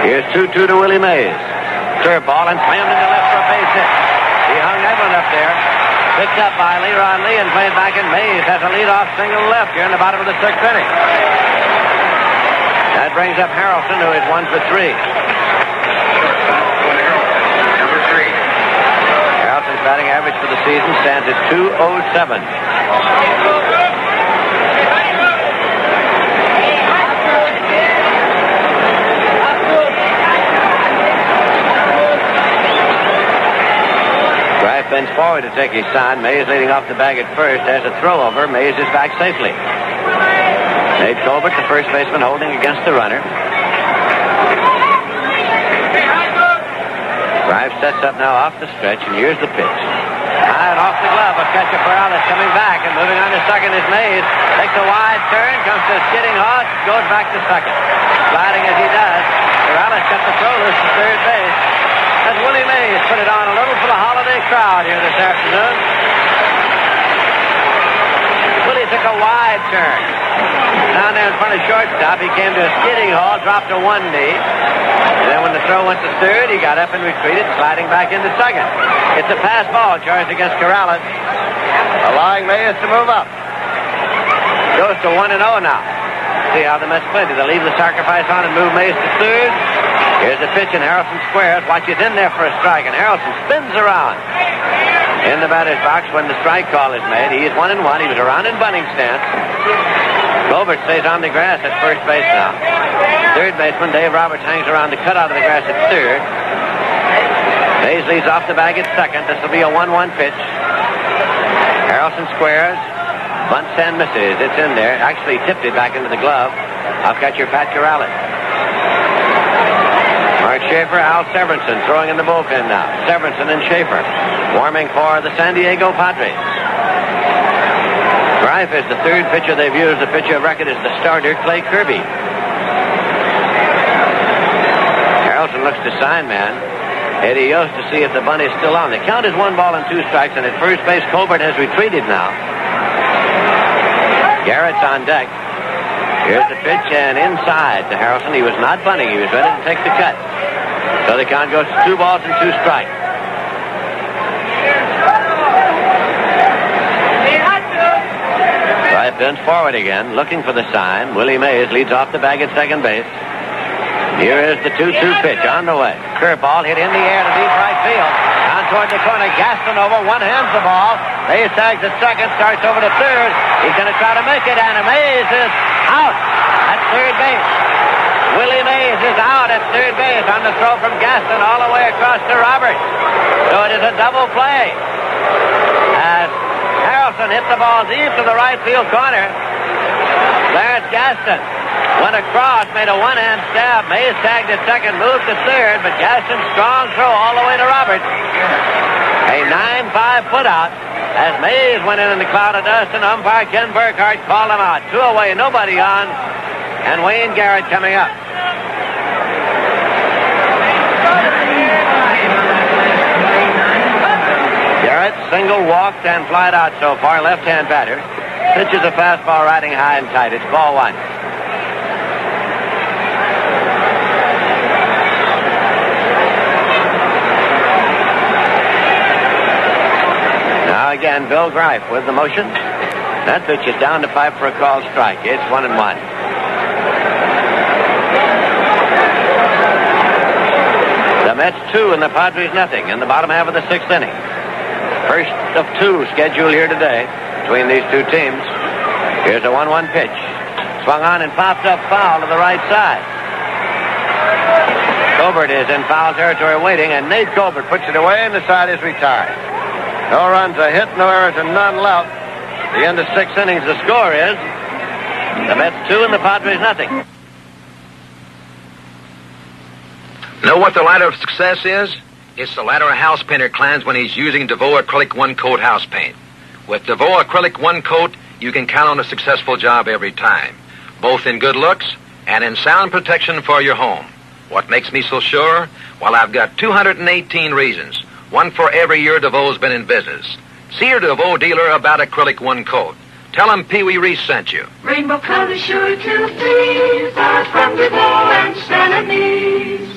Here's 2-2 to Willie Mays. Curveball and slammed into left for a base hit. He hung Edlund up there. Picked up by Leron Lee and played back in. Mays has a leadoff single left here in the bottom of the 6th inning. That brings up Harrelson, who is 1 for 3. Harrelson's batting average for the season stands at .207. Greif bends forward to take his sign. Mays leading off the bag at first. There's a throw over. Mays is back safely. Nate Colbert, the first baseman, holding against the runner. Greif sets up now off the stretch, and here's the pitch. High and off the glove of catcher Perales coming back, and moving on to second is Mays. Takes a wide turn, comes to a skidding halt, goes back to second. Sliding as he does, Perales cut the throw loose to third base. As Willie Mays put it on a little for the holiday crowd here this afternoon. Willie took a wide turn. Down there in front of shortstop, he came to a skidding halt, dropped to one knee. And then when the throw went to third, he got up and retreated, sliding back into second. It's a pass ball charged against Corrales, allowing Mays to move up. Goes to 1-0 now. See how the Mets play. Do they leave the sacrifice on and move Mays to third? Here's the pitch, and Harrelson squares. Watches in there for a strike, and Harrelson spins around in the batter's box when the strike call is made. He is 1-1. He was around in bunting stance. Colbert stays on the grass at first base now. Third baseman Dave Roberts hangs around to cut out of the grass at third. Mays leads off the bag at second. This will be a 1-1 pitch. Harrelson squares. Bunts and misses. It's in there. Actually tipped it back into the glove of catcher Pat Corrales. Mark Mark Schaefer, Al Severinsen throwing in the bullpen now. Severinsen and Schaefer warming for the San Diego Padres. Greif is the third pitcher they've used. The pitcher of record is the starter, Clay Kirby. Harrelson looks to sign man. Eddie Yost to see if the bunt is still on. The count is 1 ball and 2 strikes, and at first base, Colbert has retreated now. Garrett's on deck. Here's the pitch, and inside to Harrelson. He was not bunting. He was ready to take the cut. So the count goes to 2 balls and 2 strikes. Greif bends forward again, looking for the sign. Willie Mays leads off the bag at second base. Here is the 2-2 pitch on the way. Curveball hit in the air to deep right field. Down toward the corner. Gaston over. One hands the ball. Mays tags at second. Starts over to third. He's going to try to make it. And Mays is out at third base. Willie Mays is out at third base on the throw from Gaston all the way across to Roberts. So it is a double play. As Harrelson hit the ball deep to the right field corner. Clarence Gaston went across, made a one-hand stab. Mays tagged at second, moved to third, but Gaston's strong throw all the way to Roberts. A 9-5 put-out as Mays went in the cloud of dust, and umpire Ken Burkhardt called him out. 2 away, nobody on, and Wayne Garrett coming up. Garrett single walked and flied out so far, left-hand batter. Pitches a fastball riding high and tight. It's ball 1. Now again, Bill Greif with the motion. That pitch is down to 5 for a called strike. It's 1-1. The Mets 2 and the Padres nothing in the bottom half of the 6th inning. First of 2 scheduled here today between these two teams. Here's a 1-1 pitch. Swung on and popped up foul to the right side. Colbert is in foul territory waiting, and Nate Colbert puts it away, and the side is retired. No runs, a hit, no errors, and none left. The end of 6 innings, the score is the Mets 2 and the Padres nothing. Know what the ladder of success is? It's the ladder a house painter climbs when he's using DeVoe Acrylic One Coat house paint. With DeVoe Acrylic One Coat, you can count on a successful job every time, both in good looks and in sound protection for your home. What makes me so sure? Well, I've got 218 reasons, one for every year DeVoe's been in business. See your DeVoe dealer about Acrylic One Coat. Tell him Pee Wee Reese sent you. Rainbow color sure to please us from DeVoe and Celanese.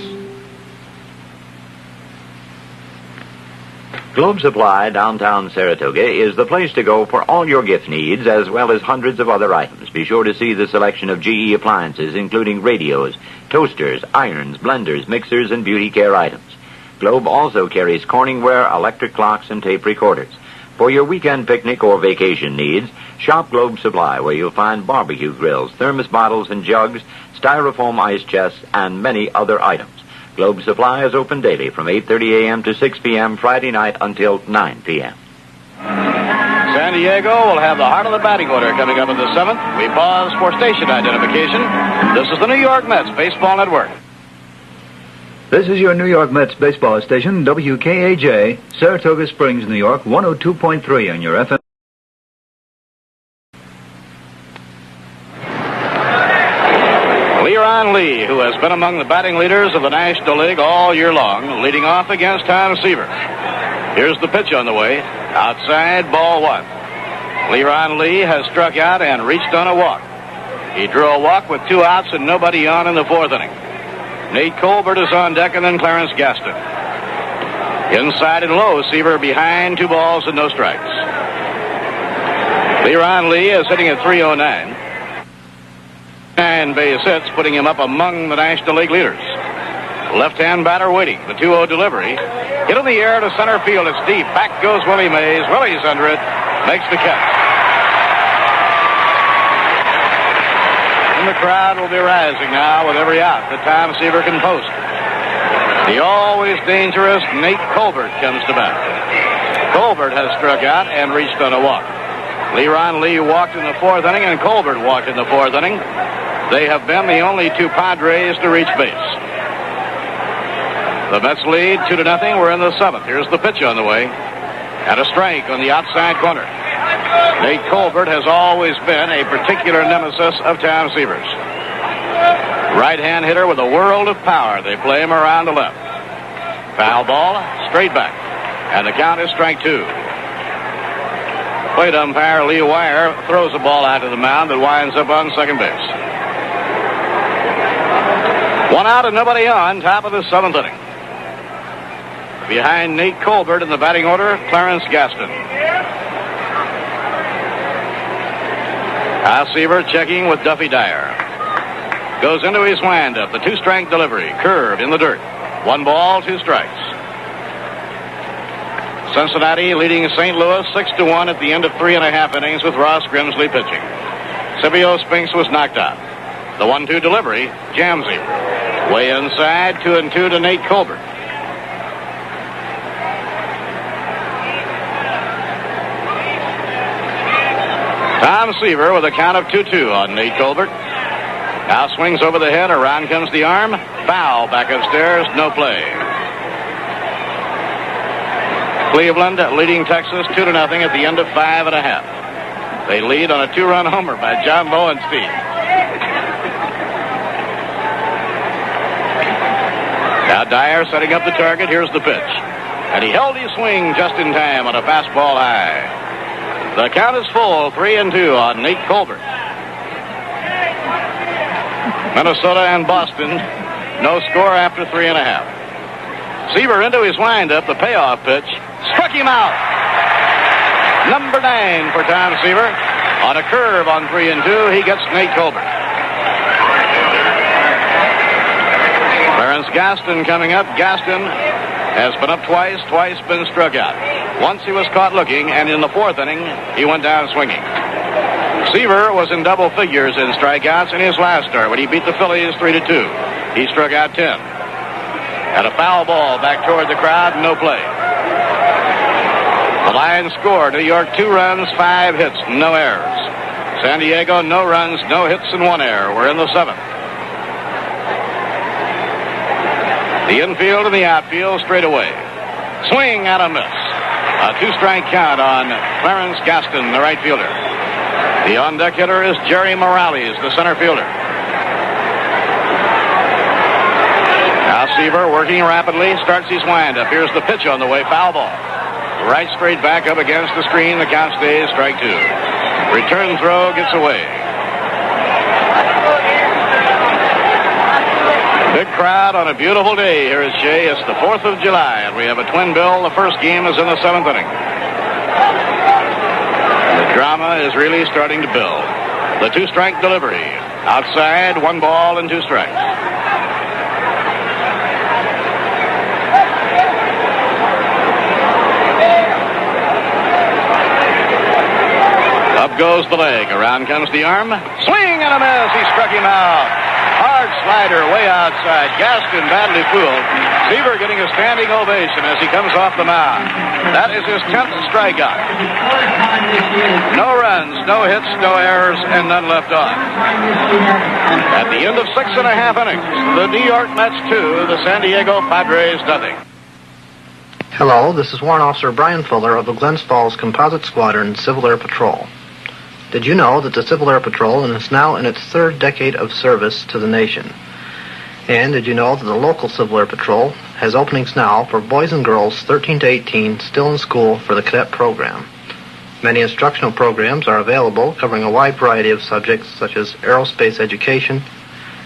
Globe Supply, downtown Saratoga, is the place to go for all your gift needs, as well as hundreds of other items. Be sure to see the selection of GE appliances, including radios, toasters, irons, blenders, mixers, and beauty care items. Globe also carries Corningware, electric clocks, and tape recorders. For your weekend picnic or vacation needs, shop Globe Supply, where you'll find barbecue grills, thermos bottles and jugs, styrofoam ice chests, and many other items. Globe Supply is open daily from 8:30 a.m. to 6 p.m. Friday night until 9 p.m. San Diego will have the heart of the batting order coming up in the 7th. We pause for station identification. This is the New York Mets Baseball Network. This is your New York Mets baseball station, WKAJ, Saratoga Springs, New York, 102.3 on your FM. Leron Lee, who has been among the batting leaders of the National League all year long, leading off against Tom Seaver. Here's the pitch on the way. Outside, ball 1. Leron Lee has struck out and reached on a walk. He drew a walk with 2 outs and nobody on in the 4th inning. Nate Colbert is on deck, and then Clarence Gaston. Inside and low, Seaver behind, 2 balls and no strikes. Leron Lee is hitting at .309. 9 base hits, putting him up among the National League leaders. Left-hand batter waiting. The 2-0 delivery. Hit in the air to center field. It's deep. Back goes Willie Mays. Willie's under it. Makes the catch. And the crowd will be rising now with every out that Tom Seaver can post. The always dangerous Nate Colbert comes to bat. Colbert has struck out and reached on a walk. Leron Lee walked in the 4th inning, and Colbert walked in the 4th inning. They have been the only 2 Padres to reach base. The Mets lead 2-0. We're in the 7th. Here's the pitch on the way. And a strike on the outside corner. Nate Colbert has always been a particular nemesis of Tom Seaver's. Right-hand hitter with a world of power. They play him around the left. Foul ball, straight back. And the count is strike 2. Plate umpire Lee Wire throws the ball out to the mound that winds up on second base. 1 out and nobody on, top of the 7th inning. Behind Nate Colbert in the batting order, Clarence Gaston. Kyle Seaver checking with Duffy Dyer. Goes into his windup. The 2-strike delivery. Curve in the dirt. 1 ball, 2 strikes. Cincinnati leading St. Louis 6-1 at the end of 3.5 innings with Ross Grimsley pitching. Scipio Spinks was knocked out. The 1-2 delivery jams him. Way inside, 2-2 to Nate Colbert. Tom Seaver with a count of 2-2 on Nate Colbert. Now swings over the head. Around comes the arm. Foul back upstairs. No play. Cleveland leading Texas 2-0 at the end of 5.5. They lead on a 2-run homer by John Lowenstein. Now Dyer setting up the target. Here's the pitch. And he held his swing just in time on a fastball high. The count is full, 3-2 on Nate Colbert. Minnesota and Boston, no score after 3.5. Seaver into his windup, the payoff pitch. Struck him out. Number 9 for Tom Seaver. On a curve on 3-2, he gets Nate Colbert. Clarence Gaston coming up. Gaston has been up twice been struck out. Once he was caught looking, and in the 4th inning, he went down swinging. Seaver was in double figures in strikeouts in his last start when he beat the Phillies 3-2. He struck out 10. And a foul ball back toward the crowd, no play. The Lions scored. New York 2 runs, 5 hits, no errors. San Diego, no runs, no hits, and 1 error. We're in the 7th. The infield and the outfield straight away. Swing and a miss. A 2-strike count on Clarence Gaston, the right fielder. The on-deck hitter is Jerry Morales, the center fielder. Now Seaver working rapidly, starts his windup. Here's the pitch on the way, foul ball. Right straight back up against the screen. The count stays strike 2. Return throw gets away. Big crowd on a beautiful day here at Shea. It's the 4th of July, and we have a twin bill. The first game is in the 7th inning. The drama is really starting to build. The 2-strike delivery. Outside, 1 ball and 2 strikes. Up goes the leg. Around comes the arm. Swing and a miss. He struck him out. Hard slider way outside. Gaston badly fooled. Seaver getting a standing ovation as he comes off the mound. That is his 10th strikeout. No runs, no hits, no errors, and none left on. At the end of 6.5 innings, the New York Mets 2, the San Diego Padres nothing. Hello, this is Warrant Officer Brian Fuller of the Glens Falls Composite Squadron Civil Air Patrol. Did you know that the Civil Air Patrol is now in its 3rd decade of service to the nation? And did you know that the local Civil Air Patrol has openings now for boys and girls 13 to 18 still in school for the cadet program? Many instructional programs are available covering a wide variety of subjects such as aerospace education,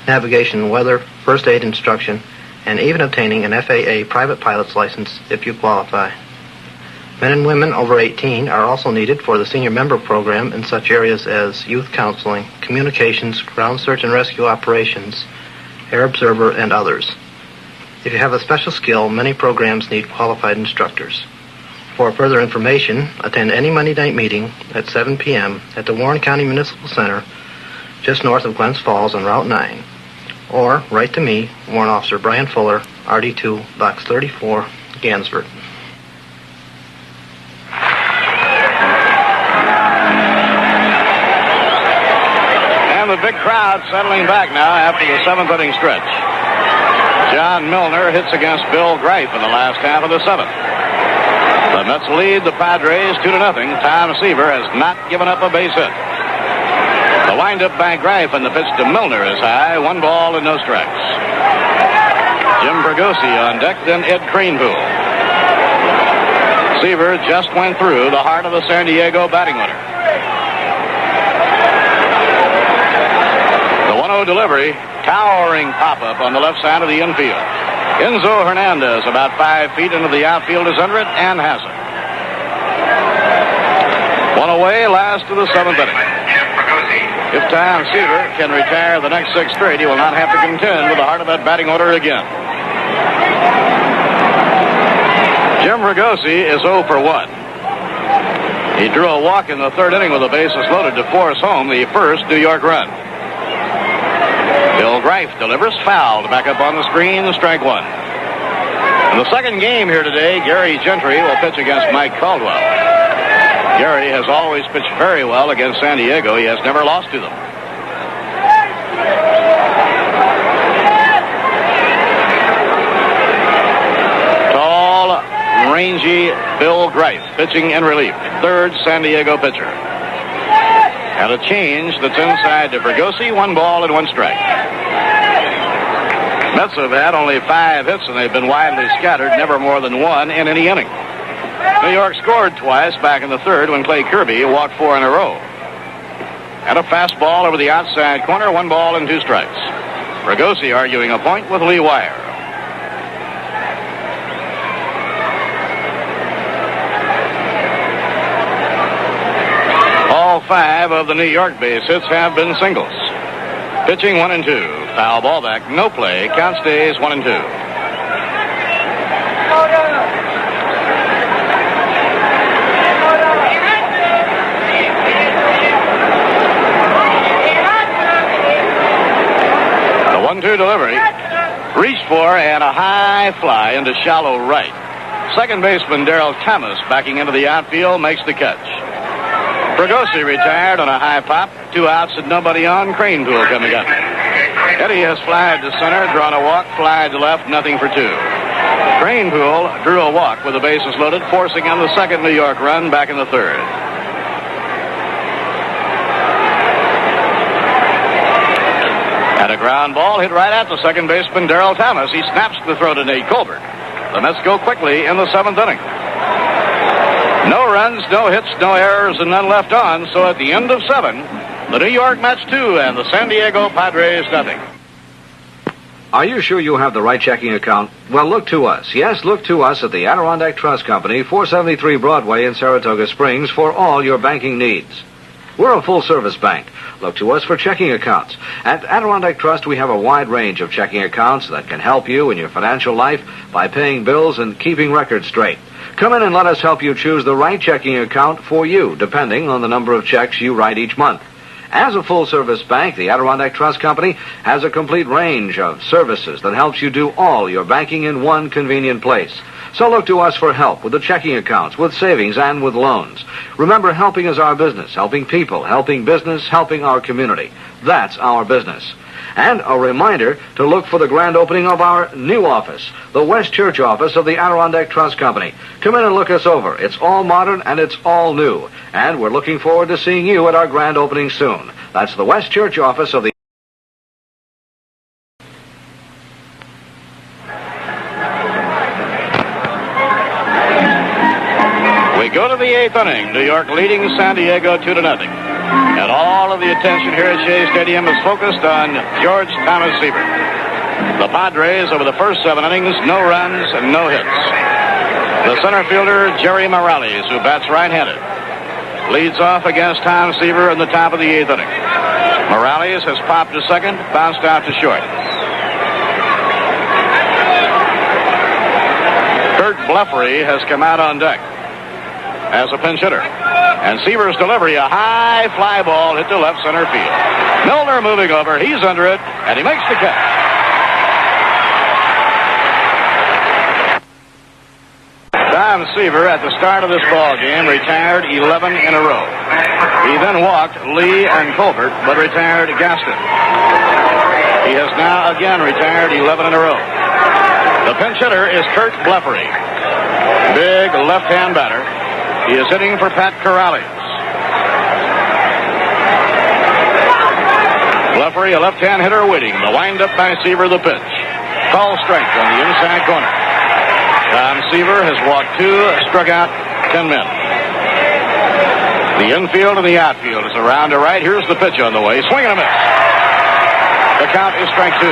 navigation and weather, first aid instruction, and even obtaining an FAA private pilot's license if you qualify. Men and women over 18 are also needed for the senior member program in such areas as youth counseling, communications, ground search and rescue operations, air observer, and others. If you have a special skill, many programs need qualified instructors. For further information, attend any Monday night meeting at 7 p.m. at the Warren County Municipal Center, just north of Glens Falls on Route 9. Or write to me, Warrant Officer Brian Fuller, RD2, Box 34, Gansford. And the big crowd settling back now after the 7th inning stretch. John Milner hits against Bill Greif in the last half of the seventh. The Mets lead the Padres 2-0. Tom Seaver has not given up a base hit. The windup by Greif and the pitch to Milner is high. 1 ball and no strikes. Jim Fregosi on deck, then Ed Kranepool. Seaver just went through the heart of the San Diego batting order. The 1-0 delivery, towering pop-up on the left side of the infield. Enzo Hernandez, about 5 feet into the outfield, is under it and has it. 1 away, last of the seventh inning. If Tom Seaver can retire the next 6 straight, he will not have to contend with the heart of that batting order again. Jim Fregosi is 0 for 1. He drew a walk in the third inning with the bases loaded to force home the first New York run. Bill Greif delivers, fouled back up on the screen, strike 1. In the second game here today, Gary Gentry will pitch against Mike Caldwell. Gary has always pitched very well against San Diego. He has never lost to them. Tall, rangy Bill Greif pitching in relief. Third San Diego pitcher. And a change that's inside to Fregosi. 1 ball and 1 strike. Mets have had only 5 hits, and they've been widely scattered, never more than 1 in any inning. New York scored twice back in the third when Clay Kirby walked 4 in a row. And a fastball over the outside corner, 1 ball and 2 strikes. Fregosi arguing a point with Lee Wire. All 5 of the New York base hits have been singles. Pitching 1 and 2. Foul ball back, no play. Count stays 1 and 2. The 1-2 delivery. Reached for and a high fly into shallow right. Second baseman Darrell Thomas backing into the outfield makes the catch. Fregosi retired on a high pop. 2 outs and nobody on. Kranepool coming up. Eddie has flied to center, drawn a walk, flied to left, nothing for 2. Kranepool drew a walk with the bases loaded, forcing on the second New York run back in the third. And a ground ball hit right at the second baseman Darrell Thomas. He snaps the throw to Nate Colbert. The Mets go quickly in the 7th inning. No runs, no hits, no errors, and none left on. So at the end of 7, the New York Mets 2 and the San Diego Padres nothing. Are you sure you have the right checking account? Well, look to us. Yes, look to us at the Adirondack Trust Company, 473 Broadway in Saratoga Springs for all your banking needs. We're a full-service bank. Look to us for checking accounts. At Adirondack Trust, we have a wide range of checking accounts that can help you in your financial life by paying bills and keeping records straight. Come in and let us help you choose the right checking account for you, depending on the number of checks you write each month. As a full-service bank, the Adirondack Trust Company has a complete range of services that helps you do all your banking in one convenient place. So look to us for help with the checking accounts, with savings, and with loans. Remember, helping is our business. Helping people, helping business, helping our community. That's our business. And a reminder to look for the grand opening of our new office, the West Church office of the Adirondack Trust Company. Come in and look us over. It's all modern and it's all new. And we're looking forward to seeing you at our grand opening soon. That's the West Church office of the... We go to the 8th inning. New York leading San Diego 2-0. And all of the attention here at Shea Stadium is focused on George Thomas Seaver. The Padres, over the first 7 innings, no runs and no hits. The center fielder, Jerry Morales, who bats right-handed, leads off against Tom Seaver in the top of the 8th inning. Morales has popped to second, bounced out to short. Kurt Bleffery has come out on deck as a pinch hitter. And Seaver's delivery, a high fly ball hit to left center field. Milner moving over, he's under it, and he makes the catch. Tom Seaver, at the start of this ball game, retired 11 in a row. He then walked Lee and Colbert, but retired Gaston. He has now again retired 11 in a row. The pinch hitter is Kurt Bleffery. Big left-hand batter. He is hitting for Pat Corrales. Bleffery, a left-hand hitter, waiting. The windup by Seaver, the pitch. Call strike on the inside corner. Tom Seaver has walked 2, struck out 10 men. The infield and the outfield is around to right. Here's the pitch on the way. Swing and a miss. The count is strike 2.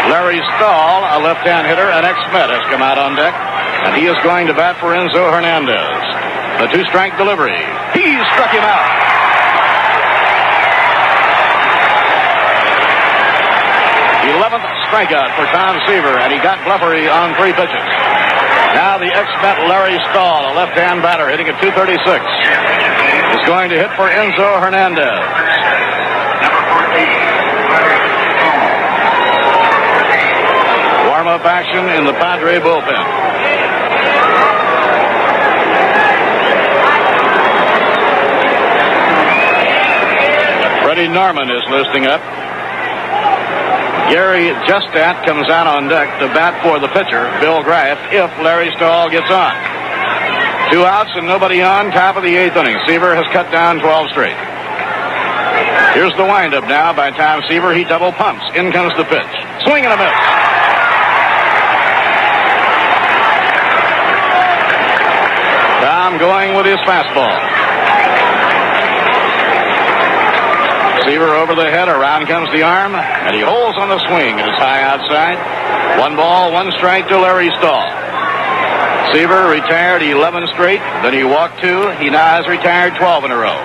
Larry Stahl, a left-hand hitter, an ex-Met, has come out on deck, and he is going to bat for Enzo Hernandez. The 2-strike delivery. He struck him out. The 11th strikeout for Tom Seaver, and he got Bleffery on 3 pitches. Now the ex-Met Larry Stahl, a left-hand batter, hitting at 236, is going to hit for Enzo Hernandez. Warm-up action in the Padre bullpen. Freddie Norman is listing up. Gary Justat comes out on deck to bat for the pitcher, Bill Graff, if Larry Stahl gets on. 2 outs and nobody on, top of the 8th inning. Seaver has cut down 12 straight. Here's the windup now by Tom Seaver. He double pumps. In comes the pitch. Swing and a miss. Tom going with his fastball. Seaver over the head, around comes the arm, and he holds on the swing. It is high outside. 1 ball, 1 strike to Larry Stahl. Seaver retired 11 straight, then he walked 2. He now has retired 12 in a row.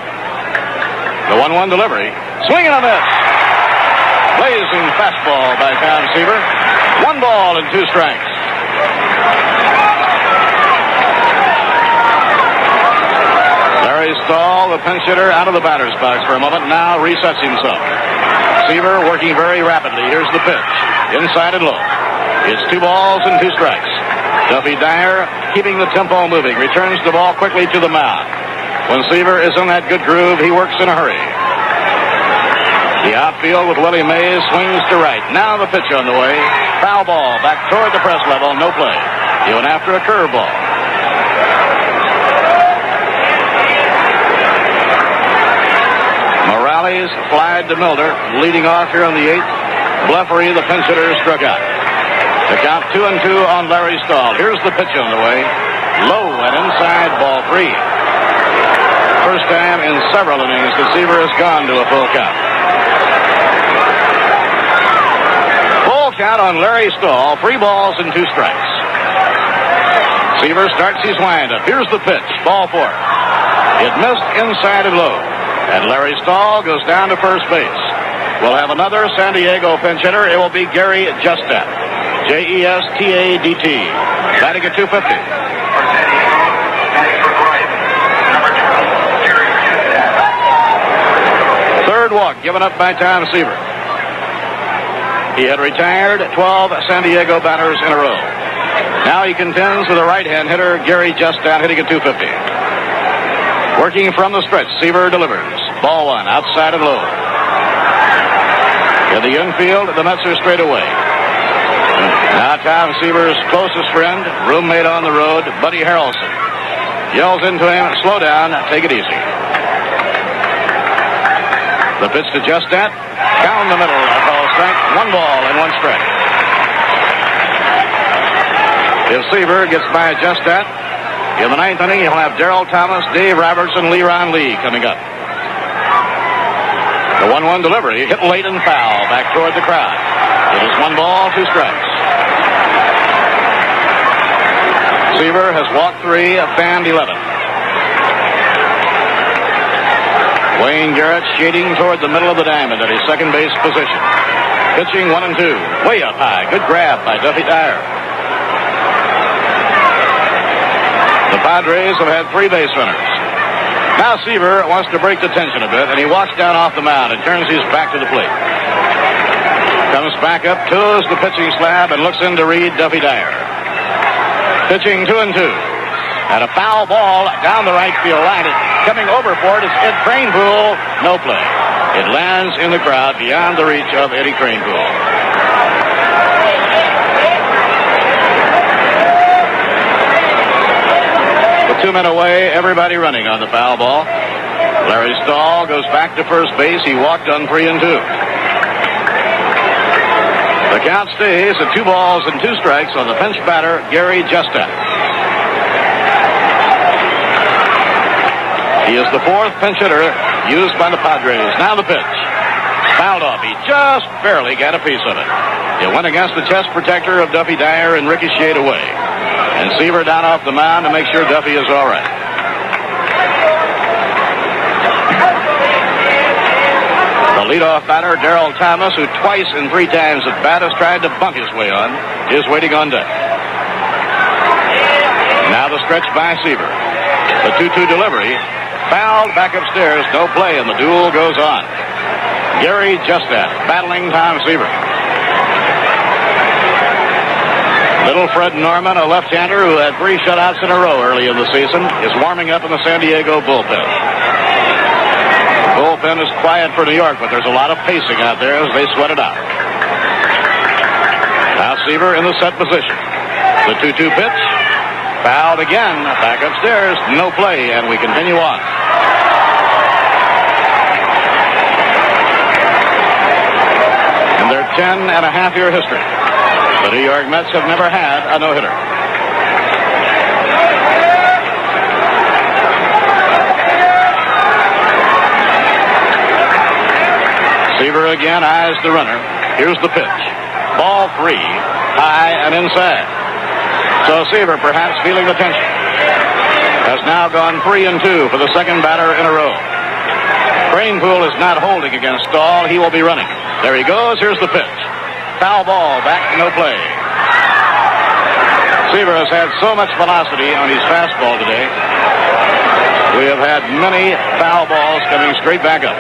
The 1-1 delivery. Swing and a miss. Blazing fastball by Tom Seaver. 1 ball and 2 strikes. Larry Stahl, the pinch hitter, out of the batter's box for a moment, now resets himself. Seaver working very rapidly. Here's the pitch. Inside and low. It's 2 balls and 2 strikes. Duffy Dyer, keeping the tempo moving, returns the ball quickly to the mound. When Seaver is in that good groove, he works in a hurry. The outfield with Willie Mays swings to right. Now the pitch on the way. Foul ball back toward the press level. No play. He went after a curveball. Morales flied to Milner, leading off here on the 8th. Bleffery, the pinch hitter, struck out. The count 2-2 on Larry Stahl. Here's the pitch on the way. Low and inside, ball 3. First time in several innings the Seaver has gone to a full count. Full count on Larry Stahl. 3 balls and 2 strikes. Seaver starts his windup. Here's the pitch. Ball 4. It missed inside and low. And Larry Stahl goes down to first base. We'll have another San Diego pinch hitter. It will be Gary Justat. J-E-S-T-A-D-T. Batting at 250. Third walk given up by Tom Seaver. He had retired 12 San Diego batters in a row. Now he contends with a right-hand hitter, Gary Justat, hitting at 250. Working from the stretch, Seaver delivers. Ball 1, outside and low. In the infield, the Mets are straight away. Now Tom Seaver's closest friend, roommate on the road, Buddy Harrelson, yells into him, slow down, take it easy. The pitch to Justat, down the middle, a call strike, 1 ball and 1 strike. If Seaver gets by Justat, in the 9th inning, he'll have Darrell Thomas, Dave Robertson, Leron Lee coming up. The 1-1 delivery, hit late and foul, back toward the crowd. It is 1 ball, 2 strikes. Seaver has walked 3, fanned 11. Wayne Garrett shading toward the middle of the diamond at his second base position. Pitching 1 and 2, way up high. Good grab by Duffy Dyer. The Padres have had 3 base runners. Now Seaver wants to break the tension a bit, and he walks down off the mound and turns his back to the plate. Comes back up, toes the pitching slab, and looks in to read Duffy Dyer. Pitching 2 and 2. And a foul ball down the right field line. Coming over for it is Ed Kranepool. No play. It lands in the crowd beyond the reach of Eddie Kranepool. 2 men away, everybody running on the foul ball. Larry Stahl goes back to first base. He walked on 3 and 2. The count stays at 2 balls and 2 strikes on the pinch batter, Gary Justat. He is the 4th pinch hitter used by the Padres. Now the pitch. Fouled off. He just barely got a piece of it. It went against the chest protector of Duffy Dyer and ricocheted away. And Seaver down off the mound to make sure Duffy is all right. The leadoff batter, Darrell Thomas, who twice in 3 times at bat has tried to bunt his way on, is waiting on deck. Now the stretch by Seaver. The 2-2 delivery. Fouled back upstairs. No play, and the duel goes on. Gary Justat battling Tom Seaver. Little Fred Norman, a left-hander who had 3 shutouts in a row early in the season, is warming up in the San Diego bullpen. The bullpen is quiet for New York, but there's a lot of pacing out there as they sweat it out. Now Seaver in the set position. The 2-2 pitch. Fouled again. Back upstairs. No play, and we continue on. In their 10-and-a-half-year history, the New York Mets have never had a no-hitter. Seaver again eyes the runner. Here's the pitch. Ball 3, high and inside. So Seaver, perhaps feeling the tension, has now gone 3 and 2 for the second batter in a row. Cranepool is not holding against Stahl. He will be running. There he goes. Here's the pitch. Foul ball. Back, no play. Seaver has had so much velocity on his fastball today. We have had many foul balls coming straight back up.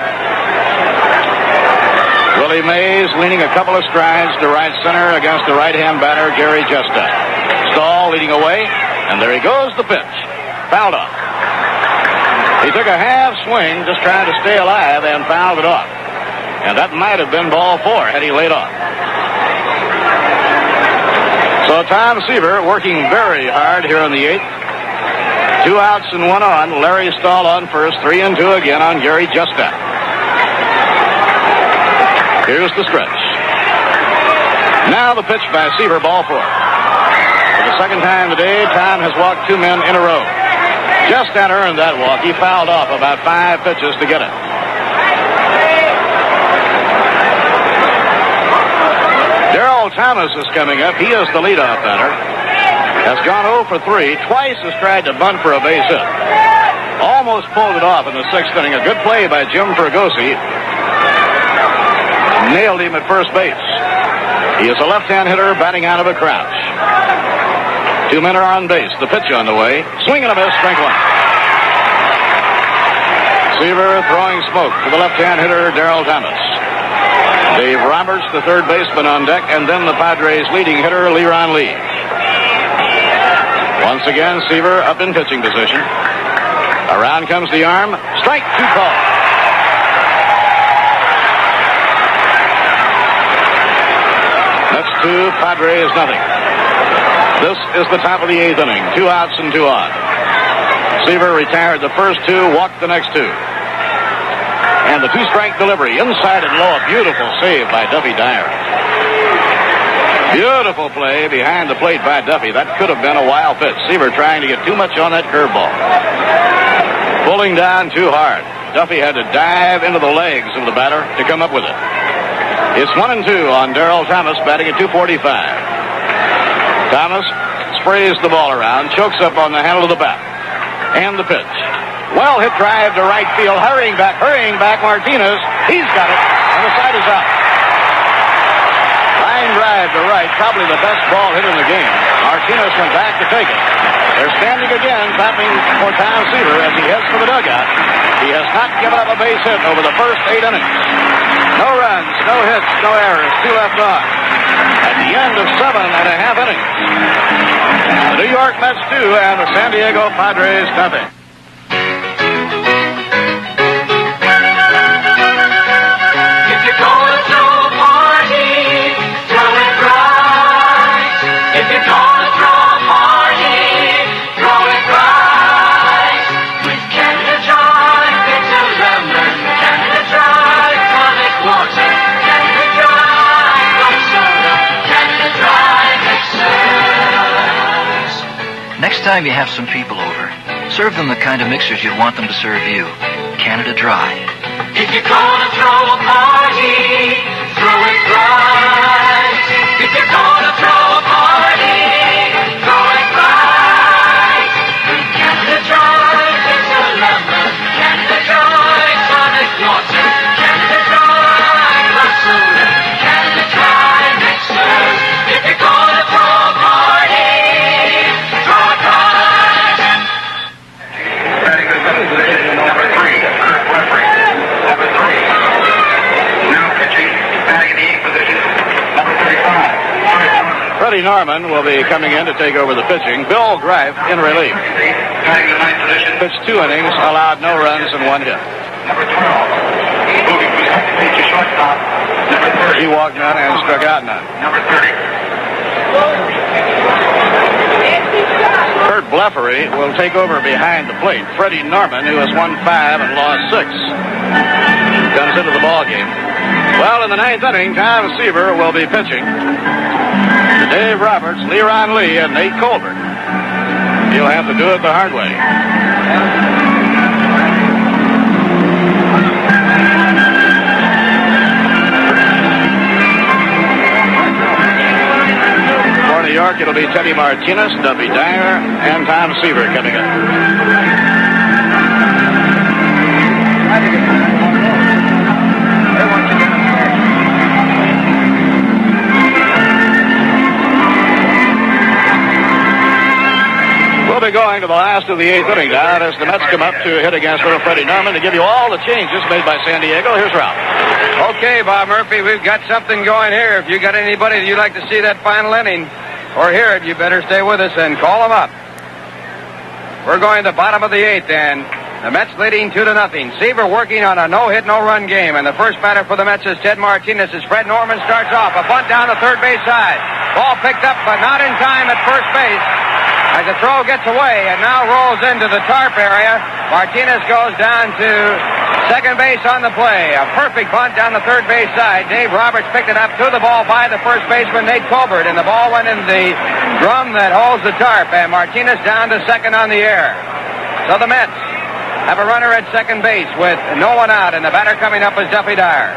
Willie Mays leaning a couple of strides to right center against the right-hand batter, Gary Justat. Stahl leading away, and there he goes, the pitch. Fouled off. He took a half swing just trying to stay alive and fouled it off. And that might have been ball 4 had he laid off. So Tom Seaver working very hard here in the 8th. 2 outs and 1 on. Larry Stahl on first. 3 and 2 again on Gary Justat. Here's the stretch. Now the pitch by Seaver, ball 4. For the second time today, Tom has walked 2 men in a row. Justat earned that walk. He fouled off about 5 pitches to get it. Darrell Thomas is coming up. He is the leadoff batter. Has gone 0 for 3. Twice has tried to bunt for a base hit. Almost pulled it off in the 6th inning. A good play by Jim Fergosi. Nailed him at first base. He is a left-hand hitter batting out of a crouch. 2 men are on base. The pitch on the way. Swing and a miss. Strike 1. Seaver throwing smoke to the left-hand hitter, Darrell Thomas. Dave Roberts, the third baseman, on deck, and then the Padres' leading hitter, Leron Lee. Once again, Seaver up in pitching position. Around comes the arm. Strike 2 call. That's 2, Padres nothing. This is the top of the 8th inning. 2 outs and 2 on. Seaver retired the first 2, walked the next 2. And the 2-strike delivery inside and low. A beautiful save by Duffy Dyer. Beautiful play behind the plate by Duffy. That could have been a wild pitch. Seaver trying to get too much on that curveball. Pulling down too hard. Duffy had to dive into the legs of the batter to come up with it. It's 1 and 2 on Darrell Thomas, batting at .245. Thomas sprays the ball around, chokes up on the handle of the bat. And the pitch. Well hit drive to right field. Hurrying back. Martinez. He's got it. And the side is out. Line drive to right. Probably the best ball hit in the game. Martinez went back to take it. They're standing again, clapping for Tom Seaver as he heads for the dugout. He has not given up a base hit over the first 8 innings. No runs, no hits, no errors. 2 left on. At the end of 7.5 innings. The New York Mets 2 and the San Diego Padres nothing. If you're gonna throw a party, throw it right. If you're gonna throw a party, throw it right. Next time you have some people over, serve them the kind of mixers you'd want them to serve you. Canada Dry. If you're gonna throw a party, throw it right. If you're gonna throw a party, throw it right. Canada Dry is a lemon. Canada Dry tonic water. Canada Dry plus soda. Canada Dry mixers. If you're gonna throw a party, throw it right. Batting in the position, number 3, Kurt Leffrey. Number 3. Now pitching, batting in the 8th position, number 35. Freddie Norman will be coming in to take over the pitching. Bill Greif in relief. Batting in the 9th position, Pitched 2 innings, allowed no runs and 1 hit. number 12. Moving from second base to shortstop, number 30. He walked none and struck out none. Number 30. Kurt Bleffery will take over behind the plate. Freddie Norman, who has won 5 and lost 6, comes into the ball game. Well, in the 9th inning, Tom Seaver will be pitching to Dave Roberts, Leron Lee, and Nate Colbert. He'll have to do it the hard way. For New York, it'll be Teddy Martinez, Duffy Dyer, and Tom Seaver coming up. We'll be going to the last of the 8th inning now as the Mets come up to hit against little Freddie Norman to give you all the changes made by San Diego. Here's Ralph. Okay, Bob Murphy, we've got something going here. If you got anybody that you'd like to see that final inning or hear it, you better stay with us and call them up. We're going to the bottom of the 8th, and the Mets leading 2-0. Seaver working on a no-hit, no-run game, and the first batter for the Mets is Ted Martinez as Fred Norman starts off. A bunt down the third base side. Ball picked up, but not in time at first base. As the throw gets away and now rolls into the tarp area, Martinez goes down to second base on the play. A perfect bunt down the third base side. Dave Roberts picked it up to the ball by the first baseman, Nate Colbert, and the ball went in the drum that holds the tarp, and Martinez down to second on the air. So the Mets have a runner at second base with no one out, and the batter coming up is Duffy Dyer.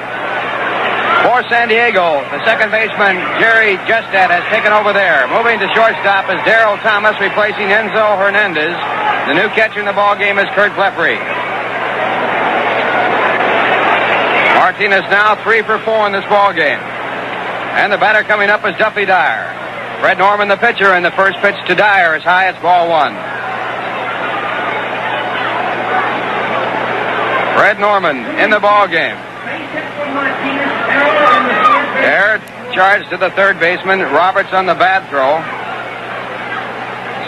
For San Diego, the second baseman, Jerry Justad, has taken over there. Moving to shortstop is Darrell Thomas, replacing Enzo Hernandez. The new catcher in the ball game is Kurt Bleffery. Martinez now 3 for 4 in this ball game. And the batter coming up is Duffy Dyer. Fred Norman, the pitcher, and the first pitch to Dyer is high. It's ball 1. Fred Norman in the ball game. There, charged to the third baseman. Roberts on the bad throw.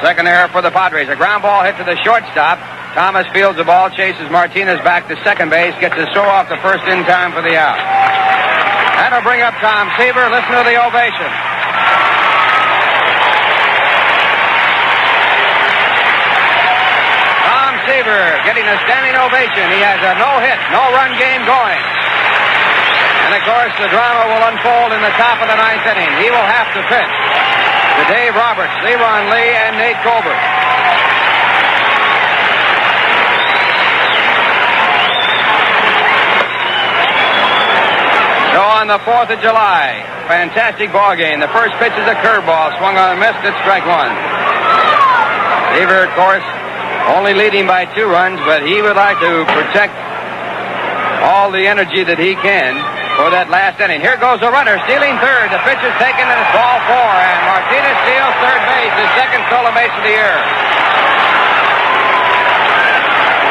Second error for the Padres. A ground ball hit to the shortstop. Thomas fields the ball, chases Martinez back to second base, gets his throw off the first in time for the out. That'll bring up Tom Seaver. Listen to the ovation. Tom Seaver getting a standing ovation. He has a no-hit, no-run game going. And, of course, the drama will unfold in the top of the 9th inning. He will have to pitch to Dave Roberts, Leron Lee, and Nate Colbert. So on the 4th of July, fantastic ball game. The first pitch is a curveball, swung on and missed at strike 1. Seaver, of course, only leading by 2 runs, but he would like to protect all the energy that he can for that last inning. Here goes a runner, stealing third. The pitch is taken, and it's ball 4. And Martinez steals third base, his second stolen base of the year.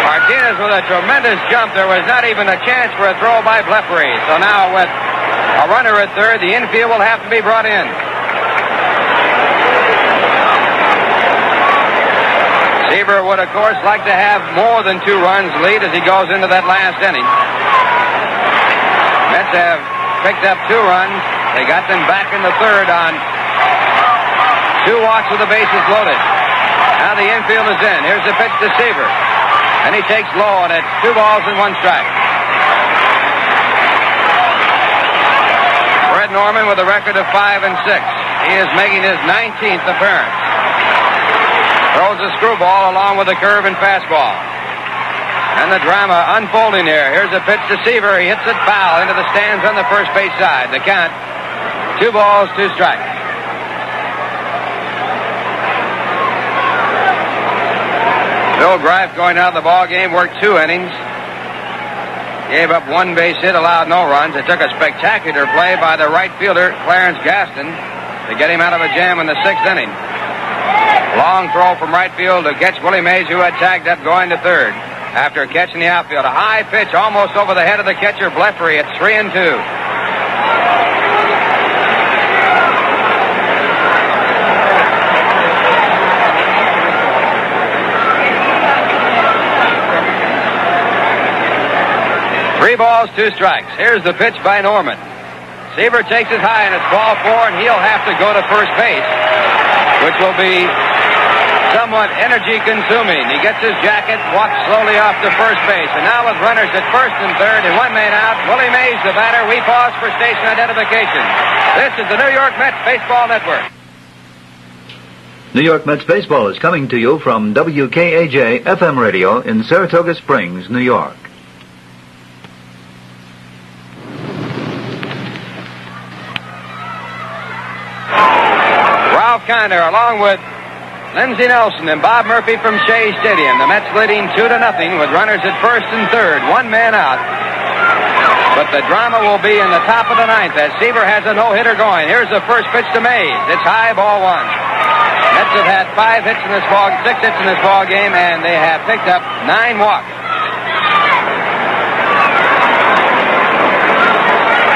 Martinez with a tremendous jump. There was not even a chance for a throw by Bleffery. So now with a runner at third, the infield will have to be brought in. Seaver would, of course, like to have more than 2 runs lead as he goes into that last inning. Mets have picked up 2 runs. They got them back in the third on 2 walks with the bases loaded. Now the infield is in. Here's the pitch to Seaver. And he takes low, and it's 2 balls and 1 strike. Fred Norman with a record of 5 and 6. He is making his 19th appearance. Throws a screwball along with a curve and fastball. And the drama unfolding here. Here's a pitch to Seaver. He hits it foul into the stands on the first base side. The count, 2 balls, 2 strikes. Bill Greif going out of the ball game, worked 2 innings. Gave up 1 base hit, allowed no runs. It took a spectacular play by the right fielder, Clarence Gaston, to get him out of a jam in the 6th inning. Long throw from right field to catch Willie Mays, who had tagged up going to third. After catching the outfield, a high pitch almost over the head of the catcher, Bleffery, at 3-2. Three balls, 2 strikes. Here's the pitch by Norman. Seaver takes it high, and it's ball 4, and he'll have to go to first base, which will be somewhat energy-consuming. He gets his jacket, walks slowly off to first base, and now with runners at first and third and 1 man out, Willie Mays, the batter. We pause for station identification. This is the New York Mets Baseball Network. New York Mets Baseball is coming to you from WKAJ FM radio in Saratoga Springs, New York. Ralph Kiner, along with Lindsey Nelson and Bob Murphy from Shea Stadium. The Mets leading 2-0 with runners at first and third, 1 man out. But the drama will be in the top of the 9th as Seaver has a no-hitter going. Here's the first pitch to Mays. It's high, ball 1. Mets have had 6 hits in this ball game, and they have picked up 9 walks.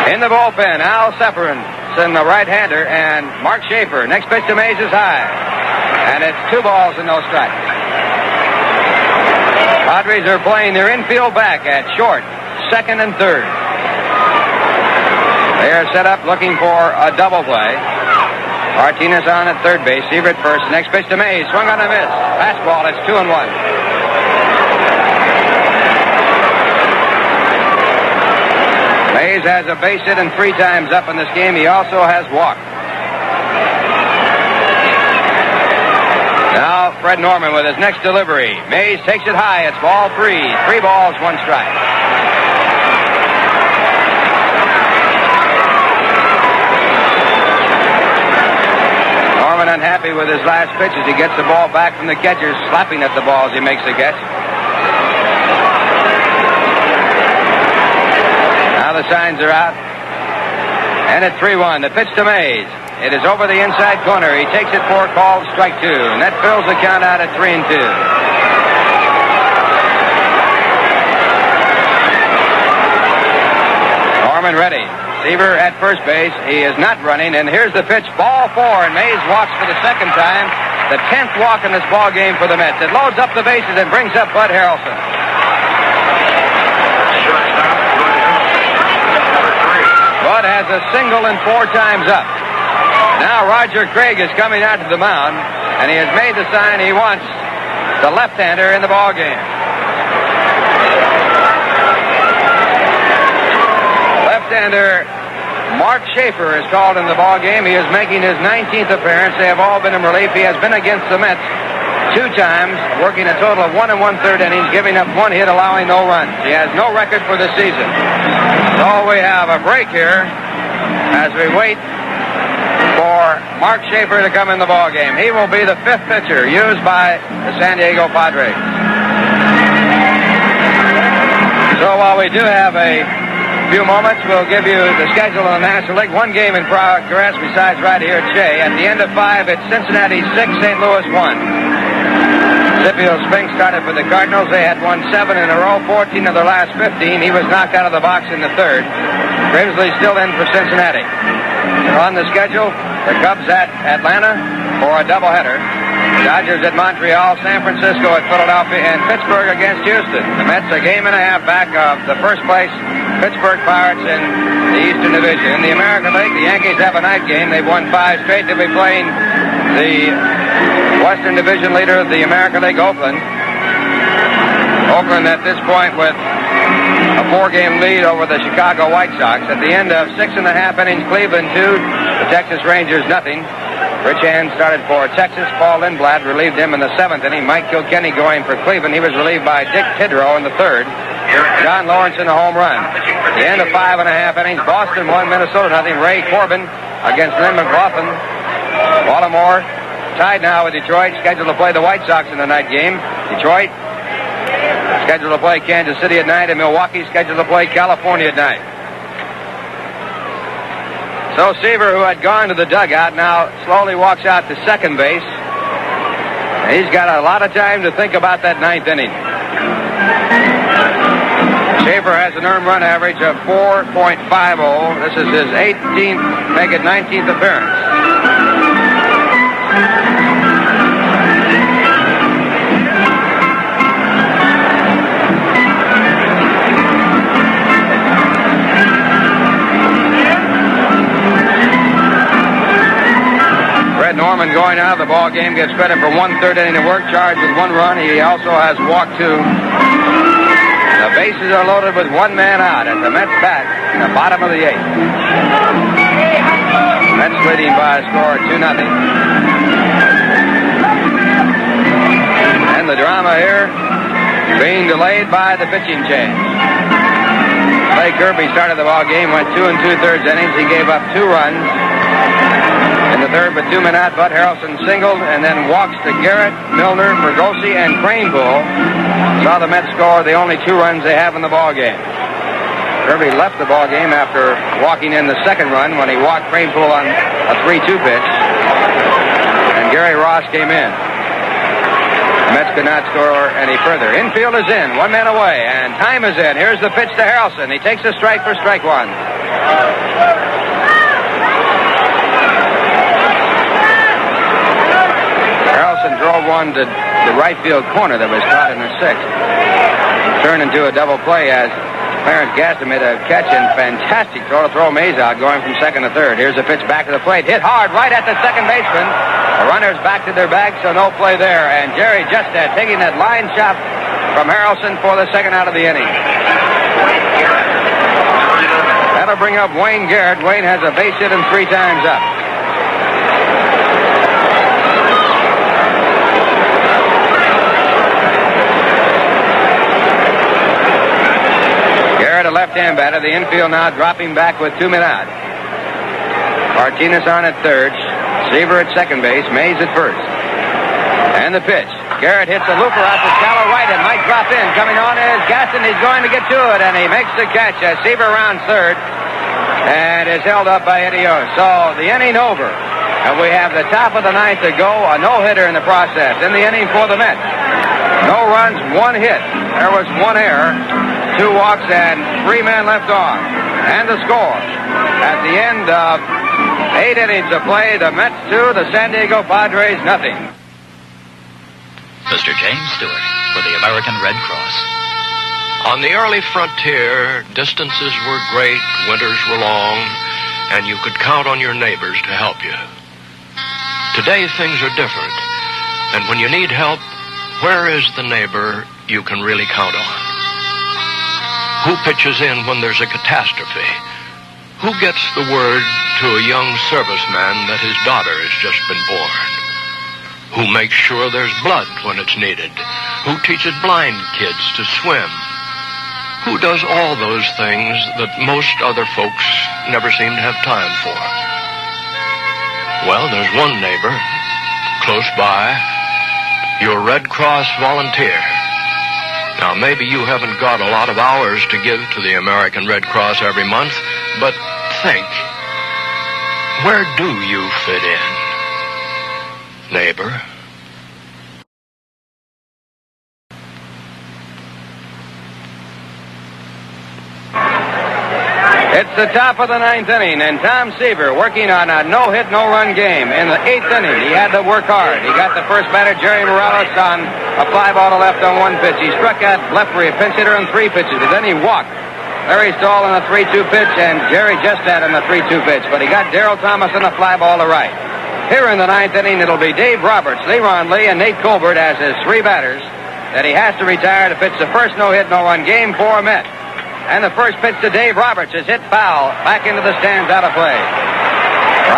In the bullpen, Al Severin, the right-hander, and Mark Schaefer. Next pitch to Mays is high. And it's 2 balls and no strikes. Padres are playing their infield back at short, second and third. They are set up looking for a double play. Martinez on at third base. Seaver at first. Next pitch to Mays. Swung on a miss. Fastball. It's 2-1. Mays has a base hit and 3 times up in this game. He also has walked. Now Fred Norman with his next delivery. Mays takes it high. It's ball 3. 3 balls, 1 strike. Norman unhappy with his last pitch as he gets the ball back from the catcher, slapping at the ball as he makes the catch. Now the signs are out. And at 3-1, the pitch to Mays. It is over the inside corner. He takes it for a called strike 2. And that fills the count out at 3-2. Norman ready. Seaver at first base. He is not running. And here's the pitch. Ball 4. And Mays walks for the second time. The 10th walk in this ball game for the Mets. It loads up the bases and brings up Bud Harrelson. Bud has a single and 4 times up. Now Roger Craig is coming out to the mound, and he has made the sign he wants the left-hander in the ball game. Left-hander Mark Schaefer is called in the ball game. He is making his 19th appearance. They have all been in relief. He has been against the Mets 2 times, working a total of 1 1/3 innings, giving up 1 hit, allowing no runs. He has no record for the season. So we have a break here as we wait for Mark Schaefer to come in the ball game. He will be the 5th pitcher used by the San Diego Padres. So while we do have a few moments, we'll give you the schedule of the National League. 1 game in progress besides right here at Shea. At the end of 5, it's Cincinnati 6, St. Louis 1. Scipio Spink started for the Cardinals. They had won 7 in a row, 14 of their last 15. He was knocked out of the box in the 3rd. Grimsley still in for Cincinnati. On the schedule, the Cubs at Atlanta for a doubleheader. Dodgers at Montreal, San Francisco at Philadelphia, and Pittsburgh against Houston. The Mets a game and a half back of the first place Pittsburgh Pirates in the Eastern Division. In the American League, the Yankees have a night game. They've won 5 straight. They'll be playing the Western Division leader of the American League, Oakland. Oakland at this point with a 4-game lead over the Chicago White Sox. At the end of 6 1/2 innings, Cleveland 2, the Texas Rangers nothing. Rich Hand started for Texas. Paul Lindblad relieved him in the 7th inning. Mike Kilkenny going for Cleveland. He was relieved by Dick Tidrow in the 3rd. John Lawrence in a home run. The end of 5 1/2 innings. Boston won, Minnesota nothing. Ray Corbin against Lynn McLaughlin. Baltimore tied now with Detroit, scheduled to play the White Sox in the night game. Detroit scheduled to play Kansas City at night, and Milwaukee scheduled to play California at night. So Seaver, who had gone to the dugout, now slowly walks out to second base. And he's got a lot of time to think about that 9th inning. Schaefer has an earned run average of 4.50. This is his 18th, make it 19th appearance. Fred Norman going out of the ball game gets credit for 1/3 inning of work, charged with 1 run. He also has walked 2. The bases are loaded with 1 man out at the Mets bat in the bottom of the 8th. Mets leading by a score of 2-0. And the drama here being delayed by the pitching change. Clay Kirby started the ball game, went 2 2/3 innings. He gave up 2 runs. In the 3rd, with 2 men out, Bud Harrelson singled and then walks to Garrett, Milner, Fergosi, and Cranepool. Saw the Mets score the only 2 runs they have in the ball game. Kirby left the ball game after walking in the 2nd run when he walked Cranepool on a 3-2 pitch. And Gary Ross came in. The Mets could not score any further. Infield is in, 1 man away, and time is in. Here's the pitch to Harrelson. He takes a strike for strike 1. Harrelson drove one to the right field corner that was caught in the 6th. Turned into a double play as Clarence Gaston made a catch and fantastic throw Mays out going from 2nd to 3rd. Here's a pitch back to the plate. Hit hard right at the second baseman. The runners back to their bags, so no play there. And Jerry Justad taking that line shot from Harrelson for the 2nd out of the inning. That'll bring up Wayne Garrett. Wayne has a base hit and 3 times up. A left-hand batter. The infield now dropping back with 2 men out. Martinez on at 3rd. Seaver at second base. Mays at 1st. And the pitch. Garrett hits a looper out to shallow right and might drop in. Coming on is Gaston. He's going to get to it, and he makes the catch as Seaver rounds 3rd and is held up by Eddie Owens. So the inning over, and we have the top of the 9th to go. A no-hitter in the process in the inning for the Mets. No runs, 1 hit. There was 1 error. 2 walks and 3 men left on. And the score at the end of 8 innings of play, the Mets 2, the San Diego Padres nothing. Mr. James Stewart for the American Red Cross. On the early frontier, distances were great, winters were long, and you could count on your neighbors to help you. Today things are different, and when you need help, where is the neighbor you can really count on? Who pitches in when there's a catastrophe? Who gets the word to a young serviceman that his daughter has just been born? Who makes sure there's blood when it's needed? Who teaches blind kids to swim? Who does all those things that most other folks never seem to have time for? Well, there's one neighbor close by, your Red Cross volunteer. Now, maybe you haven't got a lot of hours to give to the American Red Cross every month, but think, where do you fit in, neighbor? It's the top of the 9th inning, and Tom Seaver working on a no-hit, no-run game. In the 8th inning, he had to work hard. He got the first batter, Jerry Morales, on a fly ball to left on 1 pitch. He struck out Leffery, a pinch hitter, on 3 pitches, but then he walked Larry Stahl on a 3-2 pitch and Jerry Justad on a 3-2 pitch, but he got Darrell Thomas on a fly ball to right. Here in the 9th inning, it'll be Dave Roberts, Leron Lee, and Nate Colbert as his 3 batters that he has to retire to pitch the first no-hit, no-run game for a Met. And the first pitch to Dave Roberts is hit foul back into the stands, out of play.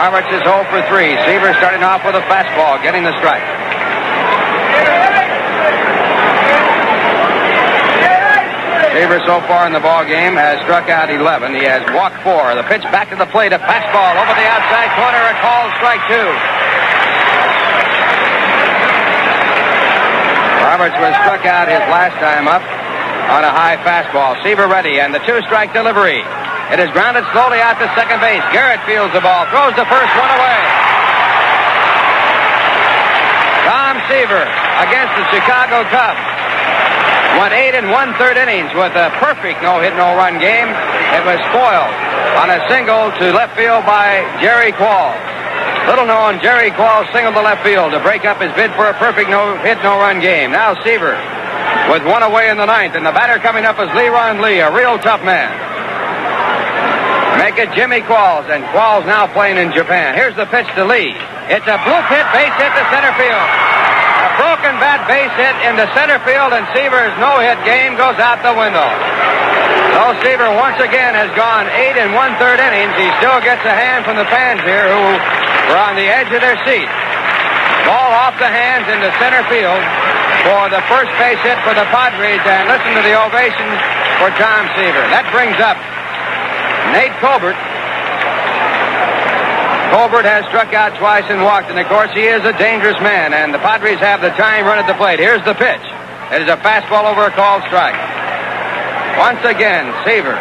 Roberts is 0 for 3. Seaver starting off with a fastball, getting the strike. Seaver so far in the ball game has struck out 11. He has walked 4. The pitch back to the plate, a fastball over the outside corner, a called strike 2. Roberts was struck out his last time up on a high fastball. Seaver ready, and the 2-strike delivery. It is grounded slowly out to second base. Garrett fields the ball, throws the first one away. Tom Seaver against the Chicago Cubs went 8 1/3 innings with a perfect no-hit, no-run game. It was spoiled on a single to left field by Jerry Qualls. Little known, Jerry Qualls singled to left field to break up his bid for a perfect no-hit, no-run game. Now Seaver with one away in the 9th, and the batter coming up is Leron Lee, a real tough man. Make it Jimmy Qualls, and Qualls now playing in Japan. Here's the pitch to Lee. It's a blue pit base hit to center field. A broken bat base hit into center field, and Seaver's no-hit game goes out the window. So Seaver once again has gone 8 1/3 innings. He still gets a hand from the fans here who were on the edge of their seat. Ball off the hands into center field for the first base hit for the Padres, and listen to the ovations for Tom Seaver. That brings up Nate Colbert. Colbert has struck out twice and walked, and of course he is a dangerous man, and the Padres have the tying run at the plate. Here's the pitch. It is a fastball over a called strike. Once again, Seaver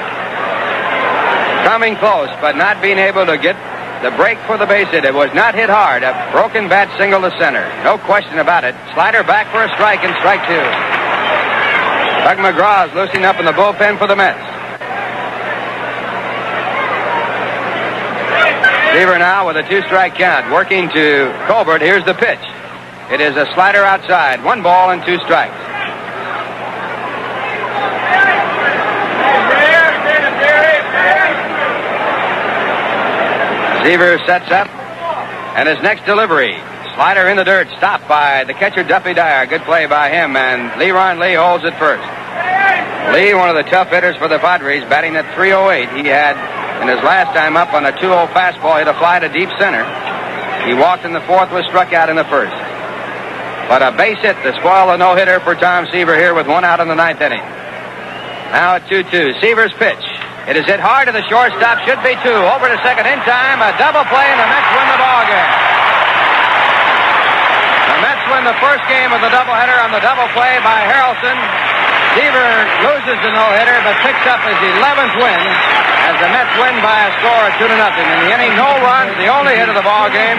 coming close, but not being able to get the break for the base hit. It was not hit hard. A broken bat single to center. No question about it. Slider back for a strike, and strike 2. Doug McGraw is loosening up in the bullpen for the Mets. Seaver now with a 2-strike count, working to Colbert. Here's the pitch. It is a slider outside. 1 ball and 2 strikes. Seaver sets up, and his next delivery. Slider in the dirt, stopped by the catcher Duffy Dyer. Good play by him, and Leron Lee holds it first. Lee, one of the tough hitters for the Padres, batting at .308. He had, in his last time up on a 2-0 fastball, hit a fly to deep center. He walked in the 4th, was struck out in the 1st. But a base hit to spoil a no-hitter for Tom Seaver here with 1 out in the 9th inning. Now at 2-2. Seaver's pitch. It is hit hard to the shortstop. Should be 2. Over to second in time. A double play, and the Mets win the ball game. The Mets win the first game of the doubleheader on the double play by Harrelson. Seaver loses the no-hitter, but picks up his 11th win as the Mets win by a score of 2-0. In the inning, no runs, the only hit of the ball game,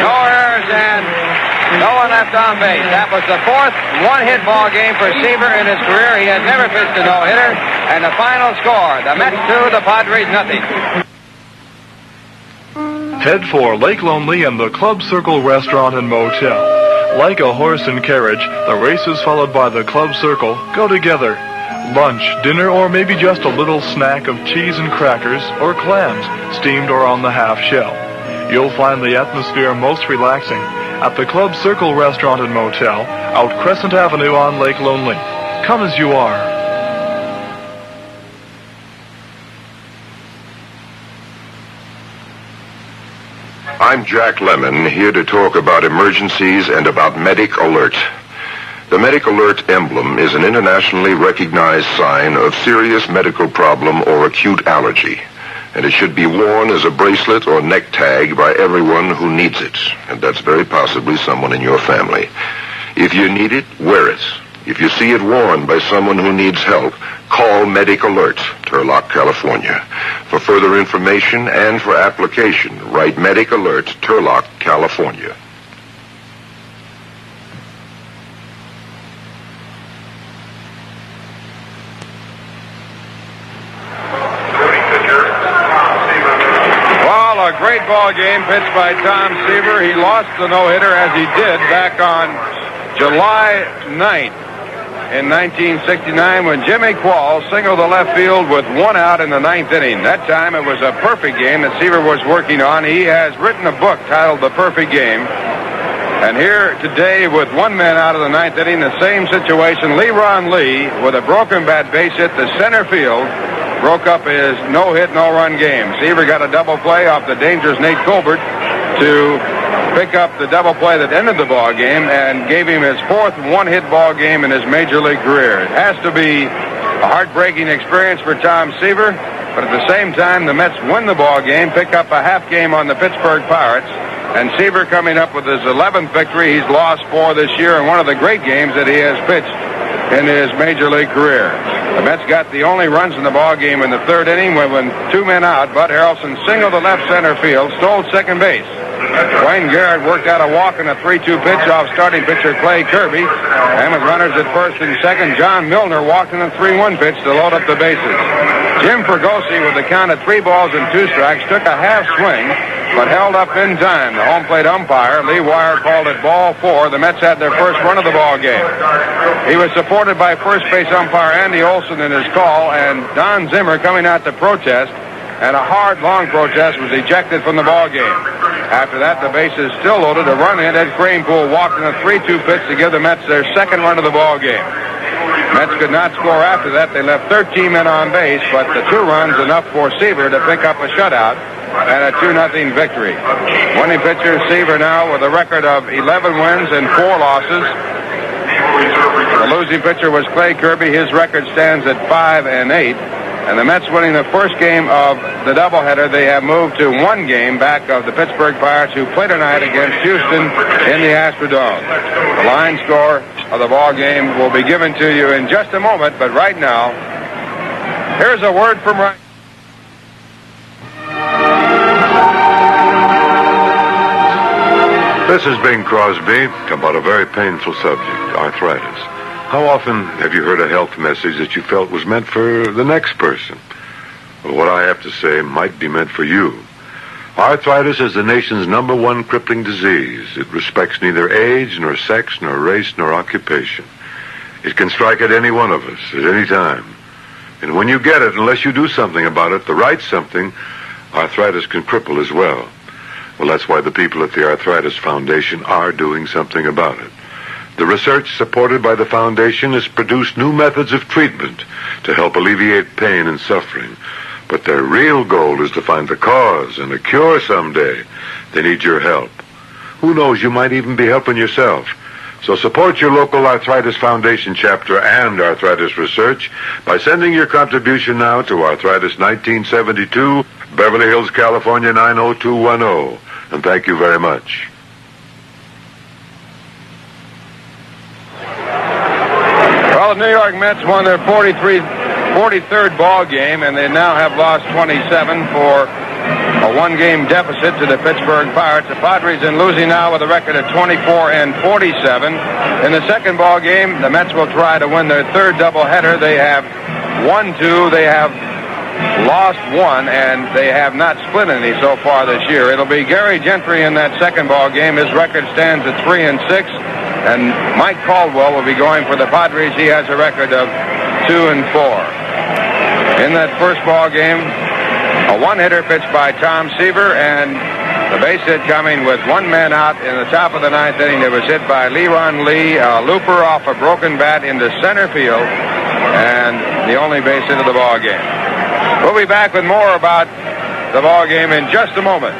no errors, and no one left on base. That was the 4th one-hit ball game for Seaver in his career. He has never pitched a no-hitter, and the final score: the Mets 2, the Padres nothing. Head for Lake Lonely and the Club Circle Restaurant and Motel. Like a horse and carriage, the races followed by the Club Circle go together. Lunch, dinner, or maybe just a little snack of cheese and crackers or clams, steamed or on the half shell. You'll find the atmosphere most relaxing at the Club Circle Restaurant and Motel, out Crescent Avenue on Lake Lonely. Come as you are. I'm Jack Lemmon, here to talk about emergencies and about Medic Alert. The Medic Alert emblem is an internationally recognized sign of serious medical problem or acute allergy, and it should be worn as a bracelet or neck tag by everyone who needs it, and that's very possibly someone in your family. If you need it, wear it. If you see it worn by someone who needs help, call Medic Alert, Turlock, California. For further information and for application, write Medic Alert, Turlock, California. Well, a great ball game pitched by Tom Seaver. He lost the no-hitter as he did back on July 9th. In 1969, when Jimmy Qualls singled to left field with 1 out in the 9th inning. That time it was a perfect game that Seaver was working on. He has written a book titled The Perfect Game. And here today with 1 man out of the 9th inning, the same situation. Leron Lee with a broken bat base hit to center field. broke up his no-hit, no-run game. Seaver got a double play off the dangerous Nate Colbert to pick up the double play that ended the ball game and gave him his fourth one-hit ball game in his major league career. It has to be a heartbreaking experience for Tom Seaver, but at the same time, the Mets win the ball game, pick up a half game on the Pittsburgh Pirates, and Seaver coming up with his 11th victory. He's lost 4 this year in one of the great games that he has pitched in his major league career. The Mets got the only runs in the ball game in the third inning when 2 men out, Bud Harrelson singled to left center field, stole second base. Wayne Garrett worked out a walk and a 3-2 pitch off starting pitcher Clay Kirby. And with runners at first and second, John Milner walked in a 3-1 pitch to load up the bases. Jim Fregosi, with the count of 3 balls and 2 strikes, took a half swing, but held up in time. The home plate umpire, Lee Wire, called it ball 4. The Mets had their first run of the ball game. He was supported by first base umpire Andy Olson in his call, and Don Zimmer coming out to protest, and a hard, long protest was ejected from the ball game. After that, the bases still loaded. A run in. Ed Kranepool walked in a 3-2 pitch to give the Mets their second run of the ball game. Mets could not score after that. They left 13 men on base, but the 2 runs enough for Seaver to pick up a shutout and a 2-0 victory. Winning pitcher Seaver now with a record of 11 wins and 4 losses. The losing pitcher was Clay Kirby. His record stands at 5-8. And the Mets winning the first game of the doubleheader. They have moved to 1 game back of the Pittsburgh Pirates, who play tonight against Houston in the Astrodome. The line score of the ball game will be given to you in just a moment, but right now, here's a word from Ryan. This is Bing Crosby about a very painful subject, arthritis. How often have you heard a health message that you felt was meant for the next person? Well, what I have to say might be meant for you. Arthritis is the nation's #1 crippling disease. It respects neither age, nor sex, nor race, nor occupation. It can strike at any one of us at any time. And when you get it, unless you do something about it, the right something, arthritis can cripple as well. Well, that's why the people at the Arthritis Foundation are doing something about it. The research supported by the foundation has produced new methods of treatment to help alleviate pain and suffering. But their real goal is to find the cause and a cure someday. They need your help. Who knows, you might even be helping yourself. So support your local Arthritis Foundation chapter and arthritis research by sending your contribution now to Arthritis 1972, Beverly Hills, California 90210. And thank you very much. Well, the New York Mets won their 43rd ball game, and they now have lost 27 for a 1-game deficit to the Pittsburgh Pirates. The Padres in losing now with a record of 24-47. In the second ball game, the Mets will try to win their 3rd doubleheader. They have won 2. They have lost 1, and they have not split any so far this year. It'll be Gary Gentry in that second ball game. His record stands at 3-6. And Mike Caldwell will be going for the Padres. He has a record of 2-4. In that first ball game, a 1-hitter pitched by Tom Seaver, and the base hit coming with 1 man out in the top of the 9th inning. It was hit by Leron Lee, a looper off a broken bat into center field, and the only base hit of the ball game. We'll be back with more about the ball game in just a moment.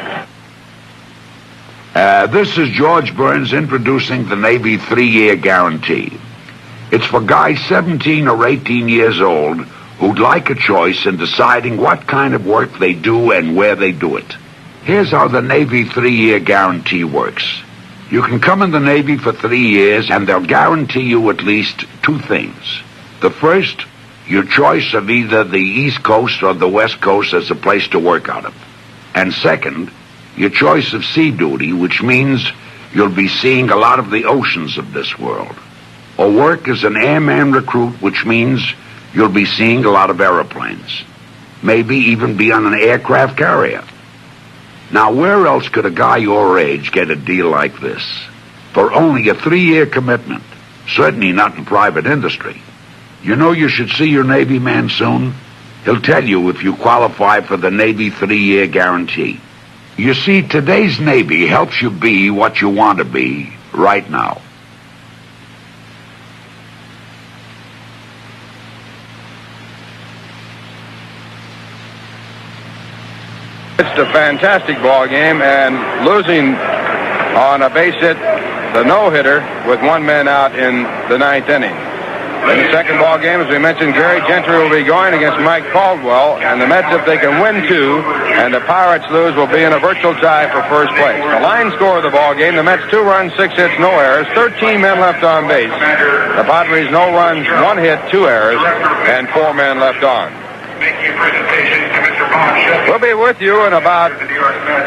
This is George Burns introducing the Navy 3-year guarantee. It's for guys 17 or 18 years old who'd like a choice in deciding what kind of work they do and where they do it. Here's how the Navy 3-year guarantee works. You can come in the Navy for 3 years and they'll guarantee you at least 2 things. The first, your choice of either the East Coast or the West Coast as a place to work out of. And second, your choice of sea duty, which means you'll be seeing a lot of the oceans of this world. Or work as an airman recruit, which means you'll be seeing a lot of airplanes. Maybe even be on an aircraft carrier. Now, where else could a guy your age get a deal like this? For only a 3-year commitment. Certainly not in private industry. You know you should see your Navy man soon. He'll tell you if you qualify for the Navy 3-year guarantee. You see, today's Navy helps you be what you want to be right now. It's a fantastic ball game, and losing on a base hit, the no-hitter, with one man out in the ninth inning. In the second ball game, as we mentioned, Gary Gentry will be going against Mike Caldwell, and the Mets, if they can win two, and the Pirates lose, will be in a virtual tie for first place. The line score of the ball game, the Mets 2 runs, 6 hits, no errors, 13 men left on base. The Padres no runs, 1 hit, 2 errors, and 4 men left on. We'll be with you in about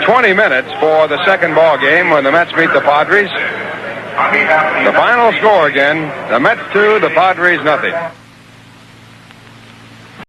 20 minutes for the second ball game when the Mets meet the Padres. The final score again, the Mets 2, the Padres nothing.